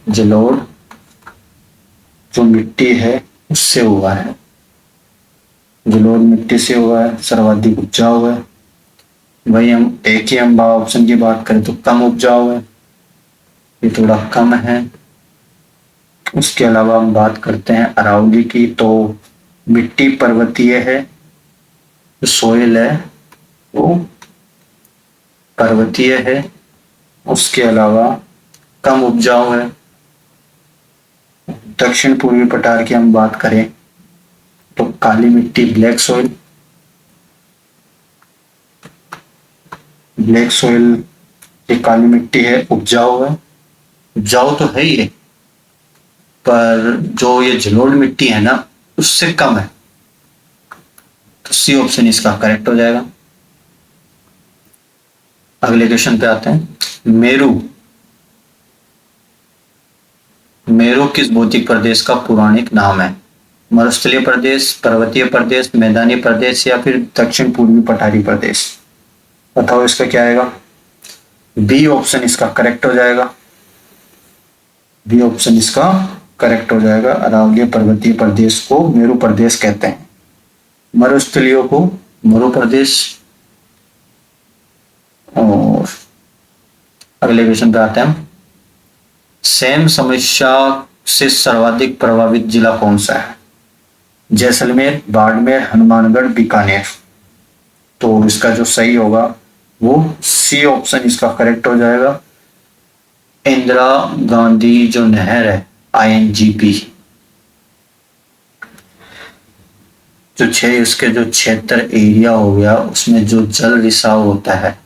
Speaker 1: जलोढ़ जो मिट्टी है उससे हुआ है, जलोढ़ मिट्टी से हुआ है, सर्वाधिक उपजाऊ है। वही हम एक ही हम ऑप्शन की बात करें तो कम उपजाऊ है, ये थोड़ा कम है। उसके अलावा हम बात करते हैं अरावली की, तो मिट्टी पर्वतीय है, जो सोइल है वो पर्वतीय है। उसके अलावा कम उपजाऊ है। दक्षिण पूर्वी पठार की हम बात करें तो काली मिट्टी, ब्लैक सॉइल, ब्लैक सॉइल ये काली मिट्टी है, उपजाऊ है, उपजाऊ तो है ही है, पर जो ये जलोढ़ मिट्टी है ना उससे कम है। तो सी ऑप्शन इसका करेक्ट हो जाएगा। अगले क्वेश्चन पे आते हैं। मेरू, मेरू किस भौतिक प्रदेश का पौराणिक नाम है? मरुस्थलीय प्रदेश, पर्वतीय प्रदेश, मैदानी प्रदेश या फिर दक्षिण पूर्वी पठारी प्रदेश? बताओ इसका क्या आएगा? बी ऑप्शन इसका करेक्ट हो जाएगा। बी ऑप्शन इसका करेक्ट हो जाएगा। अरावलीय पर्वतीय प्रदेश को मेरु प्रदेश कहते हैं। मरुस्थलीयों को मरु प्रदेश। और अगले क्वेश्चन पे आते हैं। सेम समस्या से सर्वाधिक प्रभावित जिला कौन सा है? जैसलमेर, बाड़मेर, हनुमानगढ़, बीकानेर। तो इसका जो सही होगा वो सी ऑप्शन इसका करेक्ट हो जाएगा। इंदिरा गांधी जो नहर है, INGP, जो उसके जो क्षेत्र एरिया हो गया, उसमें जो जल रिसाव होता है,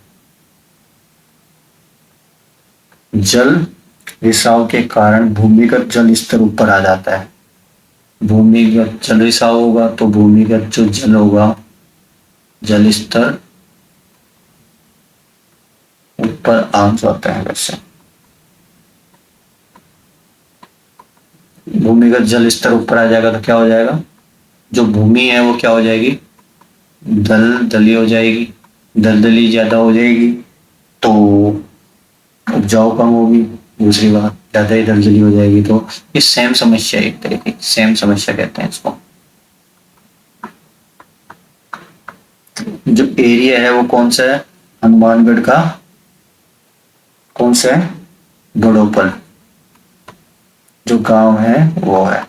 Speaker 1: जल रिसाव के कारण भूमिगत जल स्तर ऊपर आ जाता है। भूमिगत जल रिसाव होगा तो भूमिगत जो जल होगा, जल स्तर ऊपर आ जाता है। वैसे भूमिगत जल स्तर ऊपर आ जाएगा तो क्या हो जाएगा? जो भूमि है वो क्या हो जाएगी? दलदली हो जाएगी। दलदली ज्यादा हो जाएगी तो उपजाऊ कम होगी। दूसरी बात, ज्यादा ही दलदली हो जाएगी तो ये सेम समस्या, एक तरीके की सेम समस्या कहते हैं इसको। जो एरिया है वो कौन सा है? हनुमानगढ़ का कौन सा है? बड़ोपल जो गांव है वो है।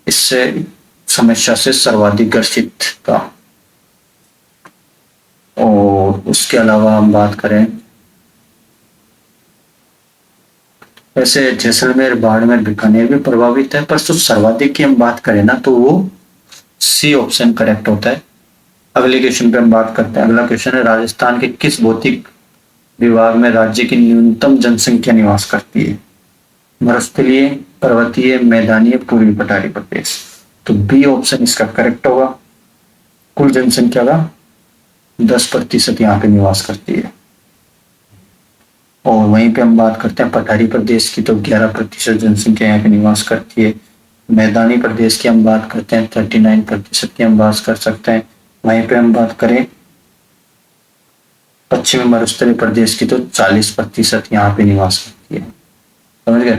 Speaker 1: इससे समस्या से सर्वाधिक ग्रसित का। और उसके अलावा हम बात करें, वैसे जैसलमेर, बाड़मेर, बीकानेर भी प्रभावित है, पर जो सर्वाधिक की हम बात करें ना तो वो सी ऑप्शन करेक्ट होता है। अगले क्वेश्चन पे हम बात करते हैं। अगला क्वेश्चन है, राजस्थान के किस भौतिक विभाग में राज्य की न्यूनतम जनसंख्या निवास करती है? मरुस्थलीय, पर्वतीय, मैदानी, पूर्वी पठारी प्रदेश। तो बी ऑप्शन इसका करेक्ट होगा। कुल जनसंख्या का 10% यहाँ पे निवास करती है। और वहीं पे हम बात करते हैं पठारी प्रदेश की, तो 11% जनसंख्या यहाँ पे निवास करती है। मैदानी प्रदेश की हम बात करते हैं 39% की हम बात कर सकते हैं। वहीं पे हम बात करें पश्चिमी मरुस्थलीय प्रदेश की तो 40% यहाँ पे निवास करती है। समझ गए?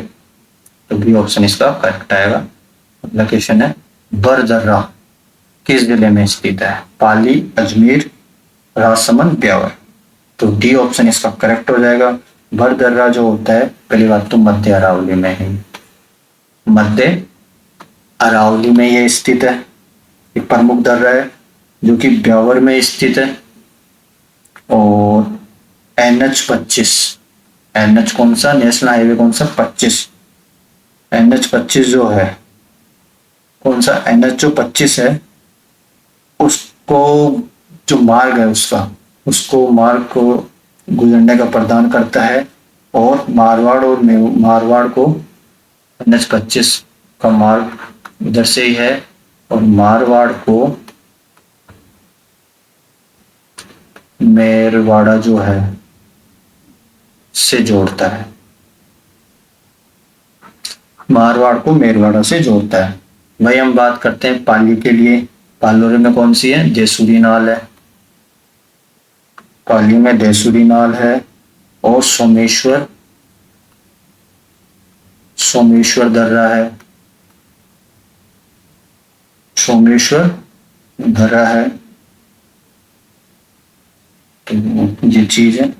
Speaker 1: तो बी ऑप्शन इसका करेक्ट आएगा। अगला क्वेश्चन है, बरदर्रा किस जिले में स्थित है? पाली, अजमेर, राजसमंद, ब्यावर। तो डी ऑप्शन इसका करेक्ट हो जाएगा। बरदर्रा जो होता है, पहली बात तो मध्य अरावली में है। मध्य अरावली में यह स्थित है। एक प्रमुख दर्रा है जो कि ब्यावर में स्थित है। और NH 25, NH कौन सा? नेशनल हाईवे कौन सा? 25। NH 25 जो है, कौन सा? NH जो 25 है उसको जो मार्ग है उसको मार्ग को गुजरने का प्रदान करता है। और मारवाड़ को NH 25 का मार्ग इधर से ही है और मारवाड़ को मेरवाड़ा जो है से जोड़ता है। मारवाड़ को मेरवाड़ा से जोड़ता है। वही हम बात करते हैं पाली के लिए। पालोरी में कौन सी है? देसुरी नाल है। पाली में देसुरी नाल है। और सोमेश्वर दर्रा है। सोमेश्वर दर्रा है। तो ये चीज है,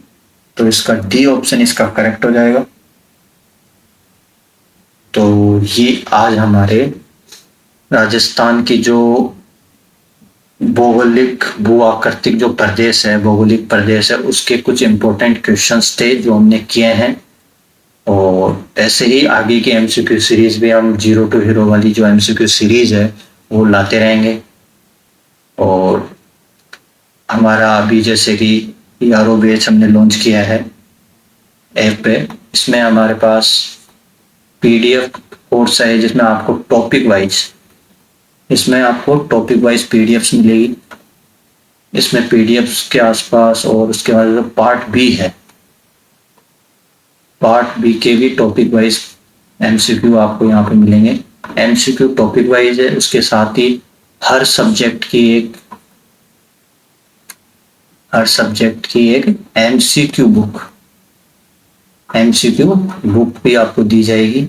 Speaker 1: तो इसका डी ऑप्शन इसका करेक्ट हो जाएगा। तो ये आज हमारे राजस्थान की जो भौगोलिक भू आकृतिक जो प्रदेश है, भौगोलिक प्रदेश है, उसके कुछ इंपॉर्टेंट क्वेश्चंस थे जो हमने किए हैं। और ऐसे ही आगे की MCQ सीरीज भी हम जीरो टू हीरो वाली जो MCQ सीरीज है वो लाते रहेंगे। और हमारा अभी जैसे कि ERO बैच हमने लॉन्च किया है ऐप पे, इसमें हमारे पास PDF कोर्स है जिसमें आपको टॉपिक वाइज PDFs मिलेगी। इसमें PDFs के आसपास और उसके बाद जो पार्ट बी है, पार्ट बी के भी टॉपिक वाइज MCQ आपको यहाँ पे मिलेंगे। MCQ टॉपिक वाइज है, उसके साथ ही हर सब्जेक्ट की एक MCQ बुक भी आपको दी जाएगी।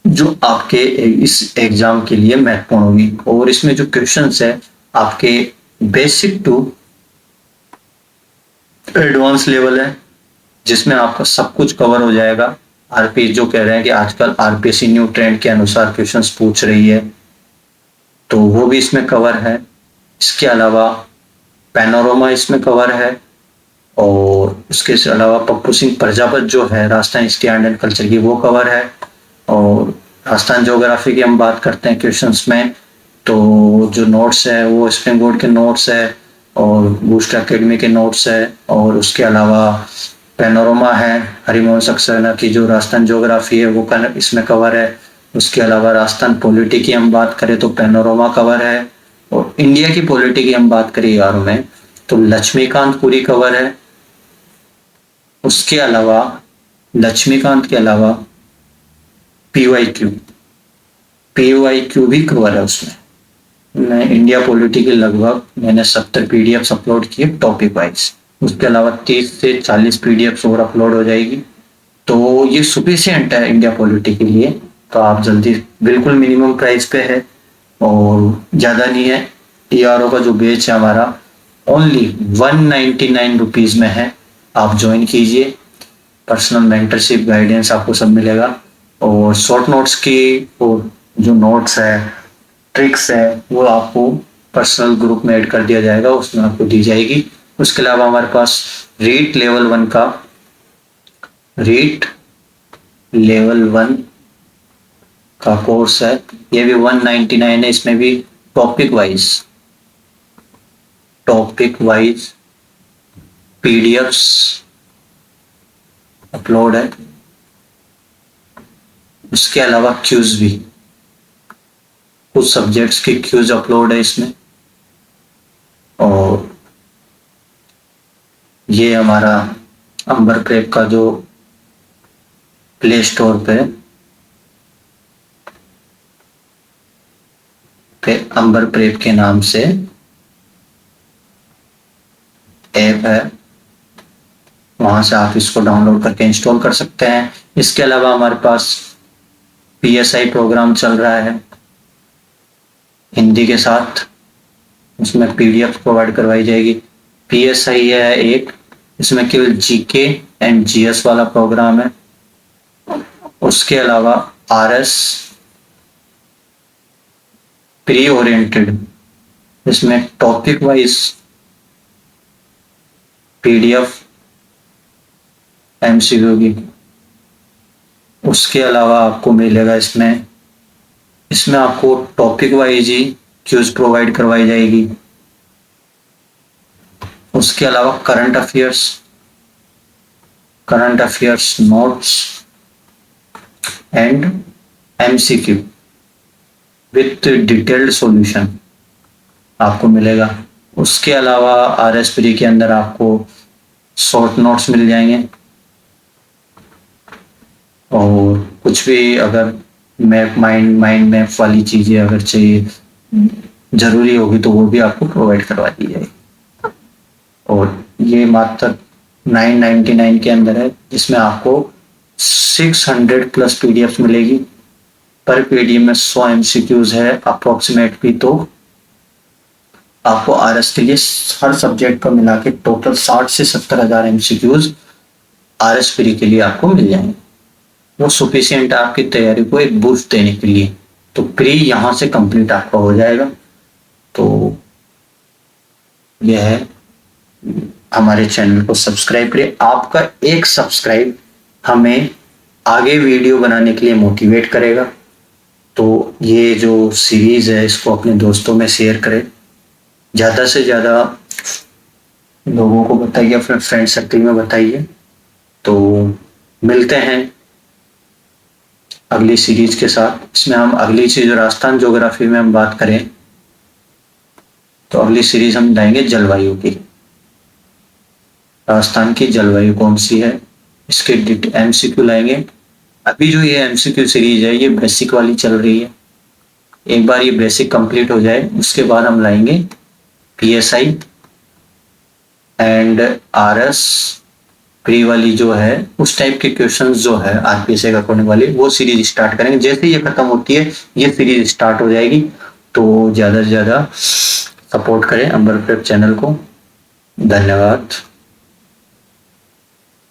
Speaker 1: जो आपके इस एग्जाम के लिए महत्वपूर्ण होगी। और इसमें जो क्वेश्चंस है आपके बेसिक टू एडवांस लेवल है, जिसमें आपका सब कुछ कवर हो जाएगा। आरपी जो कह रहे हैं कि आजकल आरपीएससी न्यू ट्रेंड के अनुसार क्वेश्चंस पूछ रही है, तो वो भी इसमें कवर है। इसके अलावा पैनोरमा इसमें कवर है, और उसके अलावा पप्पू सिंह प्रजापत जो है राजस्थान हिस्ट्री एंड कल्चर की, वो कवर है। और राजस्थान ज्योग्राफी की हम बात करते हैं क्वेश्चंस में, तो जो नोट्स है वो स्प्रिंग बोर्ड के नोट्स है और बूस्ट एकेडमी के नोट्स है। और उसके अलावा पैनोरमा है हरिमोहन सक्सेना की, जो राजस्थान ज्योग्राफी है वो इसमें कवर है। उसके अलावा राजस्थान पॉलिटी की हम बात करें तो पैनोरमा कवर है। और इंडिया की पॉलिटी की हम बात करें यार में, तो लक्ष्मीकांत पूरी कवर है। उसके अलावा लक्ष्मीकांत के अलावा पीवाईक्यू भी कवर है उसमें। मैं इंडिया पॉलिटी के लगभग मैंने 70 पीडीएफ अपलोड किए टॉपिक वाइज। उसके अलावा 30 से 40 पीडीएफ और अपलोड हो जाएगी, तो ये सफिशिएंट है इंडिया पॉलिटी के लिए। तो आप जल्दी, बिल्कुल मिनिमम प्राइस पे है और ज्यादा नहीं है। टीआरओ का जो बैच है हमारा ओनली 199 रुपीज में है, आप ज्वाइन कीजिए। पर्सनल मेंटरशिप गाइडेंस आपको सब मिलेगा, और शॉर्ट नोट्स की और जो नोट्स है ट्रिक्स है वो आपको पर्सनल ग्रुप में ऐड कर दिया जाएगा, उसमें आपको दी जाएगी। उसके अलावा हमारे पास रीट लेवल 1 का कोर्स है, ये भी 199 है। इसमें भी टॉपिक वाइज पीडीएफ्स अपलोड है। उसके अलावा क्यूज भी, कुछ सब्जेक्ट्स के क्यूज अपलोड है इसमें। और ये हमारा अंबर प्रेप का जो प्ले स्टोर पे अंबर प्रेप के नाम से ऐप है, वहां से आप इसको डाउनलोड करके इंस्टॉल कर सकते हैं। इसके अलावा हमारे पास पीएसआई प्रोग्राम चल रहा है हिंदी के साथ, उसमें पीडीएफ प्रोवाइड करवाई जाएगी। पीएसआई है एक, इसमें केवल जीके एंड जीएस वाला प्रोग्राम है। उसके अलावा आरएस प्री ओरिएंटेड, इसमें टॉपिक वाइज पीडीएफ एमसीक्यू की। उसके अलावा आपको मिलेगा इसमें आपको टॉपिक वाइज ही क्यूज प्रोवाइड करवाई जाएगी। उसके अलावा current affairs notes and MCQ with detailed solution आपको मिलेगा। उसके अलावा आरएसपी के अंदर आपको शॉर्ट नोट्स मिल जाएंगे, और कुछ भी अगर माइंड मैप वाली चीजें अगर चाहिए जरूरी होगी तो वो भी आपको प्रोवाइड करवा दी जाएगी। और ये मात्र 999 के अंदर है, जिसमें आपको 600 प्लस पीडीएफ मिलेगी। पर पीडीएफ में 100 एमसीक्यूज है अप्रोक्सीमेटली, तो आपको आरएस के लिए हर सब्जेक्ट का मिला के टोटल 60 से 70 हजार एमसीक्यूज आरएस प्री के लिए आपको मिल जाएंगे। वो सफिशिएंट है आपकी तैयारी को एक बूस्ट देने के लिए। तो प्री यहां से कंप्लीट आपका हो जाएगा। तो यह है, हमारे चैनल को सब्सक्राइब करिए। आपका एक सब्सक्राइब हमें आगे वीडियो बनाने के लिए मोटिवेट करेगा। तो ये जो सीरीज है इसको अपने दोस्तों में शेयर करें, ज्यादा से ज्यादा लोगों को बताइए, अपने फ्रेंड सर्कल में बताइए। तो मिलते हैं अगली सीरीज के साथ। इसमें हम अगली चीज राजस्थान ज्योग्राफी में हम बात करें तो अगली सीरीज हम लाएंगे जलवायु की। राजस्थान की जलवायु कौन सी है इसके एमसीक्यू लाएंगे। अभी जो ये एमसीक्यू सीरीज है ये बेसिक वाली चल रही है। एक बार ये बेसिक कंप्लीट हो जाए उसके बाद हम लाएंगे पीएसआई एंड आरएस प्री वाली जो है उस टाइप के क्वेश्चंस जो है आरपीएसए का करने वाली वो सीरीज स्टार्ट करेंगे। जैसे ये खत्म होती है ये सीरीज स्टार्ट हो जाएगी। तो ज्यादा से ज्यादा सपोर्ट करें अंबर प्रेप चैनल को। धन्यवाद।